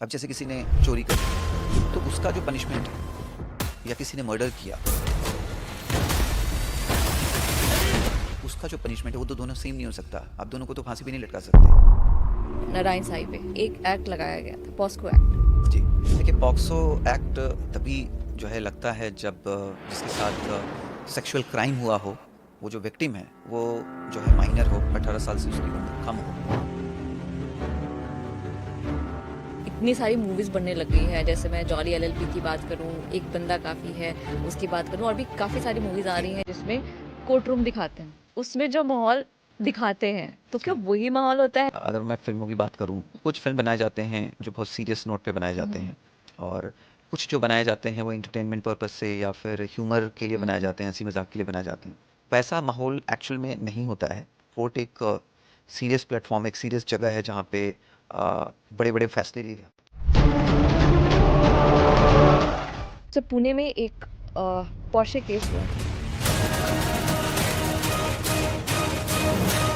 अब जैसे किसी ने चोरी करी तो उसका जो पनिशमेंट है या किसी ने मर्डर किया उसका जो पनिशमेंट है वो तो दोनों सेम नहीं हो सकता। आप दोनों को तो फांसी भी नहीं लटका सकते। नारायण साई पे एक एक्ट लगाया गया था, पॉस्को एक्ट। जी, देखिए पॉक्सो एक्ट तभी जो है लगता है जब जिसके साथ सेक्सुअल क्राइम हुआ हो, वो जो विक्टिम है वो जो है माइनर हो, 18 साल से उसकी उम्र कम हो। इतनी सारी मूवीज बनने लग गई है, जैसे मैं जॉली एलएलबी की बात करूं, एक बंदा काफी है उसकी बात करूं, और भी काफी सारी मूवीज आ जी रही हैं जिसमें कोर्ट रूम दिखाते हैं, उसमें जो माहौल दिखाते हैं तो क्या जी। वही माहौल होता है? अगर मैं फिल्मों की बात करूं, कुछ फिल्म बनाए जाते हैं जो बहुत सीरियस नोट पे बनाए जाते हम्म, हैं, और कुछ जो बनाए जाते हैं वो एंटरटेनमेंट पर्पस से या फिर ह्यूमर के लिए बनाए हम्म। जाते हैं, हंसी मजाक के लिए बनाए जाते हैं। वैसा माहौल एक्चुअल में नहीं होता है। कोर्ट एक सीरियस प्लेटफॉर्म, एक सीरियस जगह है जहाँ पे बड़े बड़े फैसले लिए जाते तो पुणे में एक पोर्शे केस हुआ था,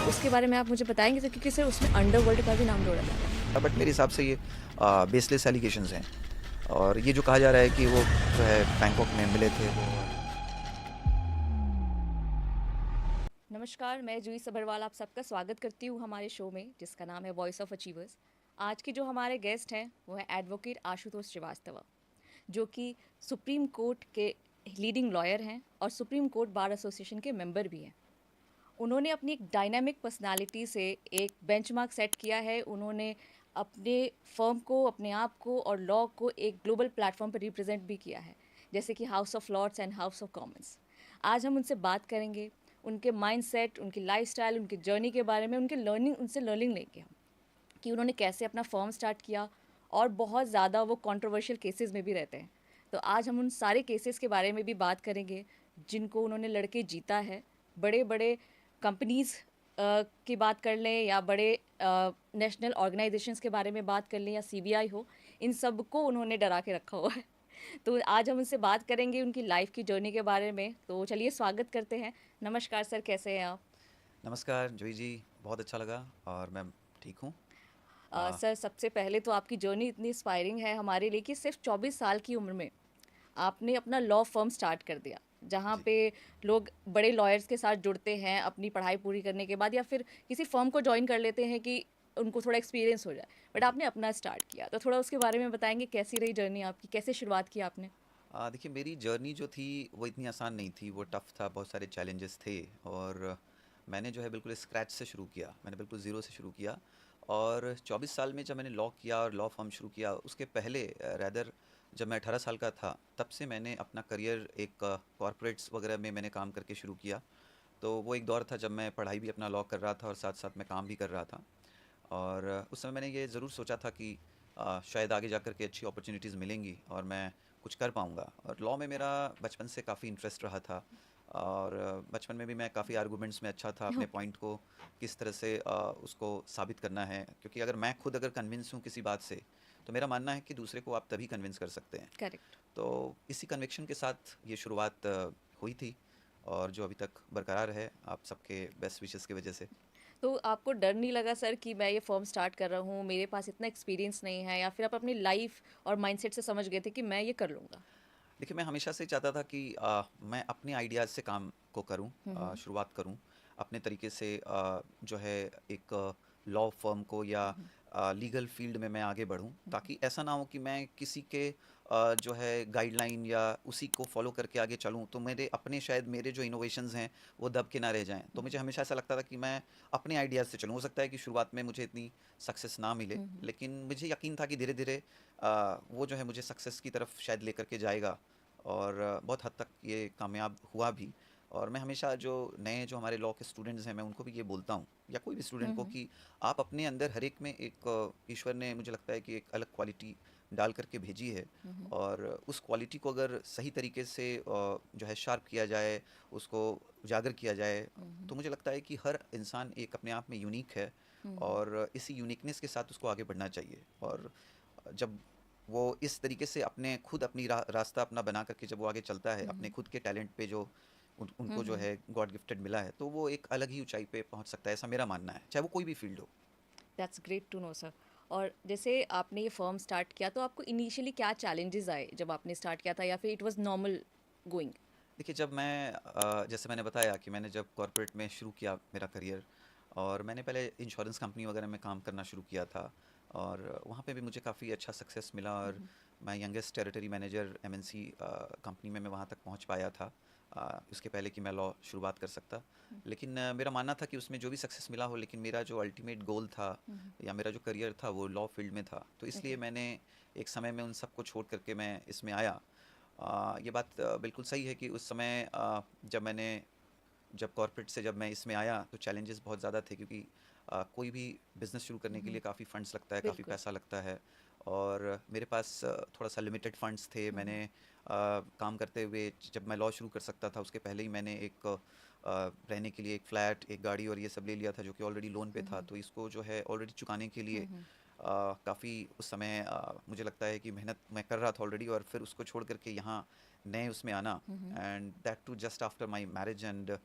उसके बारे में आप मुझे बताएंगे तो, क्योंकि सर उसमें अंडरवर्ल्ड का भी नाम जोड़ा जा रहा है। हैं। बट मेरे हिसाब से ये बेसलेस एलिगेशंस हैं, और ये जो कहा जा रहा है कि वो जो है बैंकॉक में मिले थे वो। नमस्कार, मैं जूही सभरवाल आप सबका स्वागत करती हूँ हमारे शो में, जिसका नाम है वॉइस ऑफ अचीवर्स। आज के जो हमारे गेस्ट हैं वो है एडवोकेट आशुतोष श्रीवास्तव, जो कि सुप्रीम कोर्ट के लीडिंग लॉयर हैं और सुप्रीम कोर्ट बार एसोसिएशन के मेंबर भी हैं। उन्होंने अपनी एक डायनामिक पर्सनालिटी से एक बेंचमार्क सेट किया है। उन्होंने अपने फर्म को, अपने आप को और लॉ को एक ग्लोबल प्लेटफॉर्म पर रिप्रेजेंट भी किया है, जैसे कि House of Lords and House of Commons. आज हम उनसे बात करेंगे, उनके माइंडसेट, उनकी लाइफस्टाइल, उनकी जर्नी के बारे में, उनके लर्निंग, उनसे लर्निंग लेंगे हम कि उन्होंने कैसे अपना फर्म स्टार्ट किया, और बहुत ज़्यादा वो कंट्रोवर्शियल केसेस में भी रहते हैं। तो आज हम उन सारे केसेस के बारे में भी बात करेंगे जिनको उन्होंने लड़के जीता है। बड़े बड़े कंपनीज़ की बात कर लें, या बड़े नेशनल ऑर्गेनाइजेशंस के बारे में बात कर लें, या सीबीआई हो, इन सब को उन्होंने डरा के रखा हुआ है। तो आज हम उनसे बात करेंगे उनकी लाइफ की जर्नी के बारे में। तो चलिए स्वागत करते हैं। नमस्कार सर, कैसे हैं आप? नमस्कार जॉय जी, बहुत अच्छा लगा और मैं ठीक हूँ। सर, सबसे पहले तो आपकी जर्नी इतनी इंस्पायरिंग है हमारे लिए कि सिर्फ 24 साल की उम्र में आपने अपना लॉ फर्म स्टार्ट कर दिया, जहाँ जी पे लोग बड़े लॉयर्स के साथ जुड़ते हैं अपनी पढ़ाई पूरी करने के बाद, या फिर किसी फर्म को ज्वाइन कर लेते हैं कि उनको थोड़ा एक्सपीरियंस हो जाए, बट जी। आपने अपना स्टार्ट किया। तो थोड़ा उसके बारे में बताएंगे, कैसी रही जर्नी आपकी, कैसे शुरुआत की आपने? देखिए मेरी जर्नी जो थी वो इतनी आसान नहीं थी, वो टफ़ था, बहुत सारे चैलेंजेस थे। और मैंने जो है बिल्कुल स्क्रैच से शुरू किया, मैंने बिल्कुल ज़ीरो से शुरू किया। और 24 साल में जब मैंने लॉ किया और लॉ फर्म शुरू किया, उसके पहले रैदर जब मैं 18 साल का था तब से मैंने अपना करियर एक कॉरपोरेट्स वगैरह में मैंने काम करके शुरू किया। तो वो एक दौर था जब मैं पढ़ाई भी अपना लॉ कर रहा था और साथ साथ मैं काम भी कर रहा था। और उस समय मैंने ये ज़रूर सोचा था कि शायद आगे जाकर के अच्छी अपॉर्चुनिटीज़ मिलेंगी और मैं कुछ कर पाऊँगा। और लॉ में मेरा बचपन से काफ़ी इंटरेस्ट रहा था, और बचपन में भी मैं काफ़ी आर्गूमेंट्स में अच्छा था, अपने ओके। पॉइंट को किस तरह से उसको साबित करना है, क्योंकि अगर मैं खुद अगर कन्विंस हूँ किसी बात से, तो मेरा मानना है कि दूसरे को आप तभी कन्विंस कर सकते हैं। करेक्ट। तो इसी कन्विक्शन के साथ ये शुरुआत हुई थी, और जो अभी तक बरकरार है आप सबके बेस्ट विशेस की वजह से। तो आपको डर नहीं लगा सर कि मैं ये फर्म स्टार्ट कर रहा हूँ, मेरे पास इतना एक्सपीरियंस नहीं है, या फिर आप अपनी लाइफ और माइंडसेट से समझ गए थे कि मैं ये कर लूँगा? देखिए मैं हमेशा से चाहता था कि मैं अपने आइडियाज़ से काम को करूं, हम्म। शुरुआत करूं अपने तरीके से, जो है एक लॉ फर्म को या लीगल फील्ड में मैं आगे बढ़ूं, ताकि ऐसा ना हो कि मैं किसी के जो है गाइडलाइन या उसी को फॉलो करके आगे चलूं, तो मेरे अपने शायद मेरे जो इनोवेशंस हैं वो दब के ना रह जाएं। तो मुझे हमेशा ऐसा लगता था कि मैं अपने आइडियाज़ से चलूं। हो सकता है कि शुरुआत में मुझे इतनी सक्सेस ना मिले, लेकिन मुझे यकीन था कि धीरे धीरे वो जो है मुझे सक्सेस की तरफ शायद लेकर के जाएगा, और बहुत हद तक ये कामयाब हुआ भी। और मैं हमेशा जो नए जो हमारे लॉ के स्टूडेंट्स हैं मैं उनको भी ये बोलता हूँ, या कोई भी स्टूडेंट को, कि आप अपने अंदर हर एक में एक ईश्वर ने मुझे लगता है कि एक अलग क्वालिटी डाल करके भेजी है, और उस क्वालिटी को अगर सही तरीके से जो है शार्प किया जाए, उसको उजागर किया जाए, तो मुझे लगता है कि हर इंसान एक अपने आप में यूनिक है, और इसी यूनिकनेस के साथ उसको आगे बढ़ना चाहिए। और जब वो इस तरीके से अपने खुद अपनी रास्ता अपना बना करके जब वो आगे चलता है, अपने खुद के टैलेंट पे जो उनको जो है गॉड गिफ्टेड मिला है, तो वो एक अलग ही ऊंचाई पे पहुंच सकता है, ऐसा मेरा मानना है, चाहे वो कोई भी फील्ड हो। That's great to know sir. और जैसे आपने ये फर्म स्टार्ट किया तो आपको इनिशियली क्या चैलेंजेस आए जब आपने स्टार्ट किया था, या फिर इट वाज नॉर्मल गोइंग? देखिए, जब मैं जैसे मैंने बताया कि मैंने जब कॉर्पोरेट में शुरू किया मेरा करियर, और मैंने पहले इंश्योरेंस कंपनी वगैरह में काम करना शुरू किया था, और वहाँ पे भी मुझे काफ़ी अच्छा सक्सेस मिला, और मैं youngest territory manager MNC company में मैं वहाँ तक पहुँच पाया था, इसके पहले कि मैं लॉ शुरुआत कर सकता। लेकिन मेरा मानना था कि उसमें जो भी सक्सेस मिला हो, लेकिन मेरा जो अल्टीमेट गोल था या मेरा जो करियर था वो लॉ फील्ड में था, तो इसलिए ओके। मैंने एक समय में उन सबको छोड़ करके मैं इसमें आया। ये बात बिल्कुल सही है कि उस समय जब कॉर्पोरेट से जब मैं इसमें आया तो चैलेंजेस बहुत ज़्यादा थे, क्योंकि कोई भी बिज़नेस शुरू करने के लिए काफ़ी फंड्स लगता है, काफ़ी बिल्कुल। पैसा लगता है, और मेरे पास थोड़ा सा लिमिटेड फंड्स थे। मैंने काम करते हुए जब मैं लॉ शुरू कर सकता था उसके पहले ही मैंने एक रहने के लिए एक फ्लैट, एक गाड़ी और ये सब ले लिया था, जो कि ऑलरेडी लोन पे था, तो इसको जो है ऑलरेडी चुकाने के लिए काफ़ी उस समय मुझे लगता है कि मेहनत मैं कर रहा था ऑलरेडी, और फिर उसको छोड़ करके यहाँ नए उसमें आना, and that too just after my marriage, and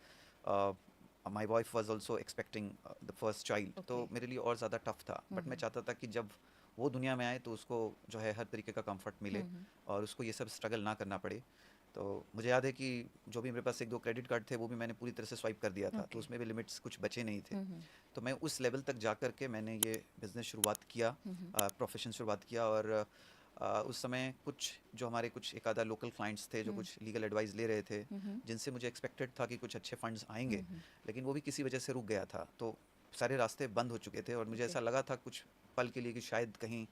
my wife was also expecting the first child, okay. तो मेरे लिए और ज़्यादा टफ था। बट मैं चाहता था कि जब वो दुनिया में आए तो उसको जो है हर तरीके का कंफर्ट मिले और उसको ये सब स्ट्रगल ना करना पड़े। तो मुझे याद है कि जो भी मेरे पास एक दो क्रेडिट कार्ड थे वो भी मैंने पूरी तरह से स्वाइप कर दिया था, तो ओके। उसमें भी लिमिट्स कुछ बचे नहीं थे। तो मैं उस लेवल तक जा कर के मैंने ये बिज़नेस शुरुआत किया, प्रोफेशन शुरुआत किया, और उस समय कुछ जो हमारे कुछ एक आधा लोकल क्लाइंट्स थे जो कुछ लीगल एडवाइस ले रहे थे, जिनसे मुझे एक्सपेक्टेड था कि कुछ अच्छे फंड्स आएंगे, लेकिन वो भी किसी वजह से रुक गया था, तो सारे रास्ते बंद हो चुके थे, और मुझे ओके। ऐसा लगा था कुछ पल के लिए कि शायद कहीं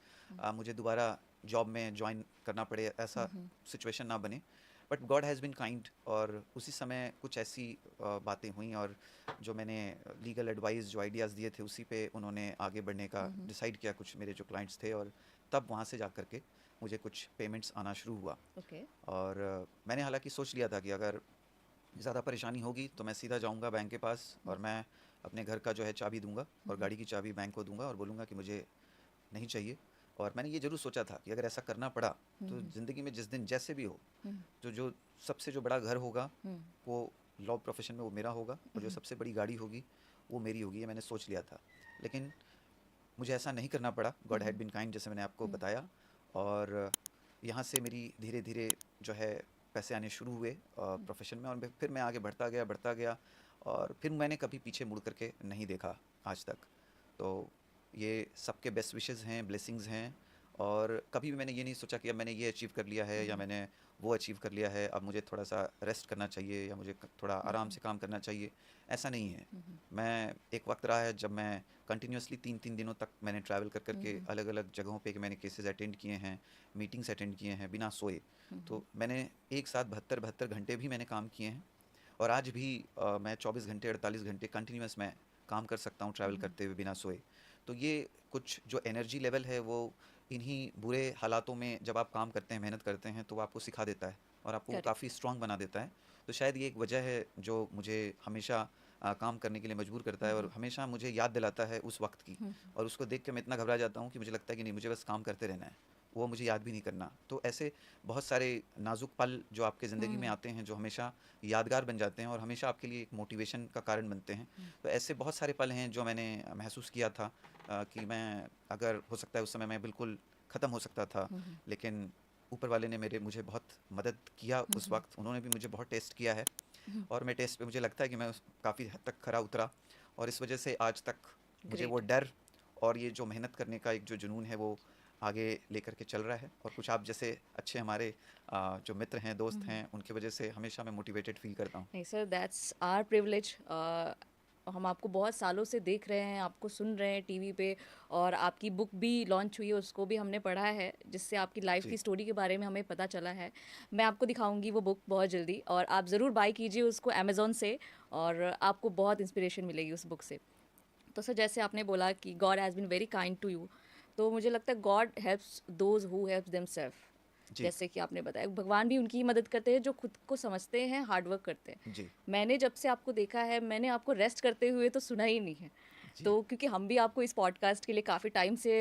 मुझे दोबारा जॉब में ज्वाइन करना पड़े, ऐसा सिचुएशन ना बने। But God has been kind, और उसी समय कुछ ऐसी बातें हुई, और जो मैंने लीगल एडवाइस जो आइडियाज़ दिए थे उसी पे उन्होंने आगे बढ़ने का डिसाइड किया, कुछ मेरे जो क्लाइंट्स थे, और तब वहाँ से जा कर के मुझे कुछ पेमेंट्स आना शुरू हुआ। ओके। और मैंने हालांकि सोच लिया था कि अगर ज़्यादा परेशानी होगी तो मैं सीधा जाऊंगा बैंक के पास, और मैं अपने घर का जो है चाबी दूंगा और गाड़ी की चाबी बैंक को दूंगा और बोलूँगा कि मुझे नहीं चाहिए। और मैंने ये ज़रूर सोचा था कि अगर ऐसा करना पड़ा तो ज़िंदगी में जिस दिन जैसे भी हो, तो जो सबसे जो बड़ा घर होगा वो लॉ प्रोफेशन में वो मेरा होगा, और जो सबसे बड़ी गाड़ी होगी वो मेरी होगी, ये मैंने सोच लिया था। लेकिन मुझे ऐसा नहीं करना पड़ा, गॉड हैड बीन काइंड, जैसे मैंने आपको बताया। और यहाँ से मेरी धीरे धीरे जो है पैसे आने शुरू हुए प्रोफेशन में, और फिर मैं आगे बढ़ता गया, और फिर मैंने कभी पीछे मुड़ करके नहीं देखा आज तक। तो ये सबके बेस्ट विशेज़ हैं, ब्लेसिंग्स हैं, और कभी भी मैंने ये नहीं सोचा कि अब मैंने ये अचीव कर लिया है या मैंने वो अचीव कर लिया है, अब मुझे थोड़ा सा रेस्ट करना चाहिए या मुझे थोड़ा आराम से काम करना चाहिए, ऐसा नहीं है। मैं एक वक्त रहा है जब मैं कंटिन्यूसली 3-3 दिनों तक मैंने ट्रैवल कर करके अलग अलग जगहों पे मैंने केसेस अटेंड किए हैं, मीटिंग्स अटेंड किए हैं बिना सोए। तो मैंने एक साथ 72 घंटे भी मैंने काम किए हैं, और आज भी मैं 24 घंटे 48 घंटे कंटिन्यूस मैं काम कर सकता हूँ ट्रैवल करते हुए बिना सोए। तो ये कुछ जो एनर्जी लेवल है वो इन्हीं बुरे हालातों में जब आप काम करते हैं, मेहनत करते हैं, तो वो आपको सिखा देता है और आपको करेक्ट। काफ़ी स्ट्रांग बना देता है। तो शायद ये एक वजह है जो मुझे हमेशा काम करने के लिए मजबूर करता है, और हमेशा मुझे याद दिलाता है उस वक्त की, और उसको देख के मैं इतना घबरा जाता हूँ कि मुझे लगता है कि नहीं, मुझे बस काम करते रहना है, वो मुझे याद भी नहीं करना। तो ऐसे बहुत सारे नाजुक पल जो आपके ज़िंदगी में आते हैं, जो हमेशा यादगार बन जाते हैं और हमेशा आपके लिए एक मोटिवेशन का कारण बनते हैं। तो ऐसे बहुत सारे पल हैं जो मैंने महसूस किया था कि मैं, अगर हो सकता है उस समय मैं बिल्कुल ख़त्म हो सकता था, लेकिन ऊपर वाले ने मेरे मुझे बहुत मदद किया उस वक्त, उन्होंने भी मुझे बहुत टेस्ट किया है, और मेरे टेस्ट पे मुझे लगता है कि मैं काफ़ी हद तक खरा उतरा, और इस वजह से आज तक मुझे वो ग्रेट। डर और ये जो मेहनत करने का एक जो जुनून है वो आगे लेकर के चल रहा है। और कुछ आप जैसे अच्छे हमारे जो मित्र हैं, दोस्त हैं, उनकी वजह से हमेशा मैं मोटिवेटेड फील करता हूँ। नहीं सर, दैट्स आवर प्रिविलेज। हम आपको बहुत सालों से देख रहे हैं, आपको सुन रहे हैं टीवी पे, और आपकी बुक भी लॉन्च हुई है, उसको भी हमने पढ़ा है, जिससे आपकी लाइफ की जी, स्टोरी के बारे में हमें पता चला है। मैं आपको दिखाऊंगी वो बुक बहुत जल्दी, और आप ज़रूर बाय कीजिए उसको अमेज़ॉन से, और आपको बहुत इंस्पिरेशन मिलेगी उस बुक से। तो सर, जैसे आपने बोला कि God has been very kind to you, तो मुझे लगता है God helps those who helps themselves. जी, जैसे कि आपने बताया, भगवान भी उनकी ही मदद करते हैं जो खुद को समझते हैं, हार्ड वर्क करते हैं। जी, मैंने जब से आपको देखा है, मैंने आपको रेस्ट करते हुए तो सुना ही नहीं है। जी, तो क्योंकि हम भी आपको इस पॉडकास्ट के लिए काफ़ी टाइम से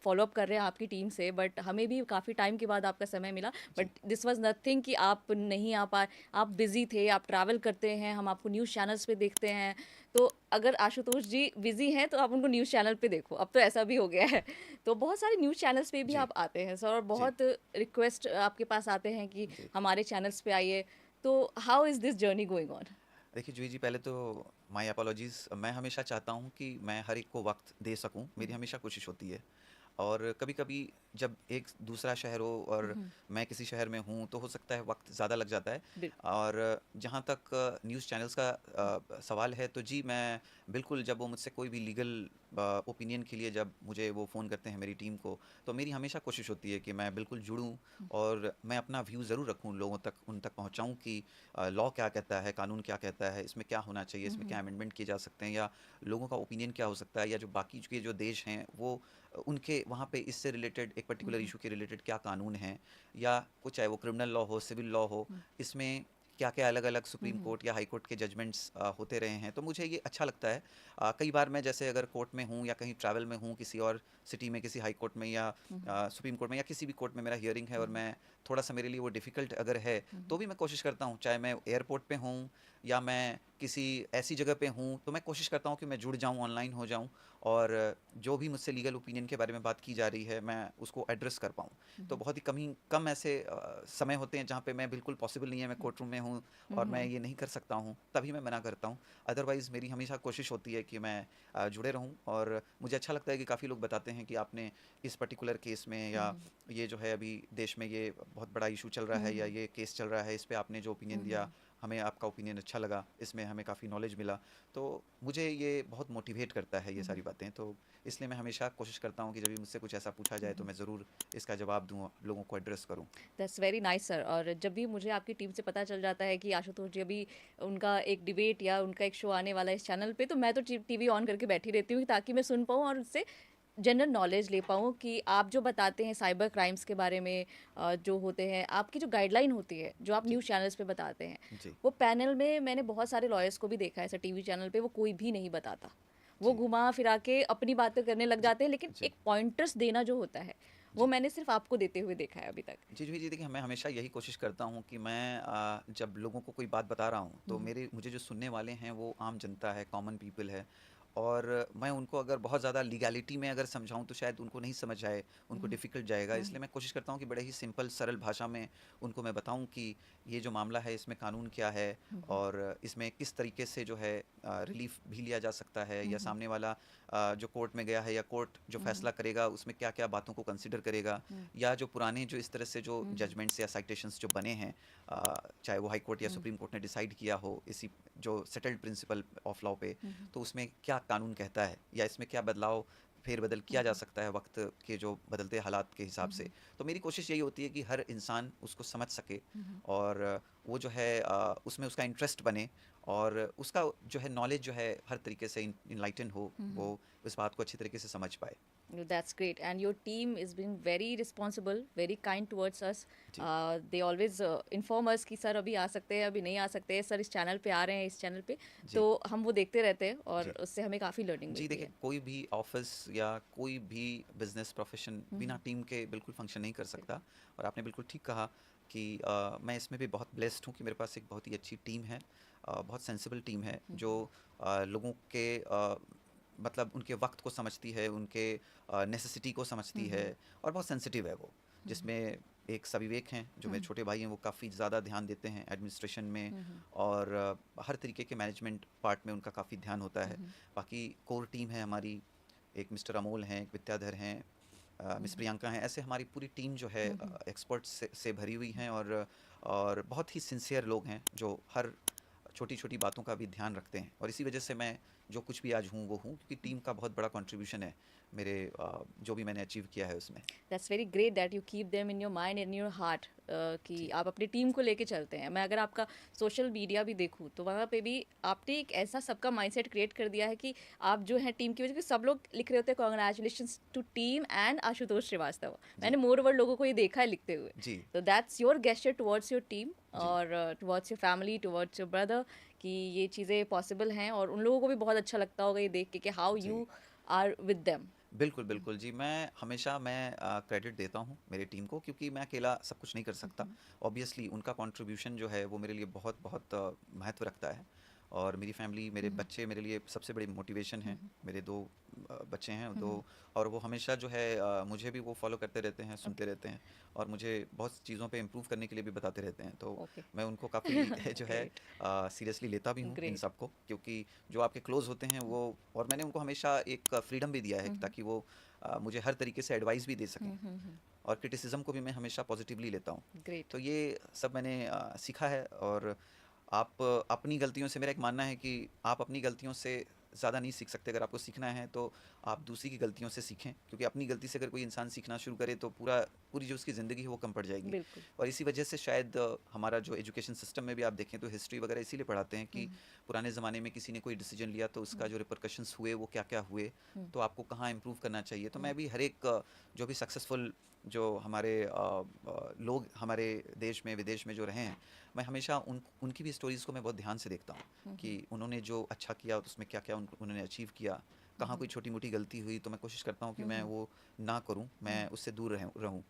फॉलो अप कर रहे हैं आपकी टीम से, बट हमें भी काफ़ी टाइम के बाद आपका समय मिला। जी, बट दिस वाज नथिंग कि आप नहीं आ पाए, आप बिज़ी थे, आप ट्रैवल करते हैं, हम आपको न्यूज़ चैनल्स पे देखते हैं। तो अगर आशुतोष जी बिज़ी हैं तो आप उनको न्यूज़ चैनल पे देखो, अब तो ऐसा भी हो गया है। तो बहुत सारे न्यूज़ चैनल्स पे भी जी, आप आते हैं सर, और जी, बहुत रिक्वेस्ट आपके पास आते हैं कि जी। हमारे चैनल्स पे आइए। तो how is this journey going on? देखिए जूही जी, पहले तो माय अपॉलॉजीज़। मैं हमेशा चाहता हूँ कि मैं हर एक को वक्त दे सकूँ, मेरी हमेशा कोशिश होती है। और कभी-कभी जब एक दूसरा शहर हो और मैं किसी शहर में हूँ, तो हो सकता है वक्त ज़्यादा लग जाता है। बिल्कुल। और जहाँ तक न्यूज़ चैनल्स का सवाल है, तो जी मैं बिल्कुल, जब वो मुझसे कोई भी लीगल ओपिनियन के लिए जब मुझे वो फ़ोन करते हैं मेरी टीम को, तो मेरी हमेशा कोशिश होती है कि मैं बिल्कुल जुड़ूँ और मैं अपना व्यू ज़रूर रखूँ लोगों तक, उन तक पहुँचाऊँ कि लॉ क्या कहता है, कानून क्या कहता है, इसमें क्या होना चाहिए, इसमें क्या अमेंडमेंट किए जा सकते हैं, या लोगों का ओपिनियन क्या हो सकता है, या जो बाकी के जो देश हैं वो उनके वहाँ पे इससे रिलेटेड एक पर्टिकुलर इशू के रिलेटेड क्या कानून हैं, या कुछ चाहे वो क्रिमिनल लॉ हो, सिविल लॉ हो, इसमें क्या क्या अलग अलग सुप्रीम कोर्ट या हाई कोर्ट के जजमेंट्स होते रहे हैं, तो मुझे ये अच्छा लगता है। कई बार मैं जैसे अगर कोर्ट में हूँ या कहीं ट्रैवल में हूँ किसी और सिटी में, किसी हाई कोर्ट में या सुप्रीम कोर्ट में या किसी भी कोर्ट में मेरा हियरिंग है, और मैं थोड़ा सा मेरे लिए वो डिफ़िकल्ट अगर है, तो भी मैं कोशिश करता हूँ, चाहे मैं एयरपोर्ट पे हूँ या मैं किसी ऐसी जगह पे हूँ, तो मैं कोशिश करता हूँ कि मैं जुड़ जाऊँ, ऑनलाइन हो जाऊँ, और जो भी मुझसे लीगल ओपिनियन के बारे में बात की जा रही है, मैं उसको एड्रेस कर पाऊँ। तो बहुत ही कम ऐसे समय होते हैं जहाँ पे मैं बिल्कुल पॉसिबल नहीं है, मैं कोर्ट रूम में हूँ और मैं ये नहीं कर सकता हूँ, तभी मैं मना करता हूँ। अदरवाइज़ मेरी हमेशा कोशिश होती है कि मैं जुड़े रहूँ। और मुझे अच्छा लगता है कि काफ़ी लोग बताते हैं कि आपने इस पर्टिकुलर केस में, या ये जो है अभी देश में ये बहुत बड़ा इशू चल रहा है, या ये केस चल रहा है, इस पे आपने जो ओपिनियन दिया, हमें आपका ओपिनियन अच्छा लगा, इसमें हमें काफ़ी नॉलेज मिला। तो मुझे ये बहुत मोटिवेट करता है ये सारी बातें। तो इसलिए मैं हमेशा कोशिश करता हूँ कि जब भी मुझसे कुछ ऐसा पूछा जाए, तो मैं ज़रूर इसका जवाब दूँ, लोगों को एड्रेस करूँ। That's very nice sir. और जब भी मुझे आपकी टीम से पता चल जाता है कि आशुतोष जी अभी उनका एक डिबेट या उनका एक शो आने वाला है इस चैनल पे, तो मैं तो टीवी ऑन करके बैठी रहती हूँ ताकि मैं सुन पाऊँ और उससे जनरल नॉलेज ले पाऊँ कि आप जो बताते हैं साइबर क्राइम्स के बारे में, जो होते हैं आपकी जो गाइडलाइन होती है जो आप जी, न्यूज़ चैनल्स पे बताते हैं, जी, वो पैनल में मैंने बहुत सारे लॉयर्स को भी देखा है ऐसा टीवी चैनल पे, वो कोई भी नहीं बताता। वो जी, घुमा फिरा के अपनी बातें करने लग जी, जाते हैं, लेकिन जी, एक पॉइंटर्स देना जो होता है वो जी। मैंने सिर्फ आपको देते हुए देखा है अभी तक। जी, जी, जी, देखिए मैं हमेशा यही कोशिश करता हूँ कि मैं जब लोगों को कोई बात बता रहा हूँ, तो मुझे जो सुनने वाले हैं वो आम जनता है, कॉमन पीपल है, और मैं उनको अगर बहुत ज़्यादा लीगैलिटी में अगर समझाऊँ, तो शायद उनको नहीं समझ आए, उनको डिफ़िकल्ट जाएगा। इसलिए मैं कोशिश करता हूँ कि बड़े ही सिंपल सरल भाषा में उनको मैं बताऊँ कि ये जो मामला है इसमें कानून क्या है, और इसमें किस तरीके से जो है रिलीफ़ भी लिया जा सकता है, या सामने वाला जो कोर्ट में गया है या कोर्ट जो फ़ैसला करेगा उसमें क्या-क्या बातों को कंसिडर करेगा, या जो पुराने जो इस तरह से जो जजमेंट्स या साइटेशंस जो बने हैं, चाहे वो हाई कोर्ट या सुप्रीम कोर्ट ने डिसाइड किया हो इसी जो सेटल्ड प्रिंसिपल ऑफ लॉ पे, तो उसमें क्या कानून कहता है, या इसमें क्या बदलाव फेरबदल किया जा सकता है वक्त के जो बदलते हालात के हिसाब से। तो मेरी कोशिश यही होती है कि हर इंसान उसको समझ सके, और वो जो है उसमें उसका इंटरेस्ट बने, और उसका जो है नॉलेज जो है हर तरीके से इनलाइटन हो, वो इस बात को अच्छी तरीके से समझ पाए। No, that's great. And your team is being very responsible, very kind towards us. जी, They always inform us कि सर अभी आ सकते हैं, अभी नहीं आ सकते हैं, सर इस चैनल पे आ रहे हैं, इस चैनल पे। जी, तो हम वो देखते रहते हैं और जी। उससे हमें काफ़ी लर्निंग जी, मिलती देखिए है। कोई भी ऑफ़िस या कोई भी बिज़नेस प्रोफ़ेशन बिना टीम के बिल्कुल फ़ंक्शन नहीं कर सकता। और आपने बिल्कुल ठीक कहा कि मैं इसमें भी बहुत ब्लेस्ड हूँ कि मेरे पास एक बहुत ही अच्छी टीम है, बहुत सेंसिबल टीम है, जो लोगों के मतलब उनके वक़्त को समझती है, उनके नेसेसिटी को समझती है, और बहुत सेंसिटिव है वो। जिसमें एक सविवेक हैं, जो मेरे छोटे भाई हैं, वो काफ़ी ज़्यादा ध्यान देते हैं एडमिनिस्ट्रेशन में, और हर तरीके के मैनेजमेंट पार्ट में उनका काफ़ी ध्यान होता है। बाकी कोर टीम है हमारी, एक मिस्टर अमोल हैं, एक विद्याधर हैं, मिस प्रियंका हैं, ऐसे हमारी पूरी टीम जो है एक्सपर्ट्स से भरी हुई हैं, और बहुत ही सिंसियर लोग हैं, जो हर छोटी-छोटी बातों का भी ध्यान रखते हैं, और इसी वजह से मैं जो कुछ भी आज हूँ, वो हूँ, क्योंकि टीम का बहुत बड़ा कंट्रीब्यूशन है मेरे जो भी मैंने अचीव किया है उसमें। That's very great that you keep them in your mind in your heart, कि जी, आप अपनी टीम को लेके चलते हैं। मैं अगर आपका सोशल मीडिया भी देखूँ तो वहाँ पे भी आपने एक ऐसा सबका माइंडसेट क्रिएट कर दिया है कि आप जो हैं टीम की वजह से, सब लोग लिख रहे होते हैं congratulations to team and Ashutosh Srivastava. जी, मैंने मोर ओवर लोगों को ये देखा है लिखते हुए। जी, तो that's your gesture towards your team जी, और towards your family, towards your brother, कि ये चीज़ें पॉसिबल हैं, और उन लोगों को भी बहुत अच्छा लगता होगा ये देख के कि हाउ जी। You are with them. बिल्कुल, बिल्कुल जी। मैं हमेशा क्रेडिट देता हूँ मेरे टीम को, क्योंकि मैं अकेला सब कुछ नहीं कर सकता। ऑब्वियसली उनका कंट्रीब्यूशन जो है वो मेरे लिए बहुत-बहुत महत्व रखता है, और मेरी फैमिली, मेरे बच्चे मेरे लिए सबसे बड़ी मोटिवेशन हैं। मेरे 2 बच्चे हैं, 2, और वो हमेशा जो है मुझे भी वो फॉलो करते रहते हैं, सुनते ओके। रहते हैं, और मुझे बहुत चीज़ों पे इम्प्रूव करने के लिए भी बताते रहते हैं। तो ओके। मैं उनको काफ़ी जो है ग्रेट। सीरियसली लेता भी हूँ इन ग्रेट। सब को, क्योंकि जो आपके क्लोज़ होते हैं वो, और मैंने उनको हमेशा एक फ्रीडम भी दिया है ताकि वो मुझे हर तरीके से एडवाइस भी दे सकें, और क्रिटिसिज्म को भी मैं हमेशा पॉजिटिवली लेता हूँ। ग्रेट। तो ये सब मैंने सीखा है। और आप अपनी गलतियों से, मेरा एक मानना है कि आप अपनी गलतियों से ज़्यादा नहीं सीख सकते। अगर आपको सीखना है तो आप दूसरी की गलतियों से सीखें, क्योंकि अपनी गलती से अगर कोई इंसान सीखना शुरू करे तो पूरी जो उसकी ज़िंदगी है वो कम पड़ जाएगी। बिल्कुल। और इसी वजह से शायद हमारा जो एजुकेशन सिस्टम में भी आप देखें तो हिस्ट्री वगैरह इसीलिए पढ़ाते हैं कि पुराने ज़माने में किसी ने कोई डिसीजन लिया तो उसका जो रिपरकशंस हुए वो क्या क्या हुए, तो आपको कहाँ इम्प्रूव करना चाहिए। तो मैं भी हर एक जो भी सक्सेसफुल जो हमारे लोग हमारे देश में विदेश में जो रहे हैं, मैं हमेशा उनकी भी स्टोरीज़ को मैं बहुत ध्यान से देखता हूँ कि उन्होंने जो अच्छा किया उसमें क्या क्या उन्होंने अचीव किया। कहाँ कोई छोटी मोटी गलती हुई तो मैं कोशिश करता हूँ कि मैं वो ना करूँ, मैं उससे दूर रहूँ।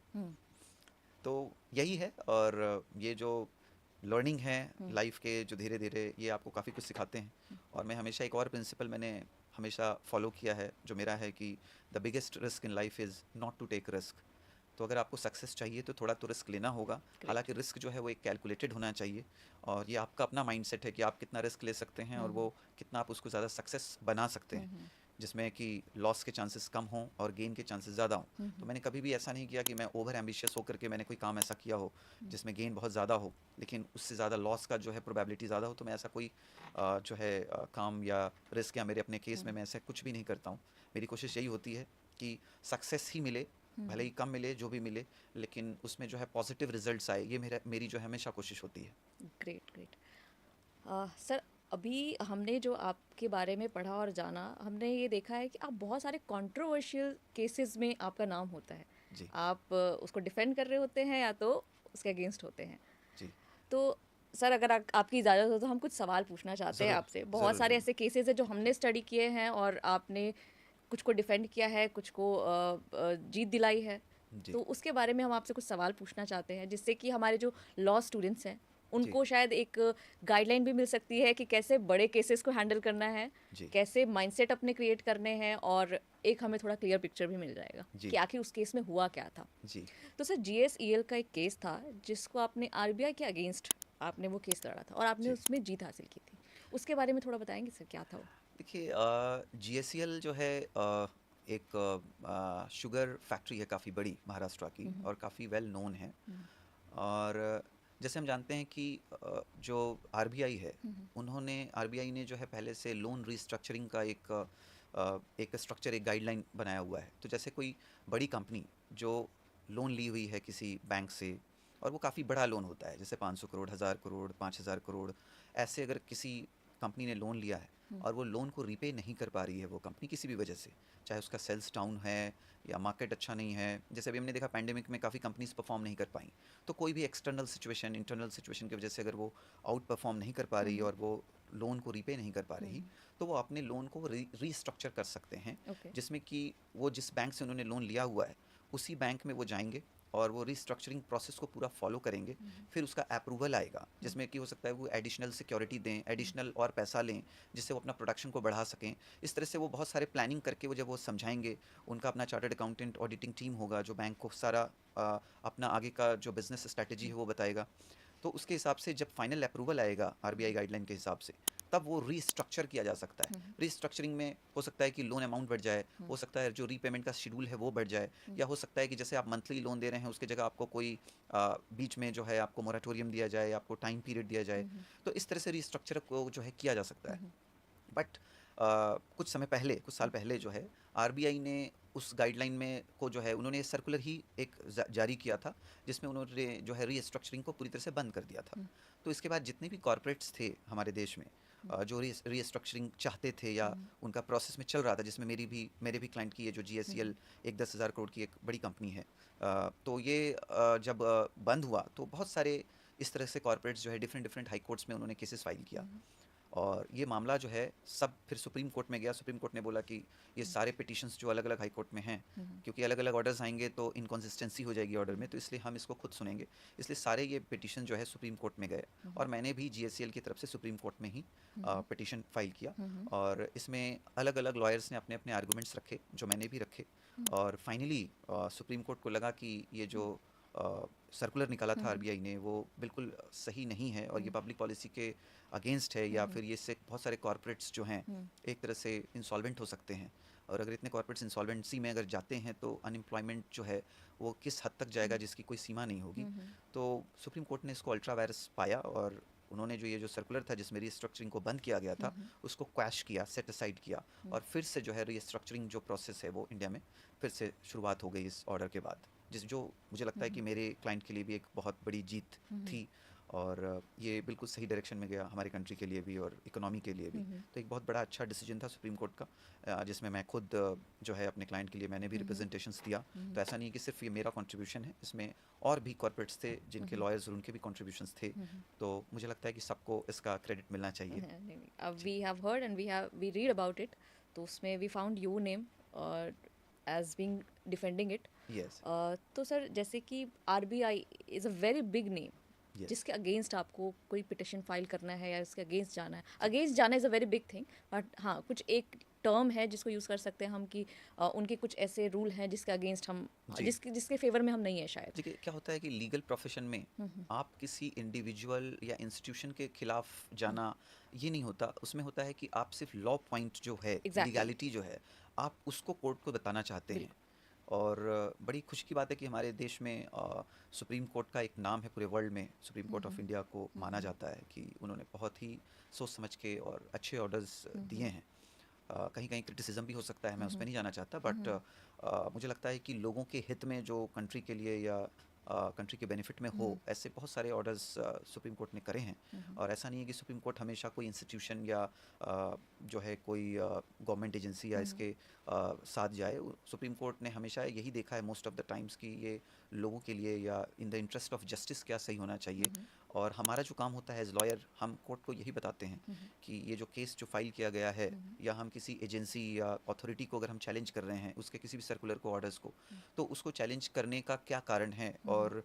तो यही है। और ये जो लर्निंग है लाइफ के, जो धीरे धीरे ये आपको काफ़ी कुछ सिखाते हैं। और मैं हमेशा एक और प्रिंसिपल मैंने हमेशा फॉलो किया है जो मेरा है कि the biggest risk in life is not to take risk. तो अगर आपको सक्सेस चाहिए तो थोड़ा तो रिस्क लेना होगा। ग्रेट। हालांकि रिस्क जो है वो एक कैलकुलेटेड होना चाहिए, और ये आपका अपना माइंडसेट है कि आप कितना रिस्क ले सकते हैं और वो कितना आप उसको ज़्यादा सक्सेस बना सकते हैं, जिसमें कि लॉस के चांसेस कम हों और गेन के चांसेस ज़्यादा हों। तो मैंने कभी भी ऐसा नहीं किया कि मैं ओवर एम्बिशियस होकर के मैंने कोई काम ऐसा किया हो जिसमें गेन बहुत ज़्यादा हो लेकिन उससे ज़्यादा लॉस का जो है प्रोबेबिलिटी ज़्यादा हो। तो मैं ऐसा कोई जो है काम या रिस्क, या मेरे अपने केस में मैं ऐसा कुछ भी नहीं करता हूँ। मेरी कोशिश यही होती है कि सक्सेस ही मिले, भले ही कम मिले, जो भी मिले, लेकिन उसमें जो है पॉजिटिव रिजल्ट्स आए, ये मेरी जो है हमेशा कोशिश होती है। ग्रेट। ग्रेट। सर, अभी हमने जो आपके बारे में पढ़ा और जाना, हमने ये देखा है कि आप बहुत सारे कंट्रोवर्शियल केसेस में आपका नाम होता है। जी। आप उसको डिफेंड कर रहे होते हैं या तो उसके अगेंस्ट होते हैं। जी। तो सर, अगर आपकी इजाज़त हो तो हम कुछ सवाल पूछना चाहते हैं ज़रूर। आपसे। बहुत ज़रूर। सारे ज़रूर। ऐसे केसेस हैं जो हमने स्टडी किए हैं, और आपने कुछ को डिफेंड किया है, कुछ को जीत दिलाई है। जी। तो उसके बारे में हम आपसे कुछ सवाल पूछना चाहते हैं, जिससे कि हमारे जो लॉ स्टूडेंट्स हैं जी। उनको शायद एक गाइडलाइन भी मिल सकती है कि कैसे बड़े केसेस को हैंडल करना है, जी। कैसे माइंडसेट अपने क्रिएट करने हैं, और एक हमें थोड़ा क्लियर पिक्चर भी मिल जाएगा जी। कि आखिर उस केस में हुआ क्या था। जी। तो सर, जीएसईएल का एक केस था जिसको आपने आरबीआई के अगेंस्ट आपने वो केस लड़ा था, और आपने जी। उसमें जीत हासिल की थी। उसके बारे में थोड़ा बताएंगे सर, क्या था वो? देखिए, जीएससीएल जो है एक शुगर फैक्ट्री है काफ़ी बड़ी महाराष्ट्र की, और काफ़ी वेल नोन है। और जैसे हम जानते हैं कि जो आरबीआई है, आरबीआई ने जो है पहले से लोन रिस्ट्रक्चरिंग का एक स्ट्रक्चर, एक गाइडलाइन बनाया हुआ है। तो जैसे कोई बड़ी कंपनी जो लोन ली हुई है किसी बैंक से, और वो काफ़ी बड़ा लोन होता है, जैसे 500 करोड़, 1000 करोड़, 5000 करोड़, ऐसे अगर किसी कंपनी ने लोन लिया है और वो लोन को रीपे नहीं कर पा रही है वो कंपनी किसी भी वजह से, चाहे उसका सेल्स डाउन है या मार्केट अच्छा नहीं है, जैसे अभी हमने देखा पैंडेमिक में काफ़ी कंपनीज परफॉर्म नहीं कर पाई। तो कोई भी एक्सटर्नल सिचुएशन, इंटरनल सिचुएशन की वजह से अगर वो आउट परफॉर्म नहीं कर पा रही और वो लोन को रीपे नहीं कर पा रही, तो वो अपने लोन को रीस्ट्रक्चर कर सकते हैं, ओके। जिसमें कि वो जिस बैंक से उन्होंने लोन लिया हुआ है उसी बैंक में वो जाएंगे और वो रिस्ट्रक्चरिंग प्रोसेस को पूरा फॉलो करेंगे। फिर उसका अप्रूवल आएगा, जिसमें कि हो सकता है वो एडिशनल सिक्योरिटी दें, एडिशनल और पैसा लें, जिससे वो अपना प्रोडक्शन को बढ़ा सकें। इस तरह से वो बहुत सारे प्लानिंग करके वो जब वो समझाएंगे, उनका अपना चार्टर्ड अकाउंटेंट ऑडिटिंग टीम होगा जो बैंक को सारा अपना आगे का जो बिजनेस स्ट्रैटेजी है वो बताएगा। तो उसके हिसाब से जब फाइनल अप्रूवल आएगा आरबीआई गाइडलाइन के हिसाब से, तब वो रीस्ट्रक्चर किया जा सकता है। रीस्ट्रक्चरिंग में हो सकता है कि लोन अमाउंट बढ़ जाए, हो सकता है जो रीपेमेंट का शेड्यूल है वो बढ़ जाए, या हो सकता है कि जैसे आप मंथली लोन दे रहे हैं उसकी जगह आपको कोई बीच में जो है आपको मोराटोरियम दिया जाए, आपको टाइम पीरियड दिया जाए। तो इस तरह से रीस्ट्रक्चर को जो है किया जा सकता है। बट कुछ साल पहले जो है आरबीआई ने उस गाइडलाइन में को जो है उन्होंने सर्कुलर ही एक जारी किया था, जिसमें उन्होंने जो है रीस्ट्रक्चरिंग को पूरी तरह से बंद कर दिया था। तो इसके बाद जितने भी कॉरपोरेट्स थे हमारे देश में जो रीस्ट्रक्चरिंग चाहते थे या उनका प्रोसेस में चल रहा था, जिसमें मेरे भी क्लाइंट की है जो जीएससीएल, एक 10,000 करोड़ की एक बड़ी कंपनी है। तो ये जब बंद हुआ तो बहुत सारे इस तरह से कॉरपोरेट्स जो है डिफरेंट डिफरेंट हाई कोर्ट्स में उन्होंने केसेस फाइल किया। और ये मामला जो है सब फिर सुप्रीम कोर्ट में गया। सुप्रीम कोर्ट ने बोला कि ये सारे पिटिशंस जो अलग अलग हाई कोर्ट में हैं, क्योंकि अलग अलग ऑर्डर्स आएंगे तो इनकॉन्सिस्टेंसी हो जाएगी ऑर्डर में, तो इसलिए हम इसको खुद सुनेंगे। इसलिए सारे ये पिटिशन जो है सुप्रीम कोर्ट में गए, और मैंने भी GSCL की तरफ से सुप्रीम कोर्ट में ही पिटिशन फाइल किया। और इसमें अलग अलग लॉयर्स ने अपने अपने आर्गूमेंट्स रखे, जो मैंने भी रखे। और फाइनली सुप्रीम कोर्ट को लगा कि ये जो सर्कुलर निकाला था RBI ने वो बिल्कुल सही नहीं है, और ये पब्लिक पॉलिसी के अगेंस्ट है, या फिर ये इससे बहुत सारे कॉर्पोरेट्स जो हैं एक तरह से इंसॉल्वेंट हो सकते हैं। और अगर इतने कॉर्पोरेट्स इंसॉल्वेंसी में अगर जाते हैं तो अनएम्प्लॉयमेंट जो है वो किस हद तक जाएगा जिसकी कोई सीमा नहीं होगी। तो सुप्रीम कोर्ट ने इसको अल्ट्रा वायरस पाया, और उन्होंने जो ये जो सर्कुलर था जिसमें रीस्ट्रक्चरिंग को बंद किया गया था उसको क्वैश किया, सेट असाइड किया, और फिर से जो है रीस्ट्रक्चरिंग जो प्रोसेस है वो इंडिया में फिर से शुरुआत हो गई इस ऑर्डर के बाद, जो मुझे लगता है कि मेरे क्लाइंट के लिए भी एक बहुत बड़ी जीत थी। और ये बिल्कुल सही डायरेक्शन में गया हमारे कंट्री के लिए भी और इकोनॉमी के लिए भी। तो एक बहुत बड़ा अच्छा डिसीजन था सुप्रीम कोर्ट का, जिसमें मैं खुद जो है अपने क्लाइंट के लिए मैंने भी रिप्रेजेंटेशंस दिया। तो ऐसा नहीं कि सिर्फ ये मेरा कंट्रीब्यूशन है, इसमें और भी कॉर्पोरेट्स थे जिनके लॉयर्स और उनके भी कंट्रीब्यूशंस थे। तो मुझे लगता है कि सबको इसका क्रेडिट मिलना चाहिए। अब we have heard and we read about it, तो उसमें we found your name as being defending it. Yes. तो सर जैसे कि RBI is a very big name, Yes. जिसके अगेंस्ट आपको कोई पिटिशन फाइल करना है या इसके अगेंस्ट जाना है, अगेंस्ट जाना is a very big thing, but हाँ कुछ एक टर्म है जिसको यूज़ कर सकते हैं हम कि उनके कुछ ऐसे रूल हैं जिसके अगेंस्ट हम जी। जिसके फेवर में हम नहीं है शायद। देखिए क्या होता है कि लीगल प्रोफेशन में आप किसी इंडिविजुअल या इंस्टीट्यूशन के खिलाफ जाना ये नहीं होता, उसमें होता है कि आप सिर्फ लॉ पॉइंट जो है, Exactly. लीगैलिटी जो है, आप उसको कोर्ट को बताना चाहते हैं। और बड़ी खुशी की बात है कि हमारे देश में सुप्रीम कोर्ट का एक नाम है पूरे वर्ल्ड में। सुप्रीम कोर्ट ऑफ इंडिया को माना जाता है कि उन्होंने बहुत ही सोच समझ के और अच्छे ऑर्डर्स दिए हैं। कहीं कहीं क्रिटिसिज्म भी हो सकता है, मैं उसमें नहीं जाना चाहता, बट मुझे लगता है कि लोगों के हित में जो कंट्री के लिए या कंट्री के बेनिफिट में हो, ऐसे बहुत सारे ऑर्डर्स सुप्रीम कोर्ट ने करे हैं। और ऐसा नहीं है कि सुप्रीम कोर्ट हमेशा कोई इंस्टीट्यूशन या जो है कोई गवर्नमेंट एजेंसी या इसके साथ जाए। सुप्रीम कोर्ट ने हमेशा यही देखा है मोस्ट ऑफ द टाइम्स कि ये लोगों के लिए या in the interest of justice क्या सही होना चाहिए। और हमारा जो काम होता है एज लॉयर, हम कोर्ट को यही बताते हैं कि ये जो केस जो फाइल किया गया है, या हम किसी एजेंसी या अथॉरिटी को अगर हम चैलेंज कर रहे हैं उसके किसी भी सर्कुलर को, ऑर्डर्स को, तो उसको चैलेंज करने का क्या कारण है, और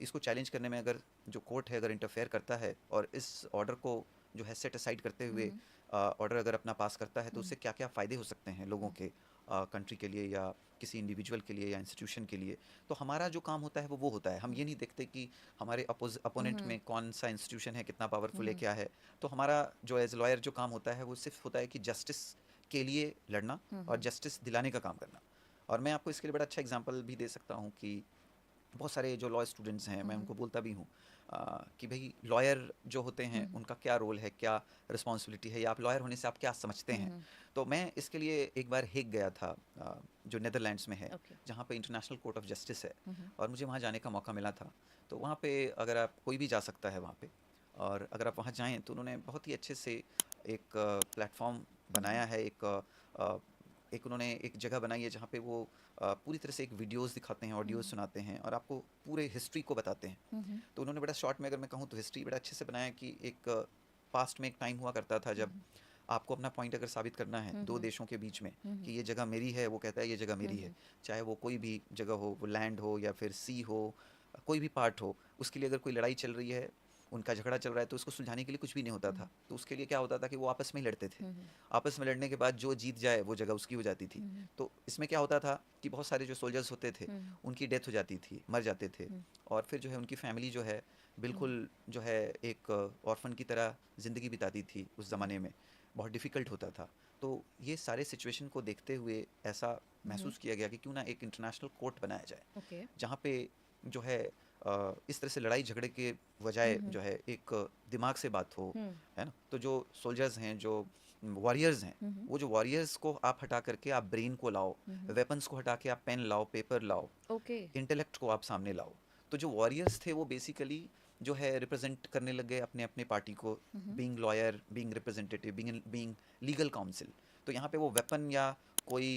इसको चैलेंज करने में अगर जो कोर्ट है अगर इंटरफेयर करता है और इस ऑर्डर को जो है सेट असाइड करते हुए ऑर्डर अगर अपना पास करता है, तो उससे क्या क्या फ़ायदे हो सकते हैं लोगों के, कंट्री के लिए या किसी इंडिविजुअल के लिए या इंस्टीट्यूशन के लिए। तो हमारा जो काम होता है वो होता है, हम ये नहीं देखते कि हमारे अपोनेंट में कौन सा इंस्टीट्यूशन है, कितना पावरफुल है, क्या है। तो हमारा जो एज लॉयर जो काम होता है वो सिर्फ होता है कि जस्टिस के लिए लड़ना और जस्टिस दिलाने का काम करना। और मैं आपको इसके लिए बड़ा अच्छा एग्जांपल भी दे सकता हूँ कि बहुत सारे जो लॉ स्टूडेंट्स हैं, मैं उनको बोलता भी हूँ कि भाई लॉयर जो होते हैं उनका क्या रोल है, क्या रिस्पॉन्सिबिलिटी है, या आप लॉयर होने से आप क्या समझते हैं। तो मैं इसके लिए एक बार हेग गया था, जो नेदरलैंड्स में है, जहाँ पे इंटरनेशनल कोर्ट ऑफ जस्टिस है, और मुझे वहाँ जाने का मौका मिला था। तो वहाँ पे अगर आप कोई भी जा सकता है वहाँ पे, और अगर आप वहाँ जाएँ तो उन्होंने बहुत ही अच्छे से एक प्लेटफॉर्म बनाया है, एक उन्होंने एक जगह बनाई है जहाँ पे वो पूरी तरह से एक वीडियोस दिखाते हैं, ऑडियोज सुनाते हैं, और आपको पूरे हिस्ट्री को बताते हैं। तो उन्होंने बड़ा शॉर्ट में अगर मैं कहूँ तो हिस्ट्री बड़ा अच्छे से बनाया कि एक पास्ट में एक टाइम हुआ करता था जब आपको अपना पॉइंट अगर साबित करना है दो देशों के बीच में कि ये जगह मेरी है, वो कहता है ये जगह मेरी है, चाहे वो कोई भी जगह हो, वो लैंड हो या फिर सी हो, कोई भी पार्ट हो, उसके लिए अगर कोई लड़ाई चल रही है, उनका झगड़ा चल रहा है, तो उसको सुलझाने के लिए कुछ भी नहीं होता था। तो उसके लिए क्या होता था कि वो आपस में ही लड़ते थे। आपस में लड़ने के बाद जो जीत जाए वो जगह उसकी हो जाती थी। तो इसमें क्या होता था कि बहुत सारे जो सोल्जर्स होते थे उनकी डेथ हो जाती थी, मर जाते थे, और फिर जो है उनकी फैमिली जो है बिल्कुल जो है एक ऑर्फन की तरह ज़िंदगी बिताती थी। उस ज़माने में बहुत डिफ़िकल्ट होता था। तो ये सारे सिचुएशन को देखते हुए ऐसा महसूस किया गया कि क्यों ना एक इंटरनेशनल कोर्ट बनाया जाए, जहाँ पे जो है इस तरह से लड़ाई झगड़े के बजाय जो है एक दिमाग से बात हो, है ना। तो जो सोल्जर्स हैं, जो वॉरियर्स हैं, वो जो वॉरियर्स को आप हटा करके आप ब्रेन को लाओ, वेपन्स को हटा के आप पेन लाओ, पेपर लाओ, इंटेलेक्ट को आप सामने लाओ। तो जो वॉरियर्स थे वो बेसिकली जो है रिप्रेजेंट करने लग गए अपने अपने पार्टी को, being lawyer, being representative, being legal council. तो यहाँ पे वो वेपन या कोई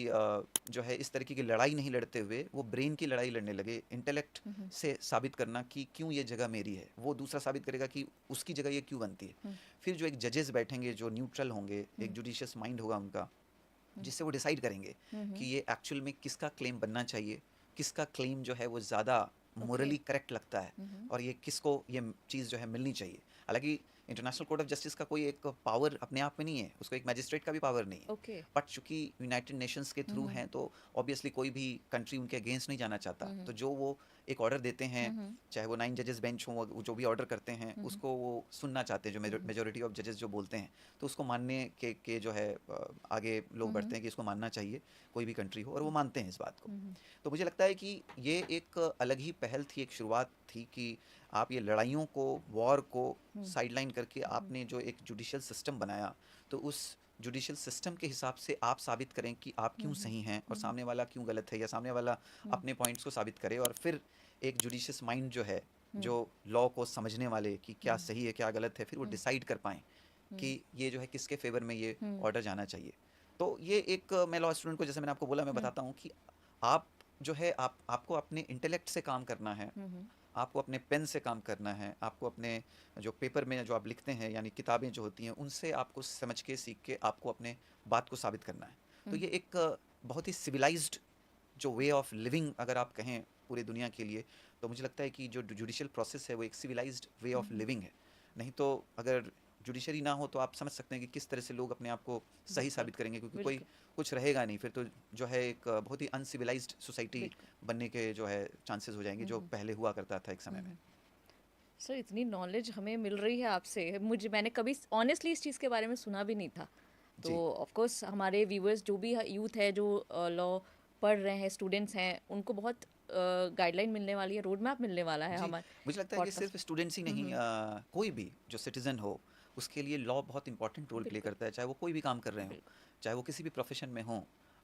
जो है इस तरीके की लड़ाई नहीं लड़ते हुए वो ब्रेन की लड़ाई लड़ने लगे, इंटेलेक्ट हम्म। से साबित करना कि क्यों ये जगह मेरी है, वो दूसरा साबित करेगा कि उसकी जगह ये क्यों बनती है। हम्म। फिर जो एक जजेस बैठेंगे जो न्यूट्रल होंगे, एक हम्म। जुडिशियस माइंड होगा उनका, हम्म। जिससे वो डिसाइड करेंगे कि हम्म। ये एक्चुअल में किसका क्लेम बनना चाहिए, किसका क्लेम जो है वो ज़्यादा ओके। मोरली करेक्ट लगता है, हम्म। और ये किसको ये चीज़ जो है मिलनी चाहिए। हालांकि इंटरनेशनल कोर्ट ऑफ जस्टिस का कोई एक पावर अपने आप में नहीं है, उसको एक मैजिस्ट्रेट का भी पावर नहीं है, ओके। बट चूंकि यूनाइटेड नेशंस के थ्रू हम्म। हैं तो ऑब्वियसली कोई भी कंट्री उनके अगेंस्ट नहीं जाना चाहता, हम्म। तो जो वो एक ऑर्डर देते हैं, हम्म। चाहे वो 9 जजेस बेंच हो, वो जो भी ऑर्डर करते हैं हम्म। उसको वो सुनना चाहते हैं, जो मेजोरिटी ऑफ जजेस जो बोलते हैं, तो उसको मानने के जो है आगे लोग बढ़ते हम्म। हैं कि इसको मानना चाहिए, कोई भी कंट्री हो, और वो मानते हैं इस बात को। हम्म। तो मुझे लगता है कि ये एक अलग ही पहल थी, एक शुरुआत थी कि आप ये लड़ाइयों को, वॉर को हम्म। साइडलाइन करके आपने जो एक जुडिशियल सिस्टम बनाया, तो उस जुडिशियल सिस्टम के हिसाब से आप साबित करें कि आप क्यों हम्म। सही हैं और हम्म। सामने वाला क्यों गलत है, या सामने वाला हम्म। अपने पॉइंट्स को साबित करे, और फिर एक जुडिशियस माइंड जो है, हम्म। जो लॉ को समझने वाले कि क्या हम्म। सही है क्या गलत है, फिर वो हम्म। डिसाइड कर पाएँ कि हम्म। ये जो है किसके फेवर में ये हम्म। ऑर्डर जाना चाहिए। तो ये एक मैं लॉ स्टूडेंट को, जैसे मैंने आपको बोला, मैं हम्म। बताता हूँ कि आप जो है आपको अपने इंटेलेक्ट से काम करना है, हम्म। आपको अपने पेन से काम करना है, आपको अपने जो पेपर में जो आप लिखते हैं, यानी किताबें जो होती हैं, उनसे आपको समझ के, सीख के आपको अपने बात को साबित करना है। तो हम्म। ये एक बहुत ही सिविलाइज्ड जो वे ऑफ लिविंग अगर आप कहें पूरी दुनिया के लिए, तो मुझे लगता है कि जो जुडिशियल प्रोसेस है वो एक civilised way of hmm. Living है। नहीं तो अगर जुडिशरी ना हो तो आप समझ सकते हैं कि किस तरह से लोग अपने आप को सही बिल्कुल। साबित करेंगे, क्योंकि कोई बिल्कुल। कुछ रहेगा नहीं, फिर तो जो है एक बहुत ही अनसिविलाइज्ड सोसाइटी बिल्कुल। बनने के जो है चांसेस हो जाएंगे, जो हम्म। पहले हुआ करता था एक समय में। हम्म। सर इतनी नॉलेज हमें मिल रही है आपसे, मुझे मैंने कभी ऑनेस्टली इस चीज़ के बारे में सुना भी नहीं था। तो जी ऑफ कोर्स हमारे व्यूअर्स जो भी यूथ है जो लॉ पढ़ रहे हैं, स्टूडेंट्स हैं, उनको बहुत गाइडलाइन मिलने वाली है, रोड मैप मिलने वाला है जी, हमारे मुझे लगता है कि पॉडकास्ट सिर्फ स्टूडेंट्स ही में। नहीं, कोई भी जो सिटीजन हो, उसके लिए लॉ बहुत इंपॉर्टेंट रोल प्ले बिल्कुल। करता है, चाहे वो कोई भी काम कर रहे हो, बिल्कुल। चाहे वो किसी भी प्रोफेशन में हो।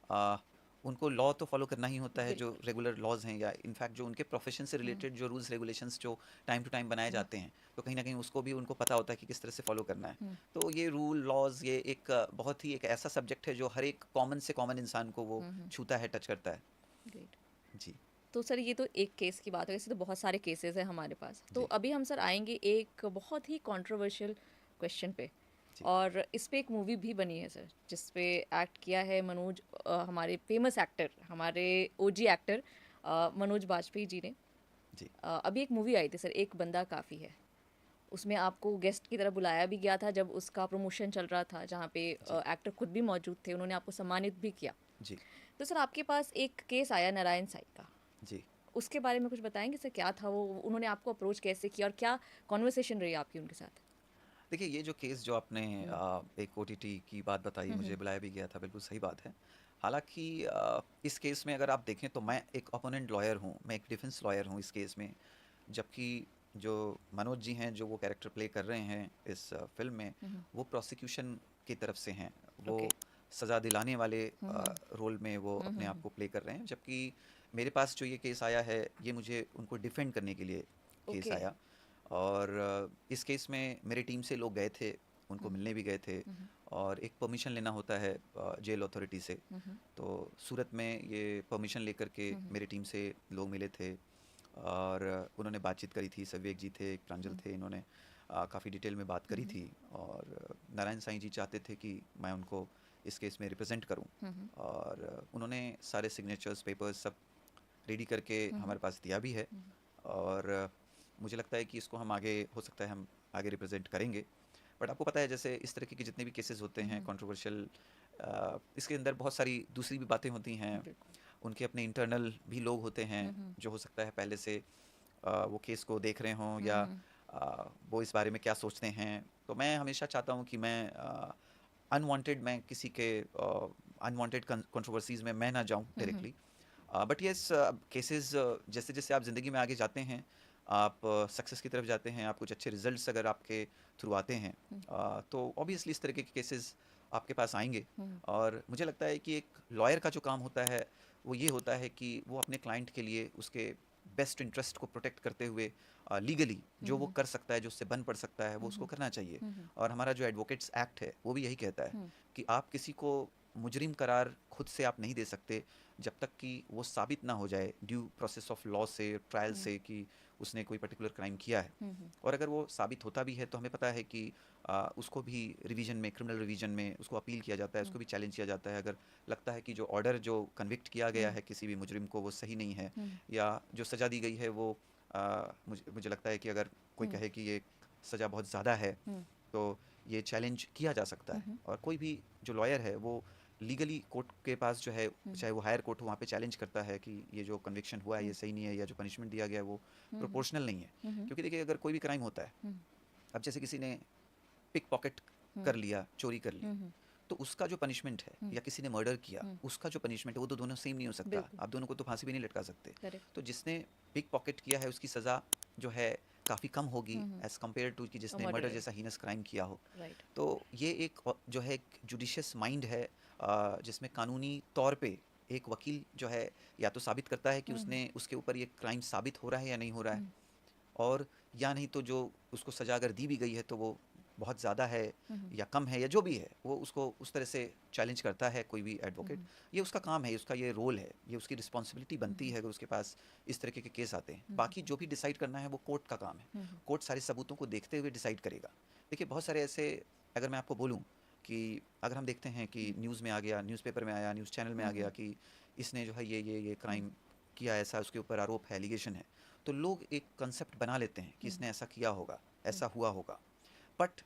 आ, उनको लॉ तो फॉलो करना ही होता है, जो बिल्कुल। रेगुलर लॉज हैं, या इनफैक्ट जो उनके प्रोफेशन से हम्म। रिलेटेड जो रूल्स रेगुलेशंस जो टाइम टू टाइम बनाए हम्म। जाते हैं, तो कहीं ना कहीं उसको भी उनको पता होता है कि किस तरह से फॉलो करना है। हम्म। तो ये रूल लॉज, ये एक बहुत ही एक ऐसा सब्जेक्ट है जो हर एक कॉमन से कॉमन इंसान को वो हम्म। छूता है, टच करता है। ग्रेट। जी तो सर ये तो एक केस की बात है, ऐसे तो बहुत सारे केसेस हैं हमारे पास। तो जी अभी हम सर आएंगे एक बहुत ही कंट्रोवर्शियल क्वेश्चन पे, जी और इस पे एक मूवी भी बनी है सर, जिस पे एक्ट किया है मनोज, हमारे फेमस एक्टर, हमारे ओजी एक्टर मनोज बाजपेयी जी ने। जी अभी एक मूवी आई थी सर, एक बंदा काफ़ी है। उसमें आपको गेस्ट की तरह बुलाया भी गया था जब उसका प्रमोशन चल रहा था, जहाँ पे जी एक्टर खुद भी मौजूद थे, उन्होंने आपको सम्मानित भी किया। जी तो सर आपके पास एक केस आया नारायण साई का, जी उसके बारे में कुछ बताएंगे सर, क्या था वो, उन्होंने आपको अप्रोच कैसे किया और क्या कॉन्वर्सेशन रही आपकी उनके साथ? देखिए, ये जो केस जो आपने हम्म। एक ओटीटी की बात बताई, हम्म। मुझे बुलाया भी गया था, बिल्कुल सही बात है। हालांकि इस केस में अगर आप देखें तो मैं एक ओपोनेंट लॉयर हूँ, मैं एक डिफेंस लॉयर हूँ इस केस में, जबकि जो मनोज जी हैं जो वो कैरेक्टर प्ले कर रहे हैं इस फिल्म में, हम्म। वो प्रोसिक्यूशन की तरफ से हैं, वो ओके। सज़ा दिलाने वाले हम्म। रोल में वो अपने आप हम्म। को प्ले कर रहे हैं, जबकि मेरे पास जो ये केस आया है, ये मुझे उनको डिफेंड करने के लिए केस ओके। आया। और इस केस में मेरी टीम से लोग गए थे, उनको हम्म। मिलने भी गए थे, हम्म। और एक परमिशन लेना होता है जेल अथॉरिटी से। हम्म। तो सूरत में ये परमिशन लेकर के हम्म। मेरी टीम से लोग मिले थे, और उन्होंने बातचीत करी थी। सविवेक जी थे, एक प्रांजल थे, इन्होंने काफ़ी डिटेल में बात करी हम्म। थी, और नारायण साईं जी चाहते थे कि मैं उनको इस केस में रिप्रेजेंट करूं, हम्म। और उन्होंने सारे सिग्नेचर्स पेपर्स सब रेडी करके हम्म। हमारे पास दिया भी है। हम्म। और मुझे लगता है कि इसको हम आगे, हो सकता है हम आगे रिप्रेजेंट करेंगे। बट आपको पता है, जैसे इस तरीके के जितने भी केसेस होते हैं हम्म। कंट्रोवर्शियल, इसके अंदर बहुत सारी दूसरी भी बातें होती हैं, बिल्कुल। उनके अपने इंटरनल भी लोग होते हैं, हम्म। जो हो सकता है पहले से वो केस को देख रहे हों, या हम्म। वो इस बारे में क्या सोचते हैं। तो मैं हमेशा चाहता हूँ कि मैं अनवांटेड, मैं किसी के अनवांटेड कंट्रोवर्सीज़ में मैं ना जाऊँ हम्म। डायरेक्टली। बट येस, केसेस जैसे जैसे आप ज़िंदगी में आगे जाते हैं, आप सक्सेस की तरफ जाते हैं, आप कुछ अच्छे रिजल्ट्स अगर आपके थ्रू आते हैं, तो ऑब्वियसली इस तरीके के केसेस आपके पास आएंगे। हम्म। और मुझे लगता है कि एक लॉयर का जो काम होता है वो ये होता है कि वो अपने क्लाइंट के लिए उसके बेस्ट इंटरेस्ट को प्रोटेक्ट करते हुए लीगली जो वो हम्म। कर सकता है, जो उससे बन पड़ सकता है, वो उसको हम्म। करना चाहिए। हम्म। और हमारा जो एडवोकेट्स एक्ट है वो भी यही कहता है हम्म। कि आप किसी को मुजरिम करार खुद से आप नहीं दे सकते जब तक कि वो साबित ना हो जाए ड्यू प्रोसेस ऑफ लॉ से, ट्रायल हम्म से, कि उसने कोई पर्टिकुलर क्राइम किया है। हम्म और अगर वो साबित होता भी है तो हमें पता है कि उसको भी रिवीजन में, क्रिमिनल रिवीजन में उसको अपील किया जाता है, हम्म उसको भी चैलेंज किया जाता है। अगर लगता है कि जो ऑर्डर जो कन्विक्ट किया गया हम्म है किसी भी मुजरिम को वो सही नहीं है, हम्म या जो सज़ा दी गई है वो मुझे लगता है कि अगर कोई हम्म कहे कि ये सज़ा बहुत ज़्यादा है हम्म तो ये चैलेंज किया जा सकता है। हम्म और कोई भी जो लॉयर है वो लीगली कोर्ट के पास जो है, हम्म चाहे वो हायर कोर्ट हो, वहाँ पे चैलेंज करता है कि ये जो कन्विक्शन हुआ है ये सही नहीं है, या जो पनिशमेंट दिया गया है वो हम्म प्रोपोर्शनल नहीं है। हम्म क्योंकि देखिए, अगर कोई भी क्राइम होता है, हम्म अब जैसे किसी ने पिक पॉकेट हम्म कर लिया, चोरी कर ली, हम्म तो उसका जो पनिशमेंट है, हम्म या किसी ने मर्डर किया हम्म उसका जो पनिशमेंट है, वो तो दोनों सेम नहीं हो सकता। बिल्कुल आप दोनों को तो फांसी भी नहीं लटका सकते। करेक्ट तो जिसने पिक पॉकेट किया है उसकी सज़ा जो है काफ़ी कम होगी एज़ कम्पेयर टू कि जिसने मर्डर मर्डर जैसा हीनस क्राइम किया हो। राइट तो ये एक जो है एक जुडिशियस माइंड है, जिसमें कानूनी तौर पे एक वकील जो है या तो साबित करता है कि हम्म उसने उसके ऊपर ये क्राइम साबित हो रहा है या नहीं हो रहा है, हम्म और या नहीं तो जो उसको सज़ा अगर दी भी गई है तो वो बहुत ज़्यादा है हम्म या कम है, या जो भी है वो उसको उस तरह से चैलेंज करता है कोई भी एडवोकेट। हम्म ये उसका काम है, उसका ये रोल है, ये उसकी रिस्पॉन्सिबिलिटी बनती हम्म है अगर उसके पास इस तरीके के केस आते हैं। हम्म बाकी जो भी डिसाइड करना है वो कोर्ट का काम है। हम्म कोर्ट सारे सबूतों को देखते हुए डिसाइड करेगा। देखिए, बहुत सारे ऐसे, अगर मैं आपको बोलूँ कि अगर हम देखते हैं कि न्यूज़ में आ गया, न्यूज़पेपर में आया, न्यूज़ चैनल में आ गया कि इसने जो है ये क्राइम किया, ऐसा उसके ऊपर आरोप है, एलिगेशन है, तो लोग एक कंसेप्ट बना लेते हैं कि इसने ऐसा किया होगा, ऐसा हुआ होगा। बट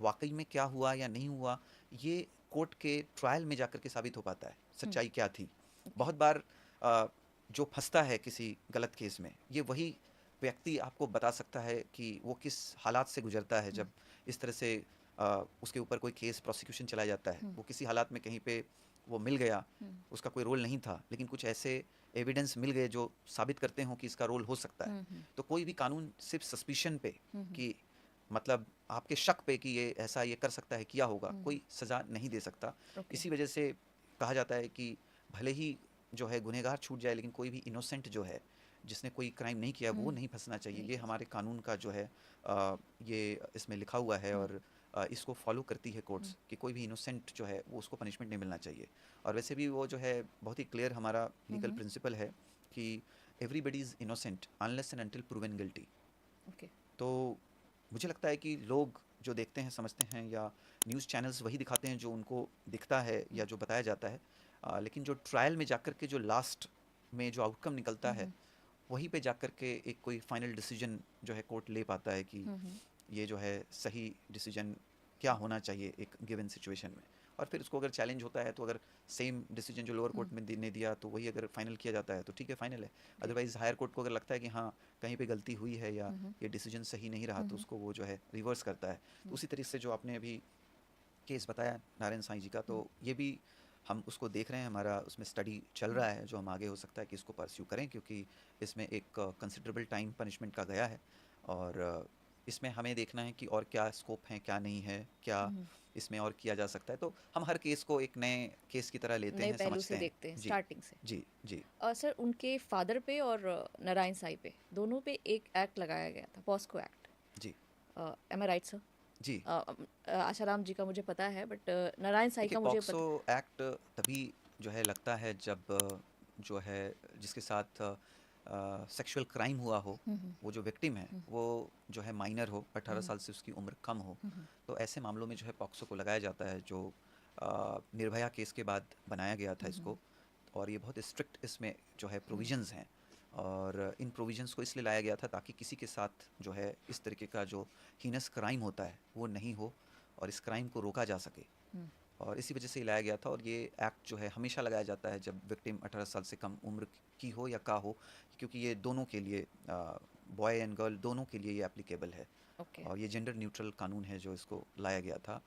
वाकई में क्या हुआ या नहीं हुआ, ये कोर्ट के ट्रायल में जाकर के साबित हो पाता है सच्चाई क्या थी। ओके बहुत बार अ, जो फंसता है किसी गलत केस में, ये वही व्यक्ति आपको बता सकता है कि वो किस हालात से गुजरता है जब इस तरह से उसके ऊपर कोई केस प्रोसिक्यूशन चलाया जाता है। वो किसी हालात में कहीं पे वो मिल गया, उसका कोई रोल नहीं था, लेकिन कुछ ऐसे एविडेंस मिल गए जो साबित करते हों कि इसका रोल हो सकता है। तो कोई भी कानून सिर्फ सस्पिशन पे, कि मतलब आपके शक पे कि ये ऐसा ये कर सकता है, किया होगा, कोई सज़ा नहीं दे सकता। ओके इसी वजह से कहा जाता है कि भले ही जो है गुनहगार छूट जाए, लेकिन कोई भी इनोसेंट जो है, जिसने कोई क्राइम नहीं किया, वो नहीं फंसना चाहिए। नहीं ये फंस हमारे कानून का जो है ये इसमें लिखा हुआ है, और इसको फॉलो करती है कोर्ट्स कि कोई भी इनोसेंट जो है वो उसको पनिशमेंट नहीं मिलना चाहिए। और वैसे भी वो जो है बहुत ही क्लियर हमारा लीगल प्रिंसिपल है कि everybody is innocent unless and until proven guilty. Okay तो मुझे लगता है कि लोग जो देखते हैं, समझते हैं, या न्यूज़ चैनल्स वही दिखाते हैं जो उनको दिखता है या जो बताया जाता है। लेकिन जो ट्रायल में जाकर के जो लास्ट में जो आउटकम निकलता है, वहीं पे जाकर के एक कोई फाइनल डिसीजन जो है कोर्ट ले पाता है कि ये जो है सही डिसीजन क्या होना चाहिए एक गिवन सिचुएशन में। और फिर उसको अगर चैलेंज होता है तो अगर सेम डिसीजन जो लोअर कोर्ट में ने दिया तो वही अगर फाइनल किया जाता है तो ठीक है, फाइनल है। अदरवाइज़ हायर कोर्ट को अगर लगता है कि हाँ कहीं पे गलती हुई है या ये डिसीजन सही नहीं रहा, तो उसको वो जो है रिवर्स करता है। तो उसी तरीके से जो आपने अभी केस बताया नारायण साईं जी का, तो ये भी हम उसको देख रहे हैं, हमारा उसमें स्टडी चल रहा है, जो हम आगे हो सकता है कि इसको परस्यू करें, क्योंकि इसमें एक कंसिडरेबल टाइम पनिशमेंट का गया है। और इसमें हमें देखना है कि और क्या स्कोप है, क्या नहीं है, क्या इसमें और किया जा सकता है। तो हम हर केस को एक नए केस की तरह लेते नए हैं, पहलू समझते से हैं। देखते हैं जी, स्टार्टिंग से। जी, जी, सर उनके फादर पे और नारायण साई पे दोनों पे एक एक्ट लगाया गया था, पॉस्को एक्ट। जी, एम आई राइट सर? जी। आशाराम जी का मुझे पता है, बट नारायण साई देखिए, का मुझे पॉक्सो पता। एक्ट तभी जो है लगता है जब जो है जिसके साथ सेक्सुअल क्राइम हुआ हो, वो जो विक्टिम है वो जो है माइनर हो, 18 साल से उसकी उम्र कम हो। तो ऐसे मामलों में जो है पॉक्सो को लगाया जाता है, जो निर्भया केस के बाद बनाया गया था इसको। और ये बहुत स्ट्रिक्ट इसमें जो है प्रोविजंस हैं, और इन प्रोविजंस को इसलिए लाया गया था ताकि किसी के साथ जो है इस तरीके का जो हीनस क्राइम होता है वो नहीं हो, और इस क्राइम को रोका जा सके। और इसी वजह से ये लाया गया था। और ये एक्ट जो है हमेशा लगाया जाता है जब विक्टिम 18 साल से कम उम्र की हो या का हो, क्योंकि ये दोनों के लिए, बॉय एंड गर्ल दोनों के लिए ये एप्लीकेबल है। ओके और ये जेंडर न्यूट्रल कानून है जो इसको लाया गया था।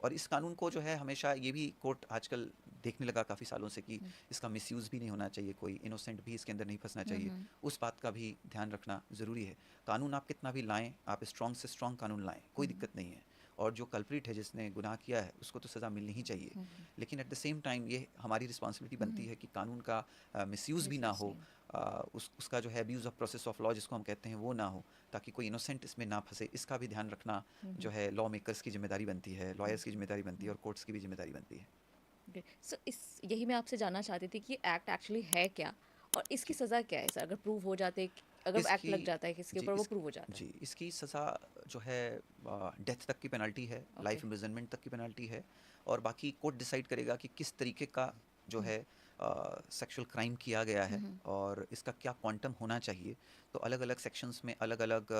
और इस कानून को जो है हमेशा ये भी कोर्ट आजकल देखने लगा काफ़ी सालों से कि इसका मिसयूज़ भी नहीं होना चाहिए, कोई इनोसेंट भी इसके अंदर नहीं फंसना चाहिए। उस बात का भी ध्यान रखना ज़रूरी है। कानून आप कितना भी लाएं, आप स्ट्रॉन्ग से स्ट्रॉन्ग कानून लाएं, कोई दिक्कत नहीं है। और जो कल्प्रिट है, जिसने गुनाह किया है, उसको तो सज़ा मिलनी ही चाहिए। लेकिन एट द सेम टाइम ये हमारी रिस्पॉन्सिबिलिटी बनती है कि कानून का मिसयूज़ भी ना मिसयूज हो, नहीं। उसका जो है abuse of process of law जिसको हम कहते हैं वो ना हो, ताकि कोई इनोसेंट इसमें ना फंसे। इसका भी ध्यान रखना जो है लॉ मेकर्स की जिम्मेदारी बनती है, लॉयर्स की जिम्मेदारी बनती है, और कोर्ट्स की भी जिम्मेदारी बनती है। ओके, सो इस यही मैं आपसे जानना चाहती थी कि एक्ट एक्चुअली है क्या और इसकी जी। सज़ा क्या है सर? अगर प्रूव हो जाते अगर एक्ट इसकी लग जाता है किसी के जी, ऊपर वो इस प्रूव हो जाता है। जी, इसकी सज़ा जो है डेथ तक की पेनल्टी है, ओके। लाइफ इम्प्रिजनमेंट तक की पेनल्टी है और बाकी कोर्ट डिसाइड करेगा कि किस तरीके का जो हुँ, है सेक्सुअल क्राइम किया गया हुँ, है हुँ। और इसका क्या क्वांटम होना चाहिए। तो अलग-अलग सेक्शंस में अलग-अलग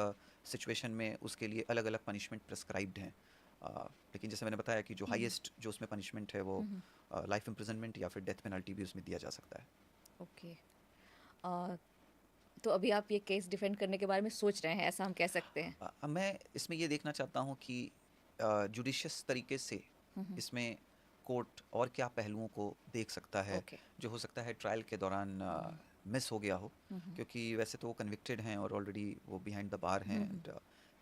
सिचुएशन में उसके लिए अलग-अलग पनिशमेंट प्रिस्क्राइब्ड हैं। लेकिन जैसे मैंने बताया कि जो हुँ, हुँ, हाईएस्ट जो उसमें पनिशमेंट है वो हुँ, हुँ। लाइफ इम्प्रिजनमेंट या फिर डेथ पेनल्टी भी उसमें दिया जा सकता है। ओके। अ, तो अभी आप ये केस डिफेंड करने के बारे में सोच रहे हैं, ऐसा हम कह सकते हैं? मैं इसमें ये देखना चाहता हूँ कि जुडिशियस तरीके से हुँ, हुँ। इसमें कोर्ट और क्या पहलुओं को देख सकता है ओके। जो हो सकता है ट्रायल के दौरान हुँ, मिस हो गया हो, हुँ, हुँ, क्योंकि वैसे तो वो कन्विक्टेड हैं और ऑलरेडी वो बिहाइंड द बार हैं hmm, hmm, and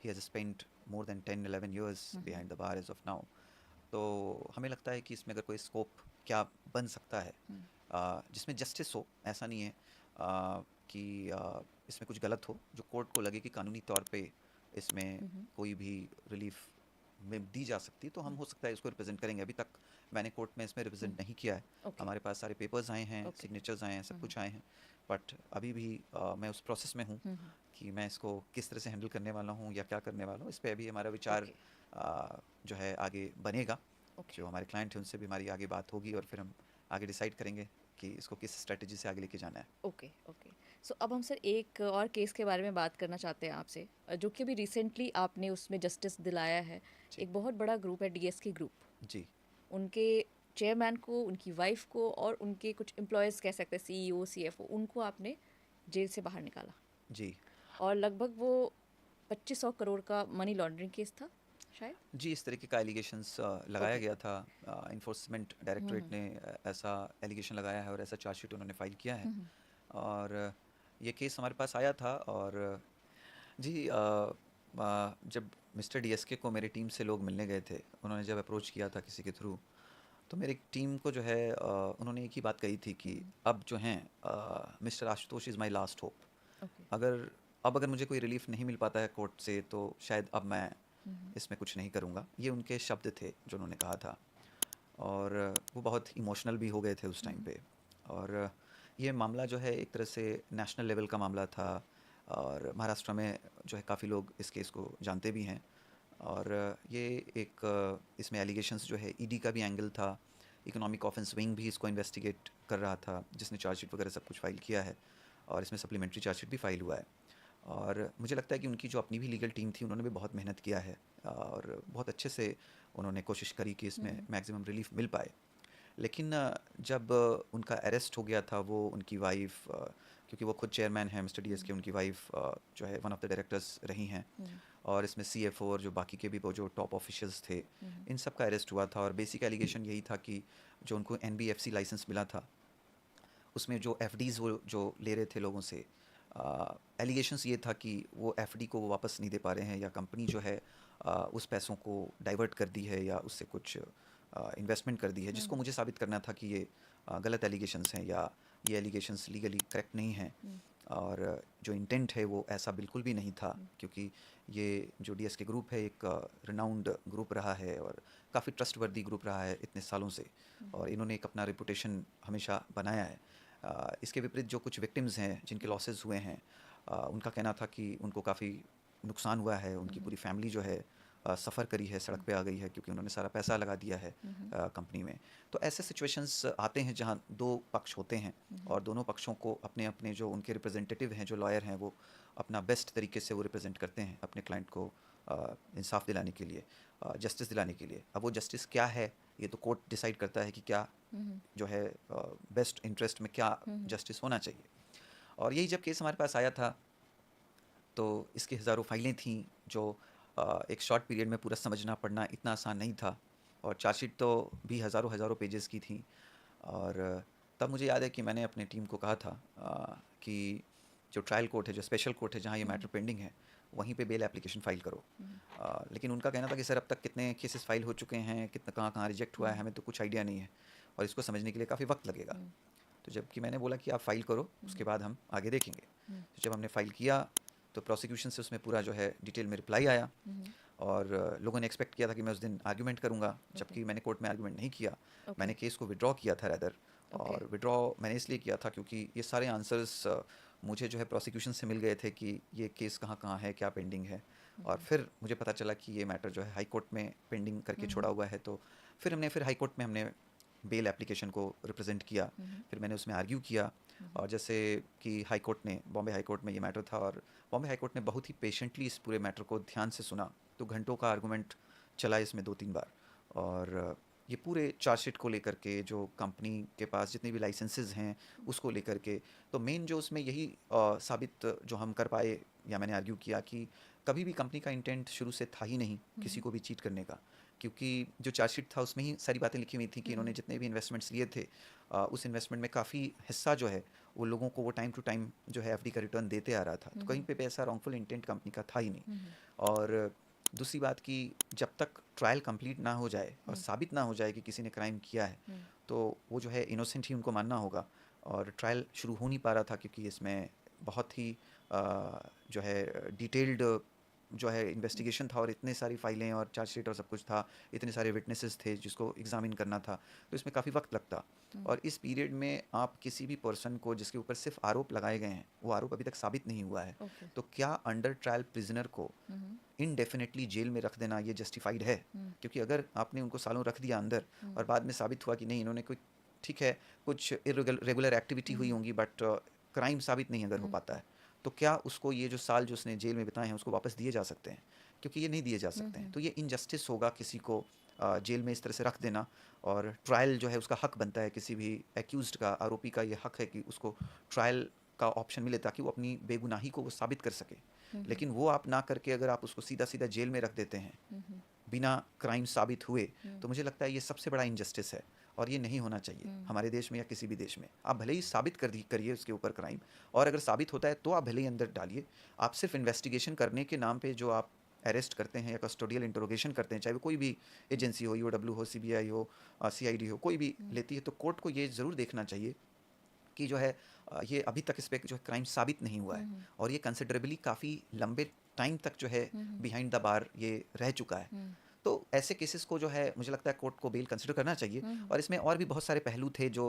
he has spent more than 10-11 years hmm, hmm, behind the bar as of now. तो हमें लगता है कि इसमें अगर कोई स्कोप क्या बन सकता है हुँ, जिसमें जस्टिस हो, ऐसा नहीं है कि इसमें कुछ गलत हो, जो कोर्ट को लगे कि कानूनी तौर पे इसमें हुँ, हुँ, कोई भी रिलीफ में दी जा सकती है, तो हम हुँ, हो सकता है इसको रिप्रेजेंट करेंगे। अभी तक मैंने कोर्ट में इसमें हुँ। रिप्रेजेंट नहीं किया है। ओके, हमारे पास सारे पेपर्स आए हैं, ओके। सिग्नेचर्स आए हैं, सब हुँ, हुँ, कुछ आए हैं, बट अभी भी मैं उस प्रोसेस में हूँ हुँ, हुँ। कि मैं इसको किस तरह से हैंडल करने वाला हूँ या क्या करने वाला हूँ। इस पे अभी हमारा विचार ओके, जो है आगे बनेगा। ओके, जो हमारे क्लाइंट हैं उनसे भी हमारी आगे बात होगी और फिर हम आगे डिसाइड करेंगे कि इसको किस स्ट्रेटजी से आगे लेके जाना है। Okay, okay. सो अब हम सर एक और केस के बारे में बात करना चाहते हैं आपसे, जो कि अभी रिसेंटली आपने उसमें जस्टिस दिलाया है। जी। एक बहुत बड़ा ग्रुप है डीएसके ग्रुप। जी। उनके चेयरमैन को, उनकी वाइफ को और उनके कुछ एम्प्लॉयज़ कह सकते हैं, सीईओ, सीएफओ, उनको आपने जेल से बाहर निकाला जी। और लगभग वो 2500 करोड़ का मनी लॉन्ड्रिंग केस था शायद? जी, इस तरीके का एलिगेशंस लगाया ओके। गया था। इन्फोर्समेंट हुँ, डायरेक्टरेट हुँ, ने ऐसा एलिगेशन लगाया है और ऐसा चार्जशीट उन्होंने फाइल किया है हुँ, हुँ, और ये केस हमारे पास आया था और जी जब मिस्टर डीएसके को मेरी टीम से लोग मिलने गए थे, उन्होंने जब अप्रोच किया था किसी के थ्रू, तो मेरी टीम को जो है उन्होंने एक ही बात कही थी हुँ, कि हुँ, अब जो हैं mister Ashutosh is my last hope. Okay. अगर अगर मुझे कोई रिलीफ नहीं मिल पाता है कोर्ट से तो शायद अब मैं हुँ, हुँ, इसमें कुछ नहीं करूँगा। ये उनके शब्द थे जो उन्होंने कहा था और वो बहुत इमोशनल भी हो गए थे उस हुँ, टाइम हुँ, पे और ये मामला जो है एक तरह से नेशनल लेवल का मामला था और महाराष्ट्र में जो है काफ़ी लोग इस केस को जानते भी हैं और ये एक इसमें एलिगेशंस जो है ईडी का भी एंगल था, इकोनॉमिक ऑफेंस विंग भी इसको इन्वेस्टिगेट कर रहा था जिसने चार्जशीट वगैरह सब कुछ फाइल किया है और इसमें सप्लीमेंट्री चार्जशीट भी फाइल हुआ है और मुझे लगता है कि उनकी जो अपनी भी लीगल टीम थी उन्होंने भी बहुत मेहनत किया है और बहुत अच्छे से उन्होंने कोशिश करी कि हुँ, इसमें हुँ, मैक्सिमम रिलीफ मिल पाए। लेकिन जब उनका अरेस्ट हो गया था वो उनकी वाइफ क्योंकि वो खुद चेयरमैन है मिस्टर डीएस के, हुँ, उनकी वाइफ जो है वन ऑफ द डायरेक्टर्स रही हैं हुँ, और इसमें सीएफओ और जो बाकी के भी वो जो टॉप ऑफिशियल्स थे, हुँ, हुँ, इन सब का अरेस्ट हुआ था और बेसिक एलिगेशन यही था कि जो उनको एनबीएफसी लाइसेंस मिला था उसमें जो एफडीज़ वो जो ले रहे थे लोगों से, एलिगेशंस ये था कि वो एफडी को वो वापस नहीं दे पा रहे हैं या कंपनी जो है उस पैसों को डाइवर्ट कर दी है या उससे कुछ इन्वेस्टमेंट कर दी है, हुँ, जिसको मुझे साबित करना था कि ये गलत एलिगेशंस हैं या ये एलिगेशंस लीगली करेक्ट नहीं हैं हुँ, और जो इंटेंट है वो ऐसा बिल्कुल भी नहीं था, हुँ, क्योंकि ये जो डीएसके ग्रुप है एक रिनाउंड ग्रुप रहा है और काफ़ी ट्रस्टवर्दी ग्रुप रहा है इतने सालों से हुँ, और इन्होंने एक अपना रेपुटेशन हमेशा बनाया है। इसके विपरीत जो कुछ विक्टिम्स हैं जिनके लॉसेस हुए हैं, उनका कहना था कि उनको काफ़ी नुकसान हुआ है, हुँ, उनकी हुँ, पूरी फैमिली जो है सफ़र करी है, सड़क पे आ गई है क्योंकि उन्होंने सारा पैसा लगा दिया है हुँ, हुँ, कंपनी में। तो ऐसे सिचुएशंस आते हैं जहाँ 2 पक्ष होते हैं हुँ, और दोनों पक्षों को अपने-अपने जो उनके रिप्रेजेंटेटिव हैं, जो लॉयर हैं, वो अपना बेस्ट तरीके से वो रिप्रेजेंट करते हैं अपने क्लाइंट को इंसाफ दिलाने के लिए, जस्टिस दिलाने के लिए। अब वो जस्टिस क्या है, ये तो कोर्ट डिसाइड करता है कि क्या हुँ, हुँ, जो है बेस्ट इंटरेस्ट में क्या हुँ, हुँ, जस्टिस होना चाहिए। और यही जब केस हमारे पास आया था तो इसकी हज़ारों फाइलें थीं जो एक शॉर्ट पीरियड में पूरा समझना पढ़ना इतना आसान नहीं था और चार्जशीट तो भी हज़ारों हज़ारों पेजेस की थी और तब मुझे याद है कि मैंने अपनी टीम को कहा था कि जो ट्रायल कोर्ट है, जो स्पेशल कोर्ट है जहाँ ये हुँ, मैटर पेंडिंग है, वहीं पे बेल एप्लीकेशन फ़ाइल करो। हुँ, लेकिन उनका कहना था कि सर अब तक कितने केसेस फ़ाइल हो चुके हैं, कितना कहाँ-कहाँ रिजेक्ट हुआ है, हुँ, हमें तो कुछ आइडिया नहीं है और इसको समझने के लिए काफ़ी वक्त लगेगा। हुँ, तो जबकि मैंने बोला कि आप फ़ाइल करो, उसके हुँ, बाद हम आगे देखेंगे। हुँ, तो जब हमने फ़ाइल किया तो प्रोसिक्यूशन से उसमें पूरा जो है डिटेल में रिप्लाई आया हुँ, और लोगों ने एक्सपेक्ट किया था कि मैं उस दिन आर्ग्यूमेंट करूंगा, ओके, जबकि मैंने कोर्ट में आर्ग्यूमेंट नहीं किया। ओके, मैंने केस को विड्रॉ किया था रैदर। ओके, और विड्रॉ मैंने इसलिए किया था क्योंकि ये सारे आंसर्स मुझे जो है प्रोसिक्यूशन से मिल गए थे कि ये केस कहाँ कहाँ है, क्या पेंडिंग है। और फिर मुझे पता चला कि ये मैटर जो है हाई कोर्ट में पेंडिंग करके छोड़ा हुआ है। तो फिर हाई कोर्ट में हमने बेल एप्लीकेशन को रिप्रेजेंट किया। फिर मैंने उसमें आर्ग्यू किया। और जैसे कि हाई कोर्ट ने, बॉम्बे हाई कोर्ट में ये मैटर था, और बॉम्बे हाई कोर्ट ने बहुत ही पेशेंटली इस पूरे मैटर को ध्यान से सुना। तो घंटों का आर्गूमेंट चला इसमें 2-3 बार। और ये पूरे चार्जशीट को लेकर के, जो कंपनी के पास जितने भी लाइसेंसेज हैं उसको लेकर के, तो मेन जो उसमें यही साबित जो हम कर पाए, या मैंने आर्ग्यू किया कि कभी भी कंपनी का इंटेंट शुरू से था ही नहीं किसी को भी चीट करने का। क्योंकि जो चार्जशीट था उसमें ही सारी बातें लिखी हुई थी कि इन्होंने जितने भी इन्वेस्टमेंट्स लिए थे, उस इन्वेस्टमेंट में काफ़ी हिस्सा जो है वो लोगों को वो टाइम टू टाइम जो है एफडी का रिटर्न देते आ रहा था। तो कहीं पे भी ऐसा रॉन्गफुल इंटेंट कंपनी का था ही नहीं। और दूसरी बात कि जब तक ट्रायल कंप्लीट ना हो जाए और साबित ना हो जाए कि किसी ने क्राइम किया है, तो वो जो है इनोसेंट ही उनको मानना होगा। और ट्रायल शुरू हो नहीं पा रहा था क्योंकि इसमें बहुत ही जो है डिटेल्ड जो है इन्वेस्टिगेशन था, और इतने सारी फाइलें और चार्जशीट और सब कुछ था, इतने सारे विटनेसेस थे जिसको एग्जामिन करना था, तो इसमें काफ़ी वक्त लगता। और इस पीरियड में आप किसी भी पर्सन को जिसके ऊपर सिर्फ आरोप लगाए गए हैं, वो आरोप अभी तक साबित नहीं हुआ है, ओके, तो क्या अंडर ट्रायल प्रिजनर को इनडेफिनेटली जेल में रख देना ये जस्टिफाइड है? क्योंकि अगर आपने उनको सालों रख दिया अंदर, और बाद में साबित हुआ कि नहीं, इन्होंने कोई, ठीक है, कुछ इरेगुलर एक्टिविटी हुई होंगी, बट क्राइम साबित नहीं अगर हो पाता है, तो क्या उसको ये जो साल जो उसने जेल में बिताए हैं उसको वापस दिए जा सकते हैं? क्योंकि ये नहीं दिए जा सकते हैं। तो ये इनजस्टिस होगा किसी को जेल में इस तरह से रख देना। और ट्रायल जो है उसका हक बनता है, किसी भी एक्यूज्ड का, आरोपी का ये हक है कि उसको ट्रायल का ऑप्शन मिले ताकि वो अपनी बेगुनाही को वो साबित कर सके। लेकिन वो आप ना करके अगर आप उसको सीधा सीधा जेल में रख देते हैं बिना क्राइम साबित हुए, तो मुझे लगता है ये सबसे बड़ा इनजस्टिस है। और ये नहीं होना चाहिए हमारे देश में या किसी भी देश में। आप भले ही साबित करिए उसके ऊपर क्राइम, और अगर साबित होता है तो आप भले ही अंदर डालिए। आप सिर्फ इन्वेस्टिगेशन करने के नाम पे जो आप अरेस्ट करते हैं या कस्टोडियल इंटरोगेशन करते हैं, चाहे वो कोई भी एजेंसी हो, ईओडब्ल्यू हो, सीबीआई हो, सीआईडी हो, कोई भी लेती है, तो कोर्ट को ये ज़रूर देखना चाहिए कि जो है ये अभी तक इस पे जो है क्राइम साबित नहीं हुआ है, और ये कंसिडरेबली काफ़ी लंबे टाइम तक जो है बिहाइंड द बार ये रह चुका है। तो ऐसे केसेस को जो है मुझे लगता है कोर्ट को बेल कंसिडर करना चाहिए। और इसमें और भी बहुत सारे पहलू थे जो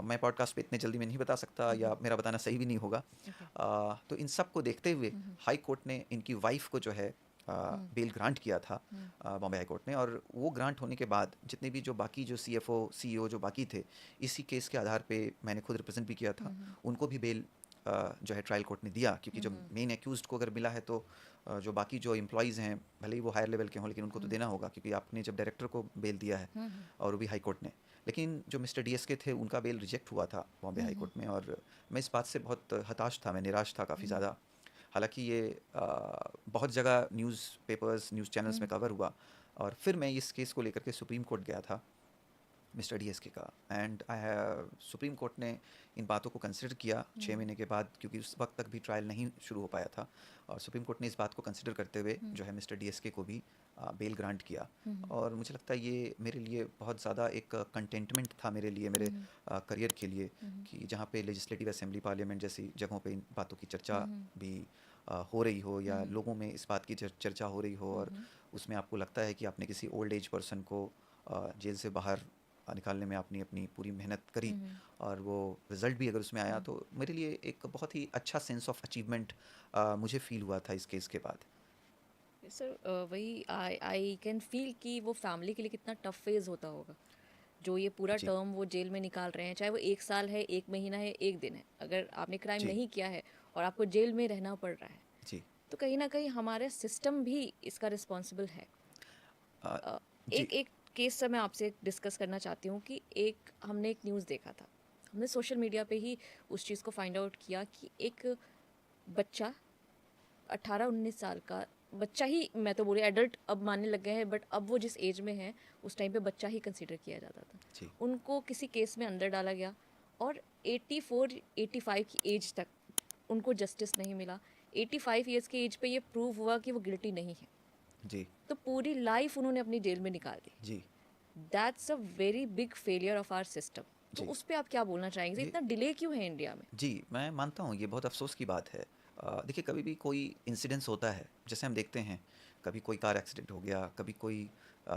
मैं पॉडकास्ट पे इतने जल्दी में नहीं बता सकता, या मेरा बताना सही भी नहीं होगा। ओके, तो इन सब को देखते हुए हाई कोर्ट ने इनकी वाइफ को जो है बेल ग्रांट किया था, बॉम्बे हाई कोर्ट ने। और वो ग्रांट होने के बाद जितने भी जो बाकी जो सीएफओ सीईओ जो बाकी थे, इसी केस के आधार पे मैंने खुद रिप्रेजेंट भी किया था, उनको भी बेल जो है ट्रायल कोर्ट ने दिया। क्योंकि जो मेन एक्यूज्ड को अगर मिला है, तो जो बाकी जो एम्प्लॉयज़ हैं, भले ही वो हायर लेवल के हों, लेकिन उनको तो देना होगा, क्योंकि आपने जब डायरेक्टर को बेल दिया है, और वो भी हाई कोर्ट ने। लेकिन जो मिस्टर डीएसके थे, उनका बेल रिजेक्ट हुआ था बॉम्बे हाई कोर्ट में, और मैं इस बात से बहुत हताश था, मैं निराश था काफ़ी ज़्यादा। हालांकि ये बहुत जगह न्यूज़ चैनल्स में कवर हुआ। और फिर मैं इस केस को लेकर के सुप्रीम कोर्ट गया था, मिस्टर डीएसके का। एंड सुप्रीम कोर्ट ने इन बातों को कंसिडर किया 6 महीने के बाद, क्योंकि उस वक्त तक भी ट्रायल नहीं शुरू हो पाया था। और सुप्रीम कोर्ट ने इस बात को कंसिडर करते हुए जो है मिस्टर डीएसके को भी बेल ग्रांट किया। और मुझे लगता है ये मेरे लिए बहुत ज़्यादा एक कंटेंटमेंट था, मेरे लिए, मेरे करियर के लिए, कि जहाँ पे लेजिस्लेटिव असेंबली, पार्लियामेंट जैसी जगहों पे इन बातों की चर्चा भी हो रही हो, या लोगों में इस बात की चर्चा हो रही हो, और उसमें आपको लगता है कि आपने किसी ओल्ड एज पर्सन को जेल से बाहर निकालने में आपने अपनी पूरी मेहनत करी, और वो रिज़ल्ट भी अगर उसमें आया, तो मेरे लिए एक बहुत ही अच्छा सेंस ऑफ अचीवमेंट मुझे फ़ील हुआ था इस केस के बाद। सर वही आई आई कैन फील कि वो फैमिली के लिए कितना टफ फेज होता होगा, जो ये पूरा जी, टर्म वो जेल में निकाल रहे हैं, चाहे वो 1 साल है, 1 महीना है, 1 दिन है, अगर आपने क्राइम जी, नहीं किया है और आपको जेल में रहना पड़ रहा है, जी, तो कहीं ना कहीं हमारे सिस्टम भी इसका रिस्पॉन्सिबल है। अ, अ, जी, एक एक केस से मैं आपसे डिस्कस करना चाहती हूँ कि हमने एक न्यूज़ देखा था, हमने सोशल मीडिया पे ही उस चीज़ को फाइंड आउट किया कि एक बच्चा 18-19 साल का बच्चा ही, मैं तो बोली एडल्ट अब मानने लग गए हैं, बट अब वो जिस एज में है उस टाइम पे बच्चा ही कंसीडर किया जाता था। जी, उनको किसी केस में अंदर डाला गया और 84-85 की एज तक उनको जस्टिस नहीं मिला। 85 ईयर्स की एज पे ये प्रूव हुआ कि वो गिल्टी नहीं है, जी, तो पूरी लाइफ उन्होंने अपनी जेल में निकाल दी। जी, that's a very big failure of our system. तो जी, उस पर आप क्या बोलना चाहेंगे, ये इतना डिले क्यों है इंडिया में? जी, मैं मानता हूँ ये बहुत अफ़सोस की बात है। देखिए, कभी भी कोई इंसिडेंस होता है, जैसे हम देखते हैं कभी कोई कार एक्सीडेंट हो गया, कभी कोई आ,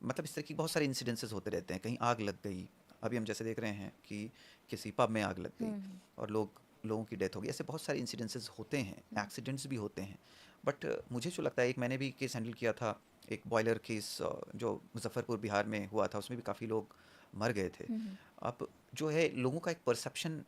मतलब इस तरह की बहुत सारे इंसिडेंसेस होते रहते हैं। कहीं आग लग गई, अभी हम जैसे देख रहे हैं कि किसी पब में आग लग गई हम्म और लोगों की डेथ हो गई। ऐसे बहुत सारे इंसिडेंसेस होते हैं, हम्म एक्सीडेंट्स भी होते हैं। बट मुझे जो लगता है, एक मैंने भी केस हैंडल किया था, एक बॉयलर केस जो मुजफ्फरपुर बिहार में हुआ था, उसमें भी काफ़ी लोग मर गए थे। हम्म अब जो है लोगों का एक परसेप्शन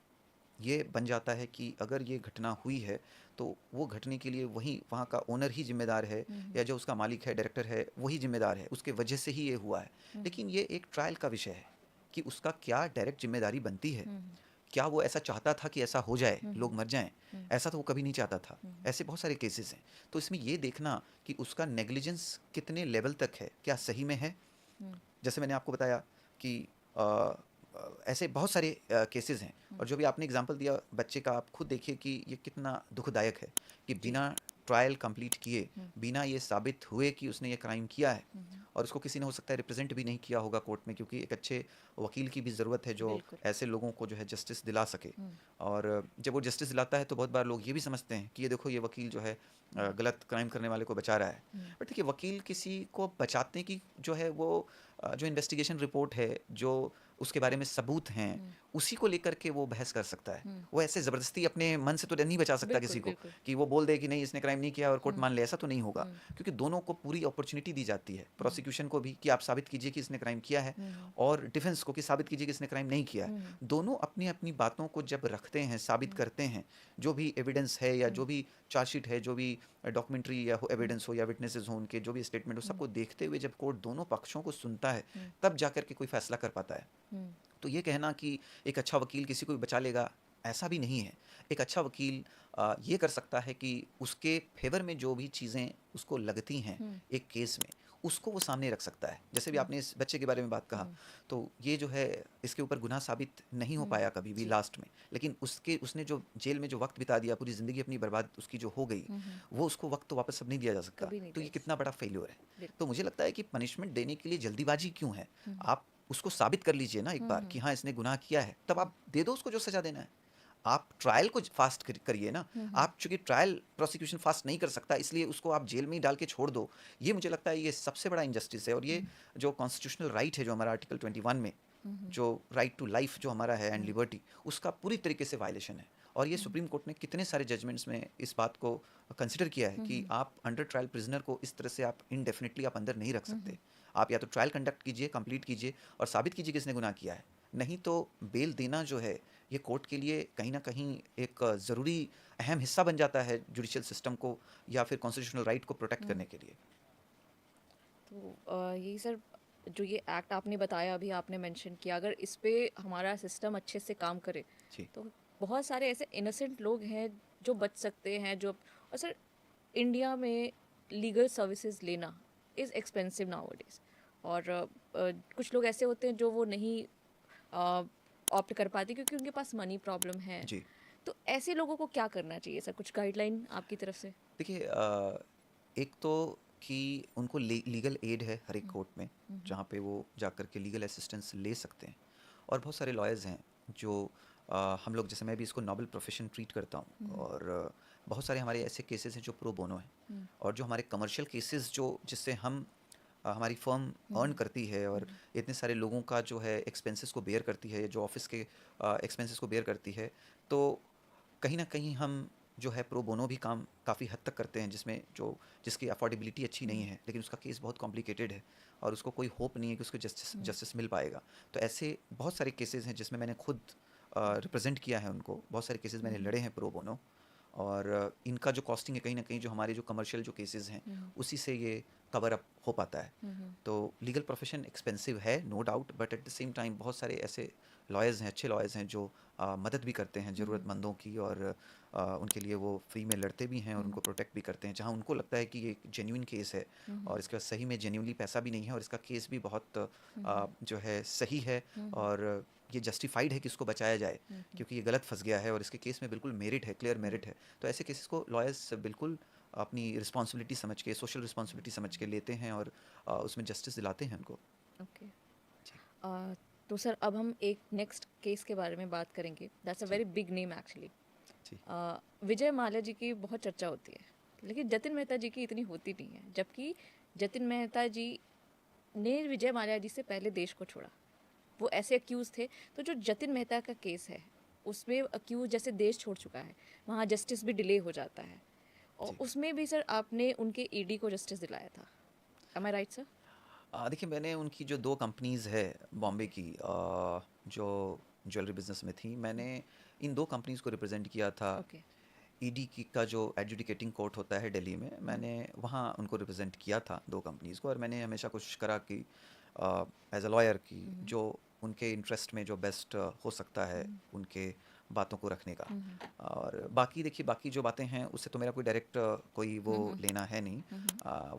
ये बन जाता है कि अगर ये घटना हुई है तो वो घटने के लिए वही वहाँ का ओनर ही जिम्मेदार है, हम्म या जो उसका मालिक है, डायरेक्टर है, वही जिम्मेदार है, उसके वजह से ही ये हुआ है। हम्म लेकिन ये एक ट्रायल का विषय है कि उसका क्या डायरेक्ट जिम्मेदारी बनती है। हम्म क्या वो ऐसा चाहता था कि ऐसा हो जाए, हम्म लोग मर जाएं? हम्म ऐसा तो वो कभी नहीं चाहता था। हम्म ऐसे बहुत सारे केसेस हैं। तो इसमें ये देखना कि उसका नेग्लिजेंस कितने लेवल तक है, क्या सही में है। हम्म जैसे मैंने आपको बताया कि ऐसे बहुत सारे केसेस हैं। हम्म, और जो भी आपने एग्जांपल दिया बच्चे का, आप खुद देखिए कि ये कितना दुखदायक है कि जी बिना ट्रायल कंप्लीट किए, हम्म बिना ये साबित हुए कि उसने ये क्राइम किया है, हम्म और उसको किसी ने हो सकता है रिप्रेजेंट भी नहीं किया होगा कोर्ट में, क्योंकि एक अच्छे वकील की भी ज़रूरत है जो बिल्कुल ऐसे लोगों को जो है जस्टिस दिला सके। हम्म और जब वो जस्टिस दिलाता है तो बहुत बार लोग ये भी समझते हैं कि ये देखो, ये वकील जो है हम्म गलत क्राइम करने वाले को बचा रहा है। हम्म बट देखिए, वकील किसी को बचाने की जो है वो जो इन्वेस्टिगेशन रिपोर्ट है, जो उसके बारे में सबूत हैं, हम्म उसी को लेकर के वो बहस कर सकता है। हम्म, वो ऐसे ज़बरदस्ती अपने मन से तो नहीं बचा सकता बिल्कुल किसी को बिल्कुल कि वो बोल दे कि नहीं, इसने क्राइम नहीं किया और कोर्ट हम्म मान ले, ऐसा तो नहीं होगा। हम्म क्योंकि दोनों को पूरी अपॉर्चुनिटी दी जाती है, हम्म प्रोसिक्यूशन को भी कि आप साबित कीजिए कि इसने क्राइम किया है, हम्म और डिफेंस को कि साबित कीजिए कि इसने क्राइम नहीं किया है। हम्म दोनों अपनी अपनी बातों को जब रखते हैं, साबित हम्म करते हैं, जो भी एविडेंस है या हम्म जो भी चार्जशीट है, जो भी डॉक्यूमेंट्री या हम्म एविडेंस हो या विटनेसेस हो उनके, जो भी स्टेटमेंट हो, हम्म सबको देखते हुए जब कोर्ट दोनों पक्षों को सुनता है, हम्म तब जाकर के कोई फैसला कर पाता है। हम्म तो ये कहना कि एक अच्छा वकील किसी को भी बचा लेगा, ऐसा भी नहीं है। एक अच्छा वकील ये कर सकता है कि उसके फेवर में जो भी चीज़ें उसको लगती हैं हम्म एक केस में, उसको वो सामने रख सकता है। जैसे भी हम्म आपने इस बच्चे के बारे में बात कहा, हम्म तो ये जो है, इसके ऊपर गुनाह साबित नहीं हो पाया कभी भी जी लास्ट में, लेकिन उसने जो जेल में जो वक्त बिता दिया, पूरी ज़िंदगी अपनी बर्बाद उसकी जो हो गई, हम्म, वो उसको वक्त तो वापस अब नहीं दिया जा सकता। कभी नहीं तो दिया ये जा कितना सकता बड़ा फेल्योर है। तो बिल्कुल मुझे लगता है कि पनिशमेंट देने के लिए जल्दीबाजी क्यों है। हम्म आप उसको साबित कर लीजिए ना एक बार हम्म कि हाँ, इसने गुनाह किया है, तब हम्म आप दे दो उसको जो सज़ा देना है। आप ट्रायल को फास्ट करिए ना। हम्म आप चूंकि ट्रायल प्रोसिक्यूशन फास्ट नहीं कर सकता, इसलिए उसको आप जेल में ही डाल के छोड़ दो। ये मुझे लगता है ये सबसे बड़ा इंजस्टिस है। और ये हम्म जो कॉन्स्टिट्यूशनल राइट है, जो हमारा आर्टिकल 21 में हम्म जो राइट टू लाइफ जो हमारा है एंड हम्म लिबर्टी, उसका पूरी तरीके से वायलेशन है। और ये हम्म सुप्रीम कोर्ट ने कितने सारे जजमेंट्स में इस बात को कंसिडर किया है कि हम्म आप अंडर ट्रायल प्रिजनर को इस तरह से आप इनडेफिनेटली आप अंदर नहीं रख हम्म सकते। आप या तो ट्रायल कंडक्ट कीजिए, कंप्लीट कीजिए, और साबित कीजिए किसने गुनाह किया है। नहीं तो बेल देना जो है, ये कोर्ट के लिए कहीं ना कहीं एक ज़रूरी अहम हिस्सा बन जाता है जुडिशियल सिस्टम को, या फिर कॉन्स्टिट्यूशनल राइट को प्रोटेक्ट हम्म। करने के लिए। तो यही सर, जो ये एक्ट आपने बताया, अभी आपने मेंशन किया, अगर इस पे हमारा सिस्टम अच्छे से काम करे जी। तो बहुत सारे ऐसे इनोसेंट लोग हैं जो बच सकते हैं। जो और सर, इंडिया में लीगल सर्विसेज लेना इज़ एक्सपेंसिव नाउअडेज। और कुछ लोग ऐसे होते हैं जो वो नहीं ऑप्ट कर पाते क्योंकि उनके पास मनी प्रॉब्लम है। जी। तो ऐसे लोगों को क्या करना चाहिए सर? कुछ गाइडलाइन आपकी तरफ से? देखिए, एक तो कि उनको लीगल एड है हर एक हम्म कोर्ट में, हम्म जहाँ पे वो जाकर के लीगल असिस्टेंस ले सकते हैं। और बहुत सारे लॉयर्स हैं जो हम लोग, जैसे मैं भी इसको नॉबल प्रोफेशन ट्रीट करता हूँ, हम्म और बहुत सारे हमारे ऐसे केसेस हैं जो प्रो बोनो हैं। हम्म और जो हमारे कमर्शियल केसेस जो जिससे हम हमारी फर्म अर्न हम्म करती है, और हम्म इतने सारे लोगों का जो है एक्सपेंसेस को बेयर करती है, जो ऑफिस के एक्सपेंसेस को बेयर करती है, तो कहीं ना कहीं हम जो है प्रो बोनो भी काम काफ़ी हद तक करते हैं, जिसमें जो जिसकी अफोर्डेबिलिटी अच्छी नहीं हम्म है, लेकिन उसका केस बहुत कॉम्प्लिकेटेड है, और उसको कोई होप नहीं है कि उसको जस्टिस हम्म जस्टिस मिल पाएगा। तो ऐसे बहुत सारे केसेस हैं जिसमें मैंने खुद रिप्रेजेंट किया है उनको। बहुत सारे केसेस मैंने हम्म लड़े हैं प्रो बोनो। और इनका जो कॉस्टिंग है, कहीं ना कहीं जो हमारे जो कमर्शियल जो केसेस हैं, हम्म उसी से ये कवर अप हो पाता है। हम्म तो लीगल प्रोफेशन एक्सपेंसिव है, no doubt, but at the same time बहुत सारे ऐसे लॉयर्स हैं, अच्छे लॉयर्स हैं, जो मदद भी करते हैं हम्म ज़रूरतमंदों की, और उनके लिए वो फ्री में लड़ते भी हैं और हम्म उनको प्रोटेक्ट भी करते हैं, जहाँ उनको लगता है कि ये एक जेन्युइन केस है, हम्म और इसके पास सही में जेन्युइनली पैसा भी नहीं है, और इसका केस भी बहुत हम्म जो है सही है, हम्म और ये जस्टिफाइड है कि इसको बचाया जाए, हम्म क्योंकि ये गलत फंस गया है और इसके केस में बिल्कुल मेरिट है, क्लियर हम्म मेरिट है। तो ऐसे केसेस को लॉयर्स बिल्कुल अपनी रिस्पॉन्सिबिलिटी समझ के, सोशल रिस्पॉन्सिबिलिटी समझ के लेते हैं, और उसमें जस्टिस दिलाते हैं उनको। ओके। जी। तो सर, अब हम एक नेक्स्ट केस के बारे में बात करेंगे। दैट्स अ जी। Very big name actually. जी। विजय माल्या जी की बहुत चर्चा होती है लेकिन जतिन मेहता जी की इतनी होती नहीं है, जबकि जतिन मेहता जी ने विजय माल्या जी से पहले देश को छोड़ा। वो ऐसे अक्यूज थे। तो जो जतिन मेहता का केस है उसमें अक्यूज जैसे देश छोड़ चुका है, वहाँ जस्टिस भी डिले हो जाता है, और जी। उसमें भी सर आपने उनके ईडी को जस्टिस दिलाया था। एम आई राइट सर? देखिए, मैंने उनकी जो 2 कंपनीज़ है बॉम्बे ओके। की, जो ज्वेलरी बिज़नेस में थी, मैंने इन 2 कंपनीज़ को रिप्रेज़ेंट किया था। ओके। ईडी की का जो एडजुडिकेटिंग कोर्ट होता है दिल्ली में, मैंने वहाँ उनको रिप्रेज़ेंट किया था 2 कंपनीज़ को, और मैंने हमेशा कोशिश करा कि एज़ अ लॉयर कि जो उनके इंटरेस्ट में जो बेस्ट हो सकता है, उनके बातों को रखने का। और बाकी देखिए, बाकी जो बातें हैं उससे तो मेरा कोई डायरेक्ट कोई वो लेना है नहीं।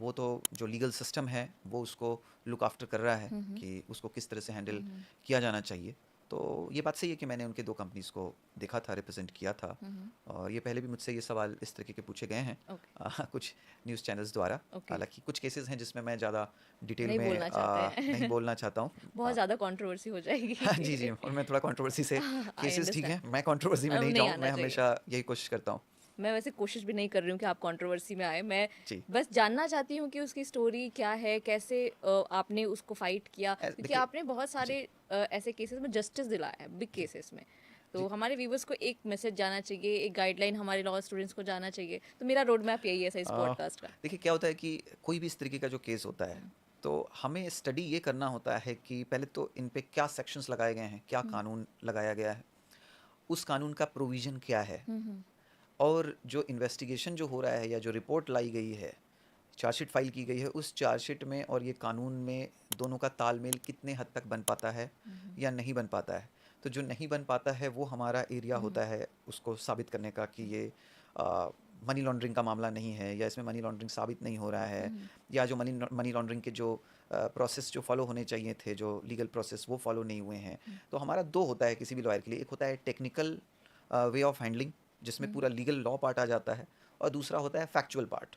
वो तो जो लीगल सिस्टम है वो उसको लुक आफ्टर कर रहा है कि उसको किस तरह से हैंडल किया जाना चाहिए। तो ये बात सही है कि मैंने उनके 2 कंपनीज़ को देखा था, रिप्रेजेंट किया था, और ये पहले भी मुझसे ये सवाल इस तरीके के पूछे गए हैं ओके। कुछ न्यूज़ चैनल्स द्वारा। ओके। हालांकि कुछ केसेस हैं जिसमें मैं ज़्यादा डिटेल नहीं में बोलना चाहते नहीं हैं। बोलना चाहता हूँ। बहुत ज़्यादा कंट्रोवर्सी हो जी जी, जाएगी। और मैं थोड़ा कंट्रोवर्सी से, आई केसेस ठीक अंडरस्टैंड। है, मैं कंट्रोवर्सी में अब नहीं नहीं जाऊँ, आना मैं चाहिए। हमेशा यही कोशिश करता हूँ। मैं वैसे कोशिश भी नहीं कर रही हूँ कि आप कंट्रोवर्सी में आए। मैं जी। बस जानना चाहती हूँ कि उसकी स्टोरी क्या है, कैसे आपने उसको फाइट किया, क्योंकि देखिए। आपने बहुत जी सारे ऐसे केसेस में जस्टिस दिलाया है, बिग जी केसेस में। तो जी। हमारे व्यूवर्स को एक मैसेज जाना चाहिए, एक गाइडलाइन हमारे लॉ स्टूडेंट्स को जाना चाहिए। तो मेरा रोड मैप यही है सर इस अ, पॉडकास्ट का। देखिए, क्या होता है कि कोई भी इस तरीके का जो केस होता है, तो हमें स्टडी ये करना होता है कि पहले तो इन पे क्या सेक्शंस लगाए गए हैं, क्या कानून लगाया गया है, उस कानून का प्रोविज़न क्या है, और जो इन्वेस्टिगेशन जो हो रहा है या जो रिपोर्ट लाई गई है, चार्जशीट फाइल की गई है, उस चार्जशीट में और ये कानून में दोनों का तालमेल कितने हद तक बन पाता है या नहीं बन पाता है। तो जो नहीं बन पाता है वो हमारा एरिया होता है उसको साबित करने का कि ये मनी लॉन्ड्रिंग का मामला नहीं है, या इसमें मनी लॉन्ड्रिंग साबित नहीं हो रहा है, या जो मनी मनी लॉन्ड्रिंग के जो प्रोसेस जो फॉलो होने चाहिए थे, जो लीगल प्रोसेस वो फॉलो नहीं हुए हैं। तो हमारा 2 होता है किसी भी लॉयर के लिए, एक होता है टेक्निकल वे ऑफ हैंडलिंग, जिसमें पूरा लीगल लॉ पार्ट आ जाता है, और दूसरा होता है फैक्चुअल पार्ट।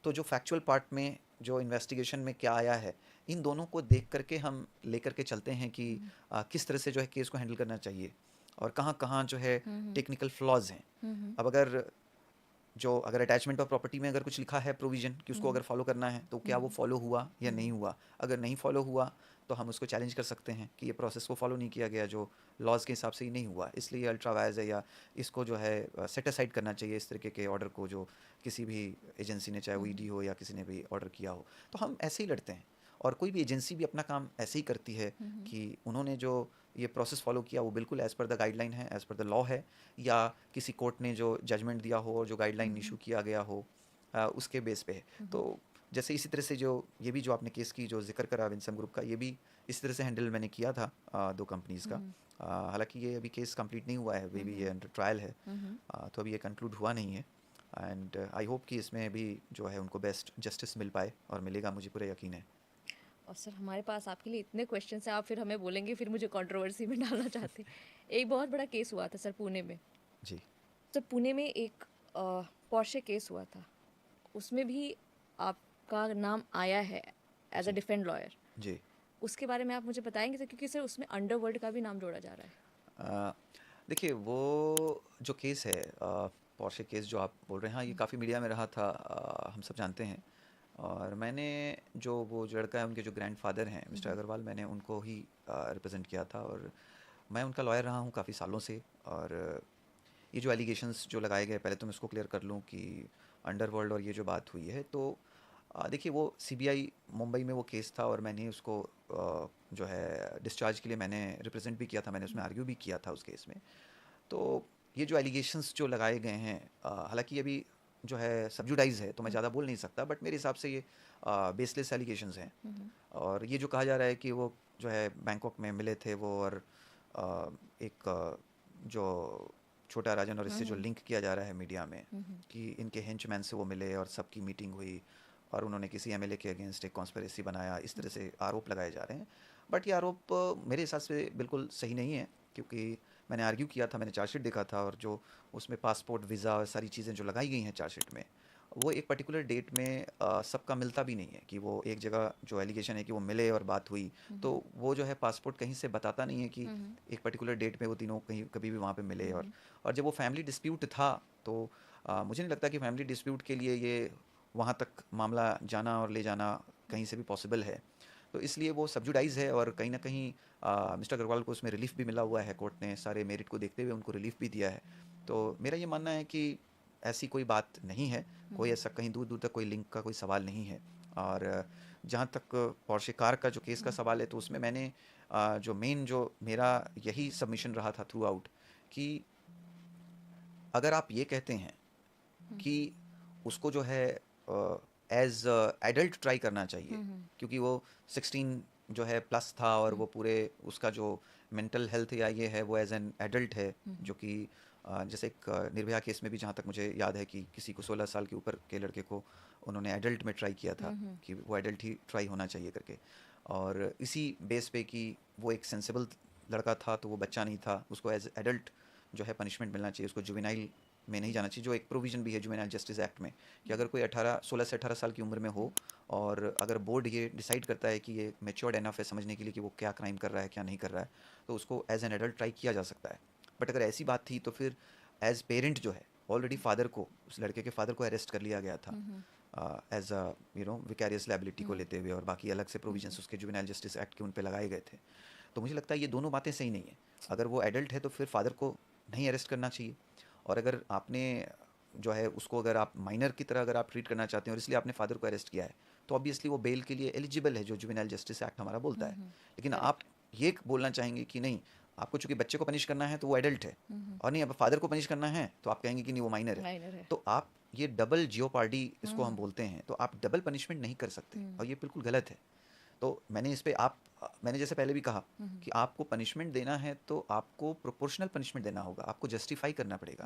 तो जो फैक्चुअल पार्ट में जो इन्वेस्टिगेशन में क्या आया है, इन दोनों को देख करके हम लेकर के चलते हैं कि किस तरह से जो है केस को हैंडल करना चाहिए, और कहाँ कहाँ जो है टेक्निकल फ्लॉज हैं। अब अगर अटैचमेंट ऑफ प्रॉपर्टी में अगर कुछ लिखा है प्रोविज़न कि उसको अगर फॉलो करना है, तो क्या वो फॉलो हुआ या नहीं हुआ। अगर नहीं फॉलो हुआ तो हम उसको चैलेंज कर सकते हैं कि ये प्रोसेस को फॉलो नहीं किया गया, जो लॉज के हिसाब से ही नहीं हुआ, इसलिए अल्ट्रा वायज है, या इसको जो है सेट असाइड करना चाहिए इस तरीके के ऑर्डर को, जो किसी भी एजेंसी ने, चाहे वो ईडी हो या किसी ने भी ऑर्डर किया हो। तो हम ऐसे ही लड़ते हैं, और कोई भी एजेंसी भी अपना काम ऐसे ही करती है कि उन्होंने जो ये प्रोसेस फॉलो किया वो बिल्कुल एज़ पर द गाइडलाइन है, एज़ पर द लॉ है, या किसी कोर्ट ने जो जजमेंट दिया हो और जो गाइडलाइन इशू किया गया हो, उसके बेस पे है। तो जैसे इसी तरह से जो ये भी जो आपने केस की जो जिक्र करा विंसम ग्रुप का, ये भी इस तरह से हैंडल मैंने किया था 2 कंपनीज़ का। हालांकि ये अभी केस कंप्लीट नहीं हुआ है, वे भी ये अंडर ट्रायल है, तो अभी ये कंक्लूड हुआ नहीं है, एंड आई होप कि इसमें भी जो है उनको बेस्ट जस्टिस मिल पाए, और मिलेगा, मुझे पूरा यकीन है। और सर हमारे पास आपके लिए इतने क्वेश्चन हैं, आप फिर हमें बोलेंगे फिर मुझे कंट्रोवर्सी में डालना चाहते हैं। एक बहुत बड़ा केस हुआ था सर पुणे में। जी सर पुणे में एक पोर्शे केस हुआ था, उसमें भी आपका नाम आया है एज अ जी डिफेंड लॉयर। जी। उसके बारे में आप मुझे बताएंगे सर, क्योंकि सर उसमें अंडरवर्ल्ड का भी नाम जोड़ा जा रहा है। अ, देखिए, वो जो केस है, पोर्शे केस जो आप बोल रहे हैं, हाँ, ये काफ़ी मीडिया में रहा था, हम सब जानते हैं। और मैंने जो लड़का है, उनके जो ग्रैंडफादर हैं मिस्टर अग्रवाल, मैंने उनको ही रिप्रेजेंट किया था, और मैं उनका लॉयर रहा हूँ काफ़ी सालों से। और ये जो एलिगेशंस जो लगाए गए, पहले तो मैं इसको क्लियर कर लूँ कि अंडरवर्ल्ड और ये जो बात हुई है, तो देखिए, वो सीबीआई मुंबई में वो केस था, और मैंने उसको जो है डिस्चार्ज के लिए मैंने रिप्रेजेंट भी किया था, मैंने उसमें आर्ग्यू भी किया था उस केस में। तो ये जो एलिगेशंस जो लगाए गए हैं, हालांकि अभी जो है सब्जुडाइज है, तो मैं ज़्यादा बोल नहीं सकता, बट मेरे हिसाब से ये बेसलेस एलिगेशंस हैं। और ये जो कहा जा रहा है कि वो जो है बैंकॉक में मिले थे वो, और एक जो छोटा राजन, और इससे जो लिंक किया जा रहा है मीडिया में कि इनके हेंचमैन से वो मिले और सबकी मीटिंग हुई, और उन्होंने किसी एमएलए के अगेंस्ट एक कॉन्स्पिरेसी बनाया, इस तरह से आरोप लगाए जा रहे हैं। बट ये आरोप मेरे हिसाब से बिल्कुल सही नहीं है, क्योंकि मैंने आर्ग्यू किया था, मैंने चार्जशीट देखा था, और जो उसमें पासपोर्ट, वीज़ा और सारी चीज़ें जो लगाई गई हैं चार्जशीट में, वो एक पर्टिकुलर डेट में सबका मिलता भी नहीं है, कि वो एक जगह जो एलिगेशन है कि वो मिले और बात हुई, तो वो जो है पासपोर्ट कहीं से बताता नहीं है कि एक पर्टिकुलर डेट में वो तीनों कहीं कभी भी वहाँ पे मिले। और जब वो फैमिली डिस्प्यूट था, तो मुझे नहीं लगता कि फैमिली डिस्प्यूट के लिए ये वहाँ तक मामला जाना और ले जाना कहीं से भी पॉसिबल है। तो इसलिए वो सब्जुडाइज है, और कहीं ना कहीं मिस्टर अग्रवाल को उसमें रिलीफ भी मिला हुआ है। कोर्ट ने सारे मेरिट को देखते हुए उनको रिलीफ भी दिया है। तो मेरा ये मानना है कि ऐसी कोई बात नहीं है, कोई ऐसा कहीं दूर दूर तक कोई लिंक का कोई सवाल नहीं है। और जहाँ तक पोर्शे कार का जो केस का सवाल है, तो उसमें मैंने जो मेन जो मेरा यही सबमिशन रहा था थ्रू आउट, कि अगर आप ये कहते हैं कि उसको जो है एज एडल्ट ट्राई करना चाहिए, क्योंकि वो 16 जो है प्लस था, और वो पूरे उसका जो मेंटल हेल्थ या ये है वो एज एन एडल्ट है, जो कि जैसे एक निर्भया केस में भी जहाँ तक मुझे याद है कि किसी को 16 साल के ऊपर के लड़के को उन्होंने एडल्ट में ट्राई किया था, कि वो एडल्ट ही ट्राई होना चाहिए करके। और इसी बेस पे कि वो एक सेंसिबल लड़का था, तो वो बच्चा नहीं था, उसको एज एडल्ट जो है पनिशमेंट मिलना चाहिए, उसको जुवेनाइल में नहीं जाना चाहिए, जो एक प्रोविज़न भी है जुवेनाइल जस्टिस एक्ट में, कि अगर कोई 16 से 18 साल की उम्र में हो, और अगर बोर्ड ये डिसाइड करता है कि ये मैच्योर्ड एनफ है समझने के लिए कि वो क्या क्राइम कर रहा है क्या नहीं कर रहा है, तो उसको एज एन एडल्ट ट्राई किया जा सकता है। बट अगर ऐसी बात थी, तो फिर एज पेरेंट जो है, ऑलरेडी फादर को, उस लड़के के फादर को अरेस्ट कर लिया गया था एज अ विकैरियस लायबिलिटी को लेते हुए, और बाकी अलग से प्रोविजंस उसके जुवेनाइल जस्टिस एक्ट के उन पे लगाए गए थे। तो मुझे लगता है ये दोनों बातें सही नहीं है। अगर वो एडल्ट है तो फिर फादर को नहीं अरेस्ट करना चाहिए, और अगर आपने जो है उसको अगर आप माइनर की तरह अगर आप ट्रीट करना चाहते हैं और इसलिए आपने फादर को अरेस्ट किया है, तो ऑब्वियसली वो बेल के लिए एलिजिबल है, जो जुवेनाइल जस्टिस एक्ट हमारा बोलता है। लेकिन आप करेक्ट। ये बोलना चाहेंगे कि नहीं, आपको चूंकि बच्चे को पनिश करना है तो वो एडल्ट है, और नहीं अब फादर को पनिश करना है तो आप कहेंगे कि नहीं वो माइनर है। माइनर है। तो आप ये डबल जियोपार्डी इसको हम बोलते हैं, तो आप डबल पनिशमेंट नहीं कर सकते, और ये बिल्कुल गलत है। तो मैंने इस पे मैंने जैसे पहले भी कहा कि आपको पनिशमेंट देना है तो आपको प्रोपोर्शनल पनिशमेंट देना होगा, आपको जस्टिफाई करना पड़ेगा।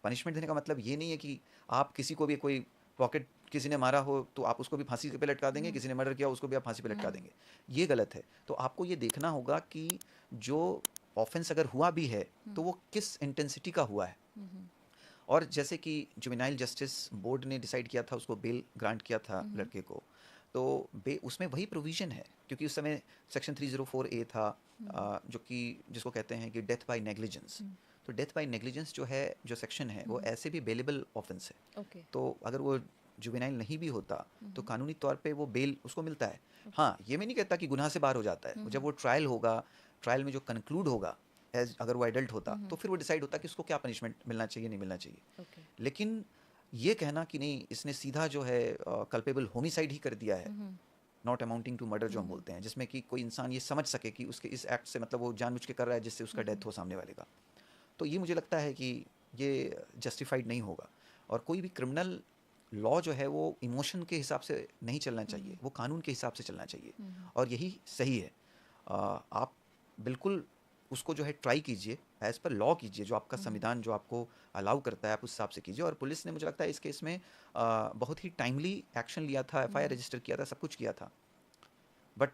पनिशमेंट देने का मतलब ये नहीं है कि आप किसी को भी, कोई पॉकेट किसी ने मारा हो तो आप उसको भी फांसी पे लटका देंगे, किसी ने मर्डर किया उसको भी आप फांसी पे लटका देंगे, ये गलत है। तो आपको ये देखना होगा कि जो ऑफेंस अगर हुआ भी है तो वो किस इंटेंसिटी का हुआ है। और जैसे कि जुवेनाइल जस्टिस बोर्ड ने डिसाइड किया था, उसको बेल ग्रांट किया था लड़के को, तो उसमें वही प्रोविज़न है, क्योंकि उस समय सेक्शन 304A था, जो कि जिसको कहते हैं कि डेथ बाय नेग्लिजेंस। तो डेथ बाय नेग्लिजेंस जो है, जो सेक्शन है, वो ऐसे भी बेलेबल ऑफेंस है। ओके। तो अगर वो जुवेनाइल नहीं भी होता तो कानूनी तौर पे वो बेल उसको मिलता है। हाँ, ये मैं नहीं कहता कि गुनाह से बाहर हो जाता है, जब वो ट्रायल होगा, ट्रायल में जो कंक्लूड होगा, एज अगर वो एडल्ट होता तो फिर वो डिसाइड होता कि उसको क्या पनिशमेंट मिलना चाहिए नहीं मिलना चाहिए। ओके। लेकिन ये कहना कि नहीं इसने सीधा जो है कल्पेबल होमिसाइड ही कर दिया है, नॉट अमाउंटिंग टू मर्डर जो हम बोलते हैं, जिसमें कि कोई इंसान ये समझ सके कि उसके इस एक्ट से मतलब वो जानबूझ के कर रहा है जिससे उसका डेथ हो सामने वाले का, तो ये मुझे लगता है कि ये जस्टिफाइड नहीं होगा। और कोई भी क्रिमिनल लॉ जो है वो इमोशन के हिसाब से नहीं चलना चाहिए, वो कानून के हिसाब से चलना चाहिए, और यही सही है। आप बिल्कुल उसको जो है ट्राई कीजिए, एज पर लॉ कीजिए, जो आपका संविधान जो आपको अलाउ करता है आप उस हिसाब से कीजिए। और पुलिस ने मुझे लगता है इस केस में बहुत ही टाइमली एक्शन लिया था, एफआईआर रजिस्टर किया था, सब कुछ किया था। बट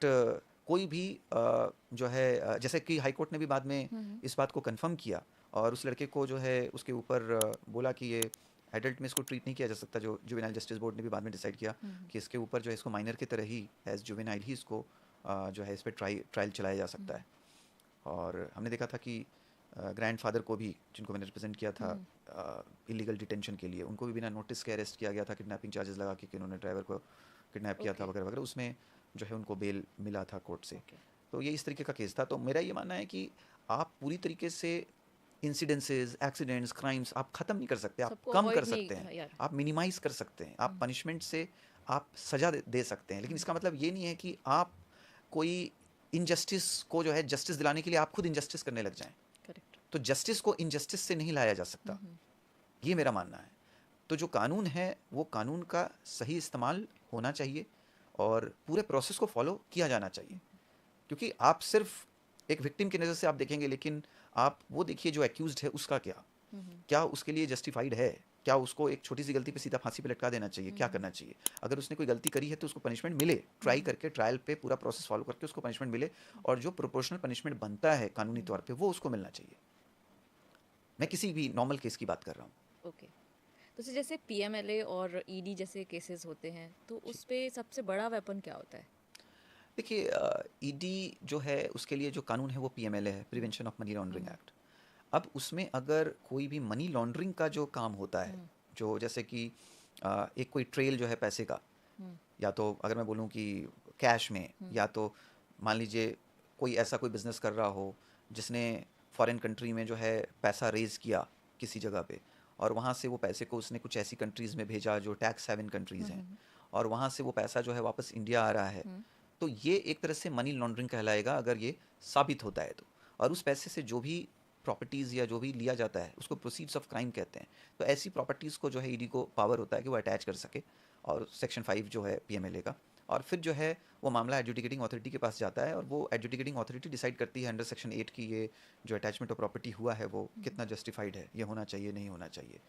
कोई भी जो है जैसे कि हाई कोर्ट ने भी बाद में इस बात को कंफर्म किया, और उस लड़के को जो है उसके ऊपर बोला कि ये एडल्ट में इसको ट्रीट नहीं किया जा सकता, जो जुवेनाइल जस्टिस बोर्ड ने भी बाद में डिसाइड किया कि इसके ऊपर जो है इसको माइनर की तरह ही एज जुवेनाइल ही इसको जो है इस पर ट्रायल चलाया जा सकता है। और हमने देखा था कि ग्रैंडफादर को भी, जिनको मैंने रिप्रेजेंट किया था इलीगल डिटेंशन के लिए, उनको भी बिना नोटिस के अरेस्ट किया गया था, किडनैपिंग चार्जेस लगा के कि उन्होंने ड्राइवर को किडनैप किया था वगैरह वगैरह, उसमें जो है उनको बेल मिला था कोर्ट से। ओके। तो ये इस तरीके का केस था। तो मेरा ये मानना है कि आप पूरी तरीके से इंसिडेंसेस, एक्सीडेंट्स, क्राइम्स आप ख़त्म नहीं कर सकते, आप सबको कम कर अवॉइड सकते नहीं हैं, यार। आप मिनिमाइज़ कर सकते हैं, आप पनिशमेंट से आप सज़ा दे सकते हैं। लेकिन इसका मतलब ये नहीं है कि आप कोई इनजस्टिस को जो है जस्टिस दिलाने के लिए आप खुद इनजस्टिस करने लग जाएं। करेक्ट। तो जस्टिस को इनजस्टिस से नहीं लाया जा सकता, ये मेरा मानना है। तो जो कानून है वो कानून का सही इस्तेमाल होना चाहिए, और पूरे प्रोसेस को फॉलो किया जाना चाहिए। क्योंकि आप सिर्फ एक विक्टिम की नज़र से आप देखेंगे, लेकिन आप वो देखिए जो एक्यूज्ड है उसका क्या उसके लिए जस्टिफाइड है, क्या उसको एक छोटी सी गलती पे सीधा फांसी पे लटका देना चाहिए, क्या करना चाहिए। अगर उसने कोई गलती करी है तो उसको पनिशमेंट मिले, ट्राई करके ट्रायल पे पूरा प्रोसेस फॉलो करके उसको पनिशमेंट मिले, और जो प्रोपोर्शनल पनिशमेंट बनता है कानूनी तौर पे वो उसको मिलना चाहिए। मैं किसी भी नॉर्मल केस की बात कर रहा हूँ। ओके। तो जैसे पीएमएलए और ईडी जैसे केसेस होते हैं, तो जी, उस पे सबसे बड़ा वेपन क्या होता है? देखिए ईडी जो है उसके लिए जो कानून है वो पीएमएलए है, prevention of money laundering act. अब उसमें अगर कोई भी मनी लॉन्ड्रिंग का जो काम होता है, जो जैसे कि एक कोई ट्रेल जो है पैसे का, हम्म, या तो अगर मैं बोलूँ कि कैश में, हम्म, या तो मान लीजिए कोई ऐसा कोई बिजनेस कर रहा हो जिसने फॉरेन कंट्री में जो है पैसा रेज किया किसी जगह पे, और वहाँ से वो पैसे को उसने कुछ ऐसी कंट्रीज़ में भेजा जो टैक्स हेवन कंट्रीज़ हैं, हम्म, और वहाँ से वो पैसा जो है वापस इंडिया आ रहा है, हम्म, तो ये एक तरह से मनी लॉन्ड्रिंग कहलाएगा अगर ये साबित होता है तो। और उस पैसे से जो भी प्रॉपर्टीज़ या जो भी लिया जाता है उसको प्रोसीड्स ऑफ क्राइम कहते हैं। तो ऐसी प्रॉपर्टीज़ को जो है ईडी को पावर होता है कि वो अटैच कर सके, और सेक्शन 5 जो है पीएमएलए का, और फिर जो है वो मामला एडजुडिकेटिंग अथॉरिटी के पास जाता है, और वो एडजुडिकेटिंग अथॉरिटी डिसाइड करती है अंडर सेक्शन 8 की ये जो अटैचमेंट ऑफ प्रॉपर्टी हुआ है वो कितना जस्टिफाइड है, ये होना चाहिए नहीं होना चाहिए।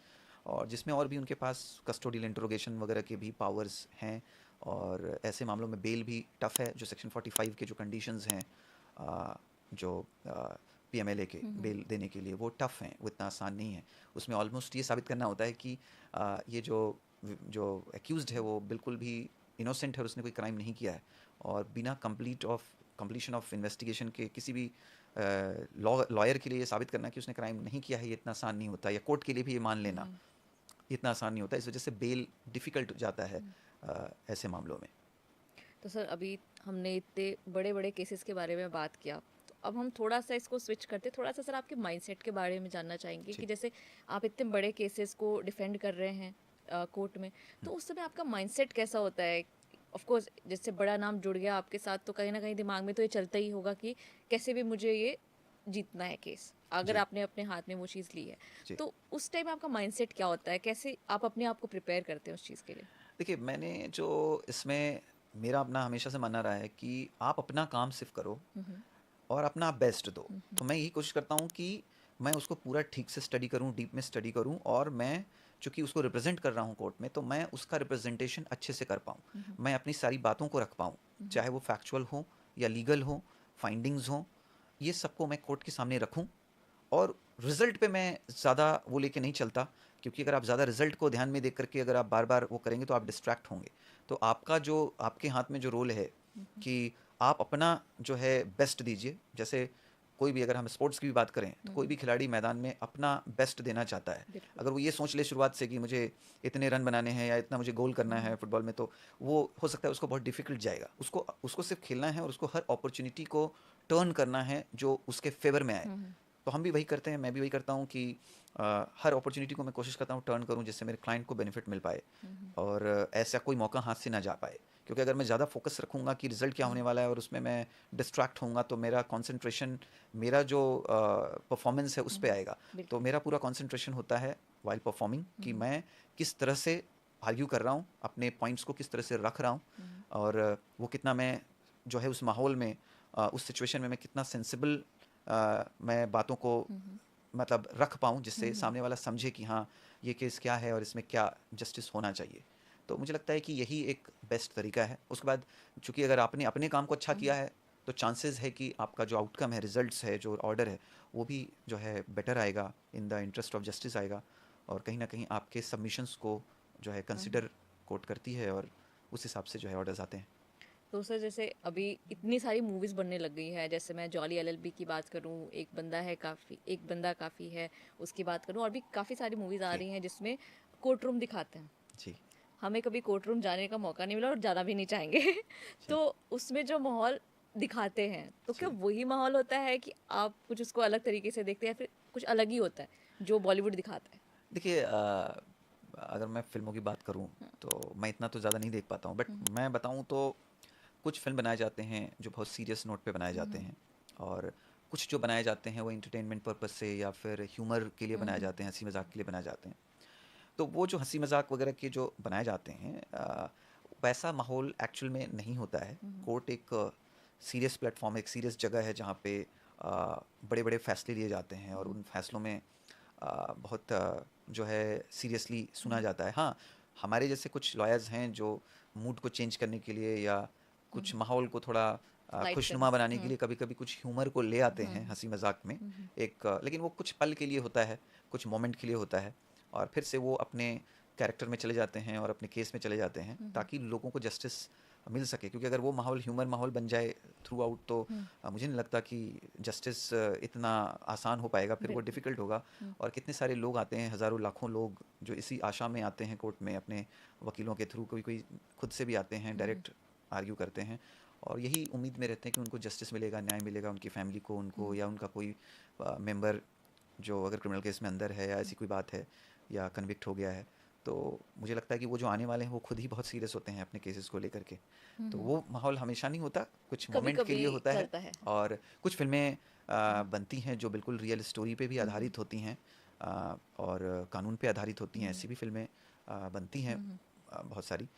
और जिसमें और भी उनके पास कस्टोडियल इंट्रोगेशन वगैरह के भी पावर्स हैं, और ऐसे मामलों में बेल भी टफ़ है, जो सेक्शन 45 के जो कंडीशंस हैं जो पीएमएलए के हम्म, बेल देने के लिए, वो टफ़ हैं, वो इतना आसान नहीं है। उसमें ऑलमोस्ट ये साबित करना होता है कि ये जो जो एक्यूज्ड है वो बिल्कुल भी इनोसेंट है और उसने कोई क्राइम नहीं किया है, और बिना कंप्लीशन ऑफ इन्वेस्टिगेशन के किसी भी लॉयर के लिए ये साबित करना कि उसने क्राइम नहीं किया है ये इतना आसान नहीं होता, या कोर्ट के लिए भी ये मान लेना हम्म, ये इतना आसान नहीं होता। इस वजह से बेल डिफ़िकल्ट हो जाता है हम्म। ऐसे मामलों में। तो सर अभी हमने इतने बड़े बड़े केसेस के बारे में बात किया, तो अब हम थोड़ा सा इसको स्विच करते, थोड़ा सा सर आपके माइंडसेट के बारे में जानना चाहेंगे कि जी। जैसे आप इतने बड़े केसेस को डिफेंड कर रहे हैं कोर्ट में, तो उस समय आपका माइंडसेट कैसा होता है? ऑफ कोर्स जैसे बड़ा नाम जुड़ गया आपके साथ, तो कहीं ना कहीं दिमाग में तो ये चलता ही होगा कि कैसे भी मुझे ये जीतना है केस, अगर जी। आपने अपने हाथ में वो चीज़ ली है। जी। तो उस टाइम आपका माइंडसेट क्या होता है, कैसे आप अपने आप को प्रिपेयर करते हैं उस चीज़ के लिए? देखिए, मैंने जो इसमें मेरा अपना हमेशा से मानना रहा है कि आप अपना काम सिर्फ करो हम्म, और अपना बेस्ट दो। हम्म, तो मैं यही कोशिश करता हूँ कि मैं उसको पूरा ठीक से स्टडी करूँ, डीप में स्टडी करूँ, और मैं चूँकि उसको रिप्रेजेंट कर रहा हूँ कोर्ट में, तो मैं उसका रिप्रेजेंटेशन अच्छे से कर पाऊँ। हम्म, मैं अपनी सारी बातों को रख पाऊँ, हम्म, चाहे वो फैक्चुअल हो या लीगल हो, फाइंडिंग्स हों, ये सबको मैं कोर्ट के सामने रखूँ। और रिज़ल्ट पे मैं ज़्यादा वो लेके नहीं चलता, क्योंकि अगर आप ज़्यादा रिज़ल्ट को ध्यान में देख करके अगर आप बार बार वो करेंगे तो आप डिस्ट्रैक्ट होंगे। तो आपका जो आपके हाथ में जो रोल है हम्म, कि आप अपना जो है बेस्ट दीजिए। जैसे कोई भी, अगर हम स्पोर्ट्स की भी बात करें, तो कोई हम्म, भी खिलाड़ी मैदान में अपना बेस्ट देना चाहता है। बिल्कुल। अगर वो ये सोच ले शुरुआत से कि मुझे इतने रन बनाने हैं या इतना मुझे गोल करना है हम्म, फुटबॉल में, तो वो हो सकता है उसको बहुत डिफिकल्ट जाएगा। उसको उसको सिर्फ खेलना है और उसको हर अपॉर्चुनिटी को टर्न करना है जो उसके फेवर में आए। हम्म, तो हम भी वही करते हैं, मैं भी वही करता हूँ कि हर अपॉर्चुनिटी को मैं कोशिश करता हूँ टर्न करूँ जिससे मेरे क्लाइंट को बेनिफिट मिल पाए, हम्म, और ऐसा कोई मौका हाथ से ना जा पाए। क्योंकि अगर मैं ज़्यादा फोकस रखूँगा कि रिज़ल्ट क्या होने हम्म, वाला है और उसमें मैं डिस्ट्रैक्ट होऊंगा, तो मेरा कंसंट्रेशन, मेरा जो परफॉर्मेंस है उस पे आएगा। तो बिल्कुल। मेरा पूरा कंसंट्रेशन होता है वाइल परफॉर्मिंग कि हम्म, मैं किस तरह से आर्ग्यू कर रहा हूँ, अपने पॉइंट्स को किस तरह से रख रहा हूँ, हम्म, और वो कितना मैं जो है उस माहौल में, उस सिचुएशन में मैं कितना सेंसिबल मैं बातों को हम्म, मतलब रख पाऊँ जिससे हम्म, सामने वाला समझे कि हाँ, ये केस क्या है और इसमें क्या जस्टिस होना चाहिए। तो मुझे लगता है कि यही एक बेस्ट तरीका है। उसके बाद चूँकि अगर आपने अपने काम को अच्छा किया हम्म, है, तो चांसेस है कि आपका जो आउटकम है, रिजल्ट्स है, जो ऑर्डर है, वो भी जो है बेटर आएगा, in the interest of justice आएगा, और कहीं ना कहीं आपके सबमिशंस को जो है हम्म। कंसिडर कोर्ट करती है, और उस हिसाब से जो है ऑर्डर्स आते हैं। तो सर जैसे अभी इतनी सारी मूवीज बनने लग गई है, जैसे मैं जॉली एलएलबी की बात करूं, एक बंदा है काफ़ी, एक बंदा काफ़ी है, उसकी बात करूं, और भी काफ़ी सारी मूवीज आ जी। रही हैं जिसमें कोर्ट रूम दिखाते हैं। जी। हमें कभी कोर्ट रूम जाने का मौका नहीं मिला और जाना भी नहीं चाहेंगे। जी। तो उसमें जो माहौल दिखाते हैं, तो क्या जी। वही माहौल होता है कि आप कुछ उसको अलग तरीके से देखते हैं, या फिर कुछ अलग ही होता है जो बॉलीवुड दिखाता है? देखिए, अगर मैं फ़िल्मों की बात करूँ तो मैं इतना तो ज़्यादा नहीं देख पाता हूँ, बट हम्म, मैं बताऊँ तो कुछ फ़िल्म बनाए जाते हैं जो बहुत सीरियस नोट पे बनाए जाते हम्म, हैं, और कुछ जो बनाए जाते हैं वो एंटरटेनमेंट पर्पस से या फिर ह्यूमर के लिए बनाए हम्म, जाते हैं, हंसी मजाक के लिए बनाए जाते हैं। तो वो जो हंसी मजाक वगैरह के जो बनाए जाते हैं, वैसा माहौल एक्चुअल में नहीं होता है। हम्म, कोर्ट एक सीरियस प्लेटफॉर्म, एक सीरियस जगह है जहाँ पे बड़े बड़े फैसले लिए जाते हैं, और हम्म, उन फैसलों में बहुत जो है सीरियसली सुना हम्म, जाता है। हाँ, हमारे जैसे कुछ लॉयर्स हैं जो मूड को चेंज करने के लिए या कुछ हम्म, माहौल को थोड़ा लाइट करने। खुशनुमा बनाने के लिए कभी कभी कुछ ह्यूमर को ले आते हैं हम्म, हंसी मजाक में। हम्म, एक लेकिन वो कुछ पल के लिए होता है, कुछ मोमेंट के लिए होता है, और फिर से वो अपने कैरेक्टर में चले जाते हैं और अपने केस में चले जाते हैं, हम्म, ताकि लोगों को जस्टिस मिल सके, क्योंकि अगर वो माहौल ह्यूमन माहौल बन जाए थ्रू आउट तो मुझे नहीं लगता कि जस्टिस इतना आसान हो पाएगा, फिर वो बिल्कुल। डिफ़िकल्ट होगा। और कितने सारे लोग आते हैं, हज़ारों लाखों लोग जो इसी आशा में आते हैं कोर्ट में अपने वकीलों के थ्रू, कोई कोई खुद से भी आते हैं, डायरेक्ट आर्ग्यू करते हैं और यही उम्मीद में रहते हैं कि उनको जस्टिस मिलेगा, न्याय मिलेगा उनकी फैमिली को, उनको या उनका कोई मेंबर जो अगर क्रिमिनल केस में अंदर है या ऐसी कोई बात है या कन्विक्ट हो गया है, तो मुझे लगता है कि वो जो आने वाले हैं वो खुद ही बहुत सीरियस होते हैं अपने केसेस को लेकर के। तो वो माहौल हमेशा नहीं होता, कुछ कभी मोमेंट के कभी लिए होता है। चलता है। और कुछ फिल्में बनती हैं जो बिल्कुल रियल स्टोरी पे भी आधारित होती हैं, और कानून पे आधारित होती हैं, ऐसी भी फिल्में बनती हैं बहुत सारी।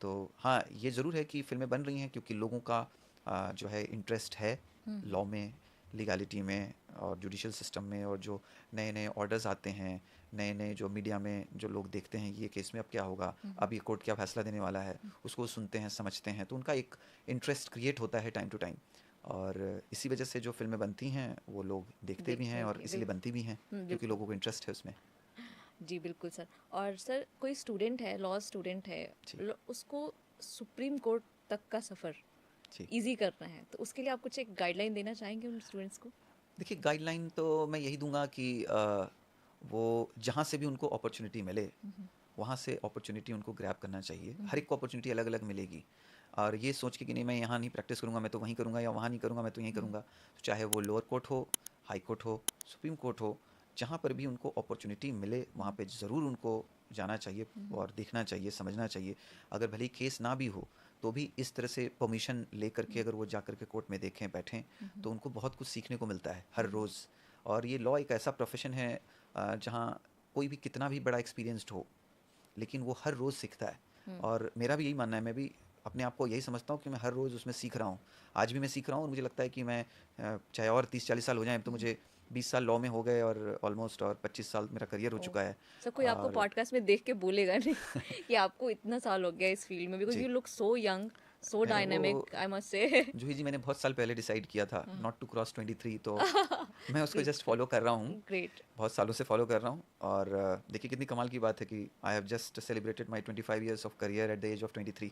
तो हाँ, ये ज़रूर है कि फ़िल्में बन रही हैं क्योंकि लोगों का जो है इंटरेस्ट है लॉ में, लीगैलिटी में और जुडिशियल सिस्टम में, और जो नए नए ऑर्डर्स आते हैं, नए नए जो मीडिया में जो लोग देखते हैं ये केस में अब क्या होगा, अब ये कोर्ट क्या फैसला देने वाला है, उसको सुनते हैं, समझते हैं, तो उनका एक इंटरेस्ट क्रिएट होता है टाइम टू टाइम। और इसी वजह से जो फिल्में बनती हैं वो लोग देखते भी हैं देखते और भी इसीलिए बनती भी हैं क्योंकि बिल्कुल। लोगों को इंटरेस्ट है उसमें। जी बिल्कुल सर। और सर कोई स्टूडेंट है, लॉ स्टूडेंट है, जी उसको सुप्रीम कोर्ट तक का सफ़र जी। इजी करना है, तो उसके लिए आप कुछ एक गाइडलाइन देना चाहेंगे उन स्टूडेंट्स को? देखिए, गाइडलाइन तो मैं यही दूंगा कि वो जहाँ से भी उनको अपॉर्चुनिटी मिले वहाँ से अपॉर्चुनिटी उनको ग्रैब करना चाहिए। हर एक को अपॉर्चुनिटी अलग अलग मिलेगी, और ये सोच के कि नहीं मैं यहाँ नहीं प्रैक्टिस करूँगा मैं तो वहीं करूँगा, या वहाँ नहीं करूँगा मैं तो यहीं करूँगा, तो चाहे वो लोअर कोर्ट हो, हाई कोर्ट हो, सुप्रीम कोर्ट हो, जहाँ पर भी उनको अपॉर्चुनिटी मिले वहाँ पे ज़रूर उनको जाना चाहिए और देखना चाहिए, समझना चाहिए। अगर भले ही केस ना भी हो तो भी इस तरह से परमिशन ले करके अगर वो जा कर के कोर्ट में देखें, बैठें, तो उनको बहुत कुछ सीखने को मिलता है हर रोज़। और ये लॉ एक ऐसा प्रोफेशन है जहाँ कोई भी कितना भी बड़ा एक्सपीरियंस्ड हो लेकिन वो हर रोज़ सीखता है। और मेरा भी यही मानना है, मैं भी अपने आप को यही समझता हूँ कि मैं हर रोज़ उसमें सीख रहा हूँ। आज भी मैं सीख रहा हूँ और मुझे लगता है कि मैं चाहे और 30-40 साल हो जाएँ, अब तो मुझे 20 साल लॉ में हो गए और ऑलमोस्ट, और 25 साल मेरा करियर हो ओह! चुका है। सर कोई आपको और पॉडकास्ट में देख के बोलेगा नहीं कि आपको इतना साल हो गया इस फील्ड में, बिकॉज़ जी, you look so young, so मैंने वो डायनामिक आई मस्ट से। जूही जी, मैंने बहुत साल पहले डिसाइड किया था हाँ। नॉट टू क्रॉस 23, तो मैं उसको जस्ट बिल्कुल, फॉलो कर रहा हूँ। ग्रेट। बहुत सालों से फॉलो कर रहा हूँ। और देखिए कितनी कमाल की बात है कि I have just celebrated my 25 years of career at the age of 23।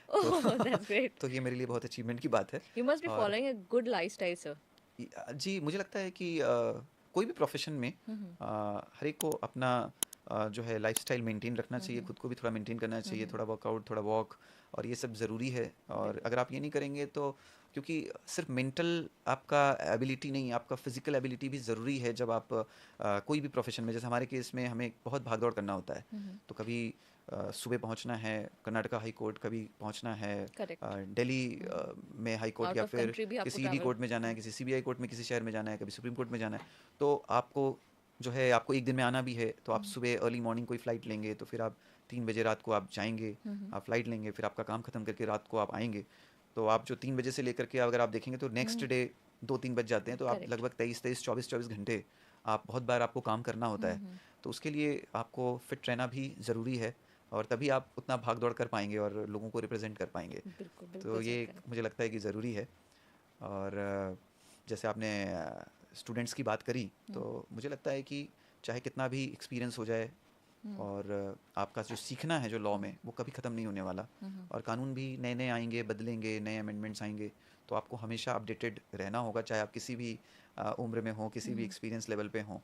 तो ओह! That's great. तो ये मेरे लिए बहुत अचीवमेंट की बात है। यू मस्ट बी और following a good lifestyle sir. जी, मुझे लगता है कि कोई भी प्रोफ़ेशन में हर एक को अपना जो है लाइफ़स्टाइल मेंटेन रखना चाहिए, खुद को भी थोड़ा मेंटेन करना चाहिए, थोड़ा वर्कआउट, थोड़ा वॉक, और ये सब ज़रूरी है। और बिल्कुल। अगर आप ये नहीं करेंगे तो, क्योंकि सिर्फ मेंटल आपका एबिलिटी नहीं, आपका फ़िज़िकल एबिलिटी भी ज़रूरी है जब आप कोई भी प्रोफ़ेशन में, जैसे हमारे केस में हमें बहुत भाग-दौड़ करना होता है। तो कभी सुबह पहुंचना है कर्नाटका हाई कोर्ट, कभी पहुंचना है करेक्ट। दिल्ली में हाई कोर्ट, आउट या ऑफ फिर कंट्री भी आपको किसी ईडी ट्रैवल। कोर्ट में जाना है, किसी सीबीआई कोर्ट में किसी शहर में जाना है, कभी सुप्रीम कोर्ट में जाना है। तो आपको जो है आपको एक दिन में आना भी है, तो आप सुबह अर्ली मॉर्निंग कोई फ़्लाइट लेंगे, तो फिर आप 3 बजे रात को आप जाएंगे, आप फ़्लाइट लेंगे, फिर आपका काम ख़त्म करके रात को आप आएंगे। तो आप जो 3 बजे से लेकर के अगर आप देखेंगे तो नेक्स्ट डे 2-3 बज जाते हैं, तो आप करेक्ट। लगभग 23-24 घंटे आप बहुत बार आपको काम करना होता है। तो उसके लिए आपको फिट रहना भी ज़रूरी है, और तभी आप उतना भाग दौड़ कर पाएंगे और लोगों को रिप्रेजेंट कर पाएंगे। बिल्कुल, तो बिल्कुल ये सर, एक करेक्ट। मुझे लगता है कि ज़रूरी है। और जैसे आपने स्टूडेंट्स की बात करी, तो मुझे लगता है कि चाहे कितना भी एक्सपीरियंस हो जाए, और आपका जो सीखना है जो लॉ में वो कभी ख़त्म नहीं होने वाला। और कानून भी नए नए आएंगे, बदलेंगे, नए अमेंडमेंट्स आएंगे, तो आपको हमेशा अपडेटेड रहना होगा, चाहे आप किसी भी उम्र में हों, किसी भी एक्सपीरियंस लेवल पे हों।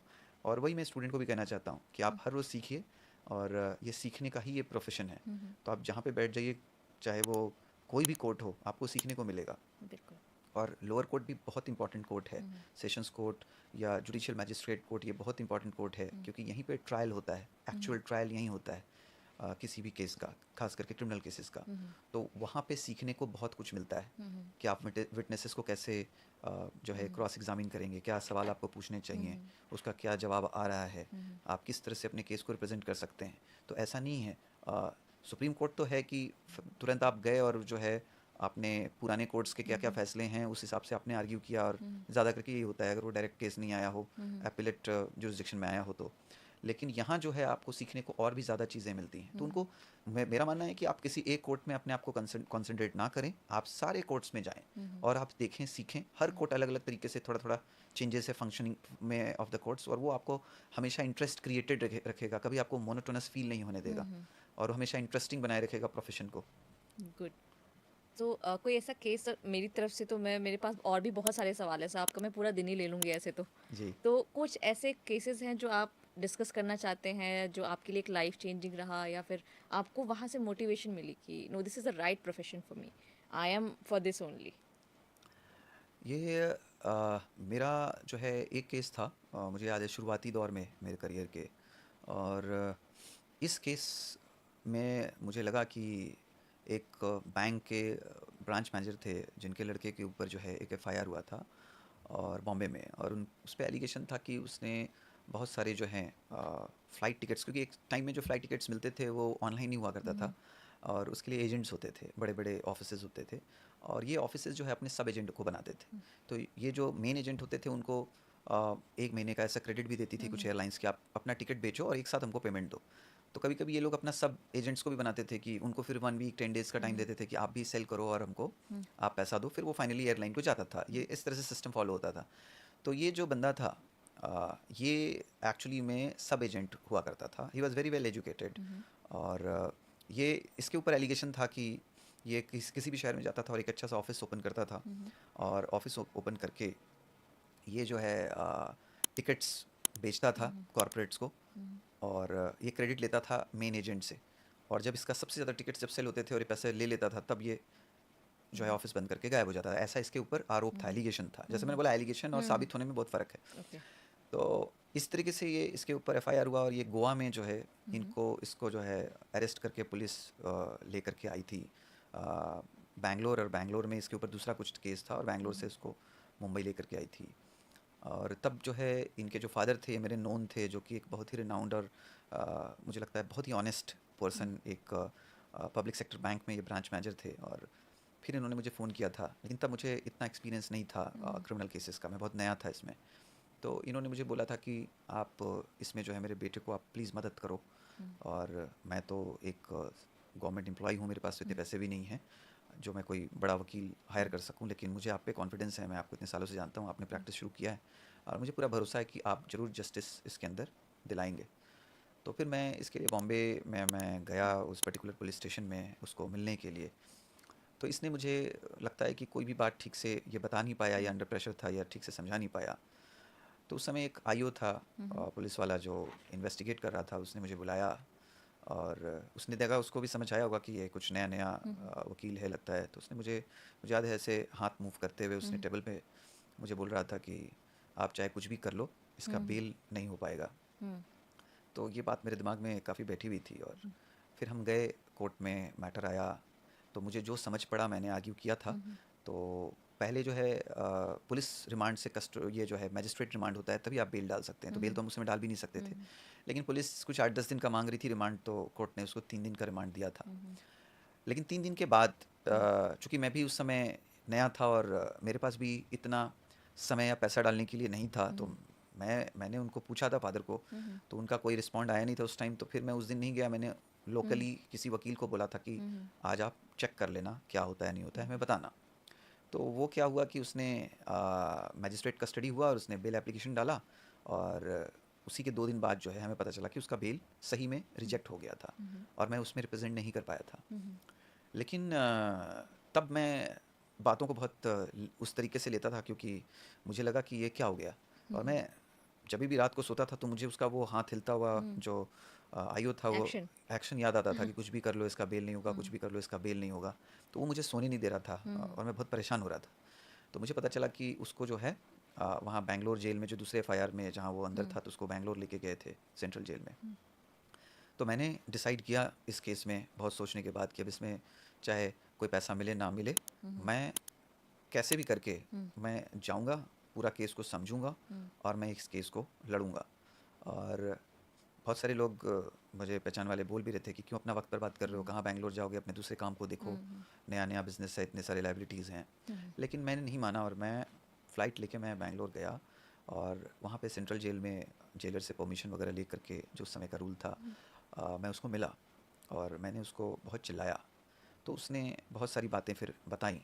और वही मैं स्टूडेंट को भी कहना चाहता हूँ कि आप हर रोज़ सीखिए, और ये सीखने का ही ये प्रोफेशन है। तो आप जहाँ पे बैठ जाइए, चाहे वो कोई भी कोर्ट हो, आपको सीखने को मिलेगा। बिल्कुल। और लोअर कोर्ट भी बहुत इंपॉर्टेंट कोर्ट है, सेशंस कोर्ट या जुडिशियल मैजिस्ट्रेट कोर्ट, ये बहुत इंपॉर्टेंट कोर्ट है, क्योंकि यहीं पे ट्रायल होता है, एक्चुअल ट्रायल यहीं होता है किसी भी केस का, खास करके क्रिमिनल केसेस का। तो वहाँ पे सीखने को बहुत कुछ मिलता है कि आप विटनेसेस को कैसे जो है क्रॉस एग्जामिन करेंगे, क्या सवाल आपको पूछने चाहिए, उसका क्या जवाब आ रहा है, आप किस तरह से अपने केस को रिप्रेजेंट कर सकते हैं। तो ऐसा नहीं है, सुप्रीम कोर्ट तो है कि तुरंत आप गए और जो है आपने पुराने कोर्ट्स के क्या क्या फ़ैसले हैं उस हिसाब से आपने आर्ग्यू किया, और ज़्यादा करके यही होता है अगर वो डायरेक्ट केस नहीं आया हो, एपिलेट जुरिसडिक्शन में आया हो तो। लेकिन यहाँ जो है आपको सीखने को और भी ज़्यादा चीज़ें मिलती हैं। तो उनको मेरा मानना है कि आप किसी एक कोर्ट में अपने आप को कॉन्सेंट्रेट ना करें, आप सारे कोर्ट्स में जाएं और आप देखें, सीखें। हर कोर्ट अलग अलग तरीके से थोड़ा थोड़ा चेंजेस है फंक्शनिंग में ऑफ द कोर्ट्स, और वो आपको हमेशा इंटरेस्ट क्रिएटेड रखेगा, कभी आपको मोनोटोनस फील नहीं होने देगा, और हमेशा इंटरेस्टिंग बनाए रखेगा प्रोफेशन को। गुड। तो कोई ऐसा केस मेरी तरफ से तो मैं मेरे पास और भी बहुत सारे सवाल हैं, सो आपका मैं पूरा दिन ही ले लूँगी ऐसे तो। जी। तो कुछ ऐसे केसेस हैं जो आप डिस्कस करना चाहते हैं, जो आपके लिए एक लाइफ चेंजिंग रहा या फिर आपको वहाँ से मोटिवेशन मिली कि no this is the right profession for me, I am for this only? ये मेरा जो है एक केस था, मुझे याद है शुरुआती दौर में मेरे करियर के। और इस केस में मुझे लगा कि एक बैंक के ब्रांच मैनेजर थे जिनके लड़के के ऊपर जो है एक एफआईआर हुआ था और बॉम्बे में। और उन उस पर एलिगेशन था कि उसने बहुत सारे जो हैं फ़्लाइट टिकट्स, क्योंकि एक टाइम में जो फ़्लाइट टिकट्स मिलते थे वो ऑनलाइन ही हुआ करता था और उसके लिए एजेंट्स होते थे, बड़े बड़े ऑफिसेज होते थे। और ये ऑफिसेज जो है अपने सब एजेंट को बनाते थे। तो ये जो मेन एजेंट होते थे उनको एक महीने का ऐसा क्रेडिट भी देती थी कुछ एयरलाइंस कि आप अपना टिकट बेचो और एक साथ हमको पेमेंट दो। तो कभी कभी ये लोग अपना सब एजेंट्स को भी बनाते थे कि उनको फिर 1 वीक 10 डेज़ का टाइम देते थे कि आप भी सेल करो और हमको आप पैसा दो, फिर वो फाइनली एयरलाइन को जाता था। ये इस तरह से सिस्टम फॉलो होता था। तो ये जो बंदा था ये एक्चुअली में सब एजेंट हुआ करता था। He was very well educated. और ये इसके ऊपर एलिगेशन था कि ये किसी भी शहर में जाता था और एक अच्छा सा ऑफिस ओपन करता था। और ऑफिस ओपन करके ये जो है टिकट्स बेचता था कॉरपोरेट्स को और ये क्रेडिट लेता था मेन एजेंट से। और जब इसका सबसे ज़्यादा टिकट्स जब सेल होते थे और ये पैसे ले लेता था तब ये जो है ऑफिस बंद करके गायब हो जाता था। ऐसा इसके ऊपर आरोप था, एलिगेशन था। जैसे मैंने बोला, एलिगेशन और साबित होने में बहुत फ़र्क है। ओके। तो इस तरीके से ये इसके ऊपर एफआईआर हुआ और ये गोवा में जो है इसको जो है अरेस्ट करके पुलिस लेकर के आई थी बैंगलोर। और बैंगलोर में इसके ऊपर दूसरा कुछ केस था और बैंगलोर से इसको मुंबई लेकर के आई थी। और तब जो है इनके जो फादर थे मेरे नोन थे, जो कि एक बहुत ही रिनाउंड और मुझे लगता है बहुत ही ऑनेस्ट पर्सन, एक पब्लिक सेक्टर बैंक में ये ब्रांच मैनेजर थे। और फिर इन्होंने मुझे फ़ोन किया था, लेकिन तब मुझे इतना एक्सपीरियंस नहीं था क्रिमिनल केसेस का, मैं बहुत नया था इसमें। तो इन्होंने मुझे बोला था कि आप इसमें जो है मेरे बेटे को आप प्लीज़ मदद करो। और मैं तो एक गवर्नमेंट एम्प्लॉय हूँ, मेरे पास तो इतने पैसे भी नहीं हैं जो मैं कोई बड़ा वकील हायर कर सकूं, लेकिन मुझे आप पे कॉन्फिडेंस है, मैं आपको इतने सालों से जानता हूँ, आपने प्रैक्टिस शुरू किया है और मुझे पूरा भरोसा है कि आप ज़रूर जस्टिस इसके अंदर दिलाएंगे। तो फिर मैं इसके लिए बॉम्बे में मैं गया उस पर्टिकुलर पुलिस स्टेशन में उसको मिलने के लिए। तो इसने मुझे लगता है कि कोई भी बात ठीक से ये बता नहीं पाया या अंडर प्रेशर था या ठीक से समझा नहीं पाया। तो उस समय एक आईओ था पुलिस वाला जो इन्वेस्टिगेट कर रहा था, उसने मुझे बुलाया और उसने देखा, उसको भी समझ आया होगा कि ये कुछ नया नया वकील है लगता है। तो उसने मुझे याद है ऐसे हाथ मूव करते हुए उसने टेबल पे मुझे बोल रहा था कि आप चाहे कुछ भी कर लो, इसका बेल नहीं हो पाएगा। तो ये बात मेरे दिमाग में काफ़ी बैठी हुई थी। और फिर हम गए कोर्ट में, मैटर आया तो मुझे जो समझ पड़ा मैंने आर्ग्यू किया था। तो पहले जो है पुलिस रिमांड से ये जो है मैजिस्ट्रेट रिमांड होता है तभी आप बेल डाल सकते हैं। तो बेल तो हम उसमें डाल भी नहीं सकते थे, लेकिन पुलिस कुछ 8-10 दिन का मांग रही थी रिमांड, तो कोर्ट ने उसको 3 दिन का रिमांड दिया था। लेकिन 3 दिन के बाद चूँकि मैं भी उस समय नया था और मेरे पास भी इतना समय या पैसा डालने के लिए नहीं था, तो मैंने उनको पूछा था फादर को, तो उनका कोई रिस्पॉन्ड आया नहीं था उस टाइम। तो फिर मैं उस दिन नहीं गया, मैंने लोकली किसी वकील को बोला था कि आज आप चेक कर लेना क्या होता है नहीं होता है, हमें बताना। तो वो क्या हुआ कि उसने मैजिस्ट्रेट कस्टडी हुआ और उसने बेल एप्लीकेशन डाला और उसी के 2 दिन बाद जो है हमें पता चला कि उसका बेल सही में रिजेक्ट हो गया था और मैं उसमें रिप्रेजेंट नहीं कर पाया था। लेकिन तब मैं बातों को बहुत उस तरीके से लेता था क्योंकि मुझे लगा कि ये क्या हो गया। और मैं जब भी रात को सोता था तो मुझे उसका वो हाथ हिलता हुआ जो आईओ था वो एक्शन। एक्शन याद आता था कि कुछ भी कर लो इसका बेल नहीं होगा, कुछ भी कर लो इसका बेल नहीं होगा। तो वो मुझे सोने नहीं दे रहा था और मैं बहुत परेशान हो रहा था। तो मुझे पता चला कि उसको जो है वहाँ बैंगलोर जेल में जो दूसरे एफआईआर में जहाँ वो अंदर था तो उसको बैंगलोर लेके गए थे सेंट्रल जेल में। तो मैंने डिसाइड किया इस केस में बहुत सोचने के बाद कि अब इसमें चाहे कोई पैसा मिले ना मिले, मैं कैसे भी करके मैं जाऊंगा, पूरा केस को समझूंगा और मैं इस केस को लड़ूंगा। और बहुत सारे लोग मुझे पहचान वाले बोल भी रहे थे कि क्यों अपना वक्त बर्बाद कर रहे हो, कहाँ बैंगलोर जाओगे, अपने दूसरे काम को देखो, नया नया बिजनेस है, इतने सारे लाइबिलिटीज़ हैं। लेकिन मैंने नहीं माना और मैं फ़्लाइट लेके मैं बैंगलोर गया और वहाँ पे सेंट्रल जेल में जेलर से परमिशन वगैरह ले करके जो उस समय का रूल था मैं उसको मिला और मैंने उसको बहुत चिल्लाया। तो उसने बहुत सारी बातें फिर बताई,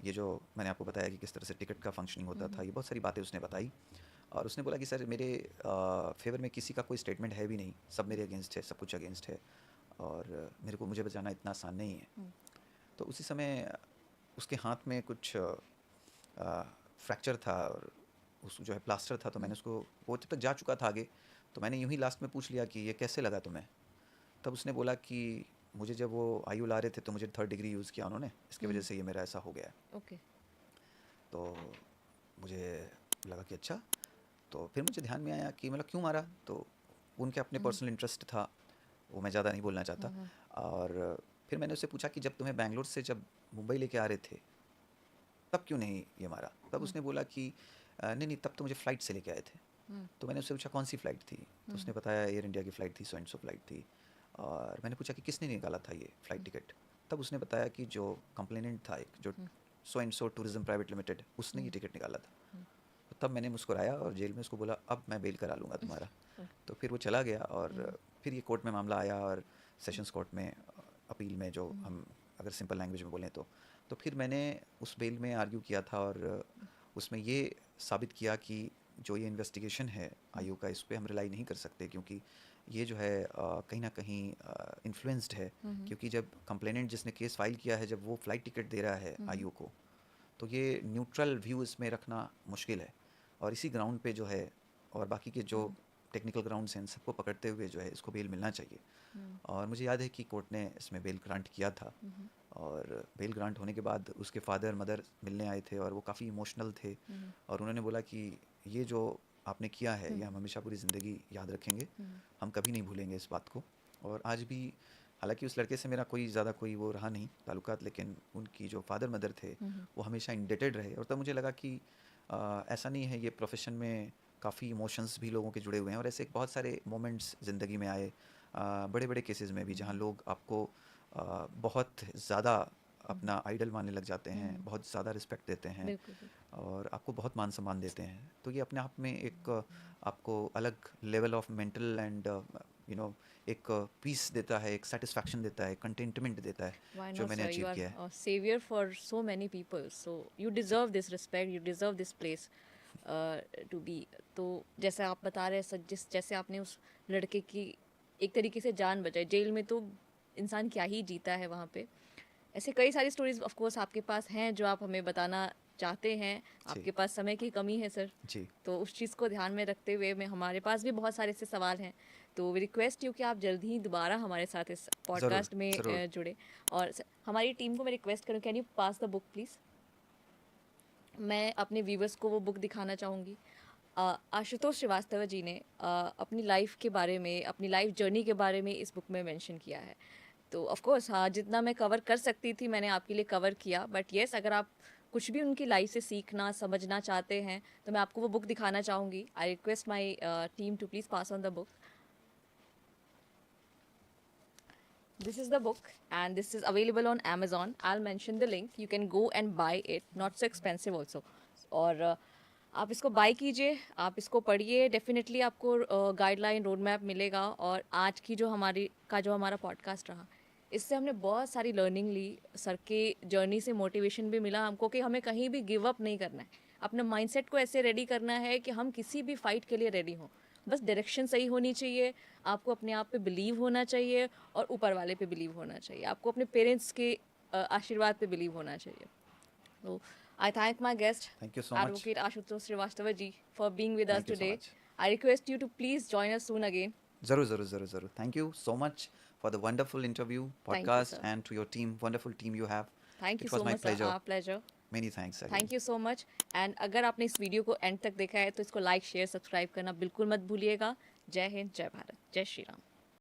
ये जो मैंने आपको बताया कि किस तरह से टिकट का फंक्शनिंग होता था, ये बहुत सारी बातें उसने बताई। और उसने बोला कि सर मेरे फेवर में किसी का कोई स्टेटमेंट है भी नहीं, सब मेरे अगेंस्ट है, सब कुछ अगेंस्ट है और मुझे बचाना इतना आसान नहीं है। तो उसी समय उसके हाथ में कुछ फ्रैक्चर था और उस जो है प्लास्टर था, तो मैंने उसको, वो जब तक जा चुका था आगे, तो मैंने यूं ही लास्ट में पूछ लिया कि ये कैसे लगा तुम्हें। तब उसने बोला कि मुझे जब वो आयु ला रहे थे तो मुझे 3rd डिग्री यूज़ किया उन्होंने, इसकी वजह से ये मेरा ऐसा हो गया है। ओके। तो मुझे लगा कि अच्छा। तो फिर मुझे ध्यान में आया कि मतलब क्यों मारा, तो उनके अपने पर्सनल इंटरेस्ट था, वो मैं ज़्यादा नहीं बोलना चाहता। और फिर मैंने उससे पूछा कि जब तुम्हें बैंगलोर से जब मुंबई लेके आ रहे थे तब क्यों नहीं ये मारा। तब उसने बोला कि नहीं नहीं, तब तो मुझे फ़्लाइट से लेके आए थे। तो मैंने उससे पूछा कौन सी फ़्लाइट थी, तो उसने बताया एयर इंडिया की फ़्लाइट थी, सो एंड सो फ़्लाइट थी। और मैंने पूछा कि किसने निकाला था ये फ़्लाइट टिकट। तब उसने बताया कि जो कंप्लेनेंट था, एक जो so and so tourism private limited, उसने ये टिकट निकाला था। तो तब मैंने मुस्कुराया और जेल में उसको बोला अब मैं बेल करा लूँगा तुम्हारा। तो फिर वो चला गया और फिर ये कोर्ट में मामला आया और सेशंस कोर्ट में अपील में, जो हम अगर सिंपल लैंग्वेज में बोलें तो फिर मैंने उस बेल में आर्ग्यू किया था और उसमें ये साबित किया कि जो ये इन्वेस्टिगेशन है आयु का, इस पे हम रिलाई नहीं कर सकते, क्योंकि ये जो है कहीं ना कहीं इन्फ्लुएंस्ड है। क्योंकि जब कंप्लेनेंट जिसने केस फाइल किया है, जब वो फ़्लाइट टिकट दे रहा है आयु को, तो ये न्यूट्रल व्यू इसमें रखना मुश्किल है। और इसी ग्राउंड पे जो है, और बाकी के जो टेक्निकल ग्राउंड्स हैं, इन सबको पकड़ते हुए जो है इसको बेल मिलना चाहिए। और मुझे याद है कि कोर्ट ने इसमें बेल ग्रांट किया था। और बेल ग्रांट होने के बाद उसके फादर मदर मिलने आए थे और वो काफ़ी इमोशनल थे। और उन्होंने बोला कि ये जो आपने किया है ये हम हमेशा पूरी ज़िंदगी याद रखेंगे, हम कभी नहीं भूलेंगे इस बात को। और आज भी, हालांकि उस लड़के से मेरा कोई ज़्यादा कोई वो रहा नहीं ताल्लुकात, लेकिन उनकी जो फादर मदर थे वो हमेशा इंडेटेड रहे। और तब मुझे लगा कि ऐसा नहीं है, ये प्रोफेशन में काफ़ी इमोशंस भी लोगों के जुड़े हुए हैं। और ऐसे बहुत सारे मोमेंट्स ज़िंदगी में आए, बड़े बड़े केसेस में भी, जहाँ लोग आपको बहुत ज़्यादा अपना आइडल मानने लग जाते हैं, बहुत ज़्यादा रिस्पेक्ट देते हैं बिल्कुल बिल्कुल। और आपको बहुत मान सम्मान देते हैं। तो ये अपने आप में एक आपको अलग लेवल ऑफ मेंटल एंड एक पीस देता है, एक सेटिस्फैक्शन देता है, कंटेंटमेंट देता है, Why जो not, मैंने sir? You अचीव are किया है। a savior for so many people. So you deserve this respect. You deserve this place to be. तो जैसे आप बता रहे हैं सर, जैसे आपने उस लड़के की एक तरीके से जान बचाई। जेल में तो इंसान क्या ही जीता है वहाँ पे। ऐसे कई सारी स्टोरीज ऑफ कोर्स आपके पास हैं जो आप हमें बताना चाहते हैं। जी आपके पास समय की कमी है सर, जी तो उस चीज़ को ध्यान में रखते हुए मैं, हमारे पास भी बहुत सारे ऐसे सवाल हैं। तो रिक्वेस्ट यू कि आप जल्दी ही दोबारा हमारे साथ इस ज़रूर पॉडकास्ट में ज़रूर। जुड़े। और हमारी टीम को मैं रिक्वेस्ट करूँ, can you pass the book please. मैं अपने व्यूवर्स को वो बुक दिखाना चाहूँगी। आशुतोष श्रीवास्तव जी ने अपनी लाइफ के बारे में, अपनी लाइफ जर्नी के बारे में इस बुक में मेंशन किया है। तो ऑफ कोर्स हाँ, जितना मैं कवर कर सकती थी मैंने आपके लिए कवर किया। बट येस, अगर आप कुछ भी उनकी लाइफ से सीखना समझना चाहते हैं तो मैं आपको वो बुक दिखाना चाहूँगी। I request my team to please pass on the book. This is the book and this is available on Amazon. I'll mention the link. You can go and buy it. Not so expensive also. और आप इसको bye कीजिए, आप इसको पढ़िए। Definitely आपको guideline road map मिलेगा। और आज की जो हमारा पॉडकास्ट रहा, इससे हमने बहुत सारी लर्निंग ली। सर के जर्नी से मोटिवेशन भी मिला हमको कि हमें कहीं भी गिव अप नहीं करना है। अपने माइंडसेट को ऐसे रेडी करना है कि हम किसी भी फाइट के लिए रेडी हों। बस डायरेक्शन सही होनी चाहिए, आपको अपने आप पे बिलीव होना चाहिए और ऊपर वाले पे बिलीव होना चाहिए, आपको अपने पेरेंट्स के आशीर्वाद पे बिलीव होना चाहिए। तो I thank my guest thank you so much. Advocate Ashutosh Srivastava ji for being with us thank you so today. Much. I request you to please join us soon again. ज़रूर ज़रूर ज़रूर ज़रूर। Thank you so much for the wonderful interview thank you podcast sir. And to your team, wonderful team you have. Thank you it so was my much sir, pleasure. Our pleasure. Many thanks again. Thank you so much. And अगर आपने इस video को and तक देखा है तो इसको like share subscribe करना बिल्कुल मत भूलिएगा। जय हिंद, जय भारत, जय श्री राम।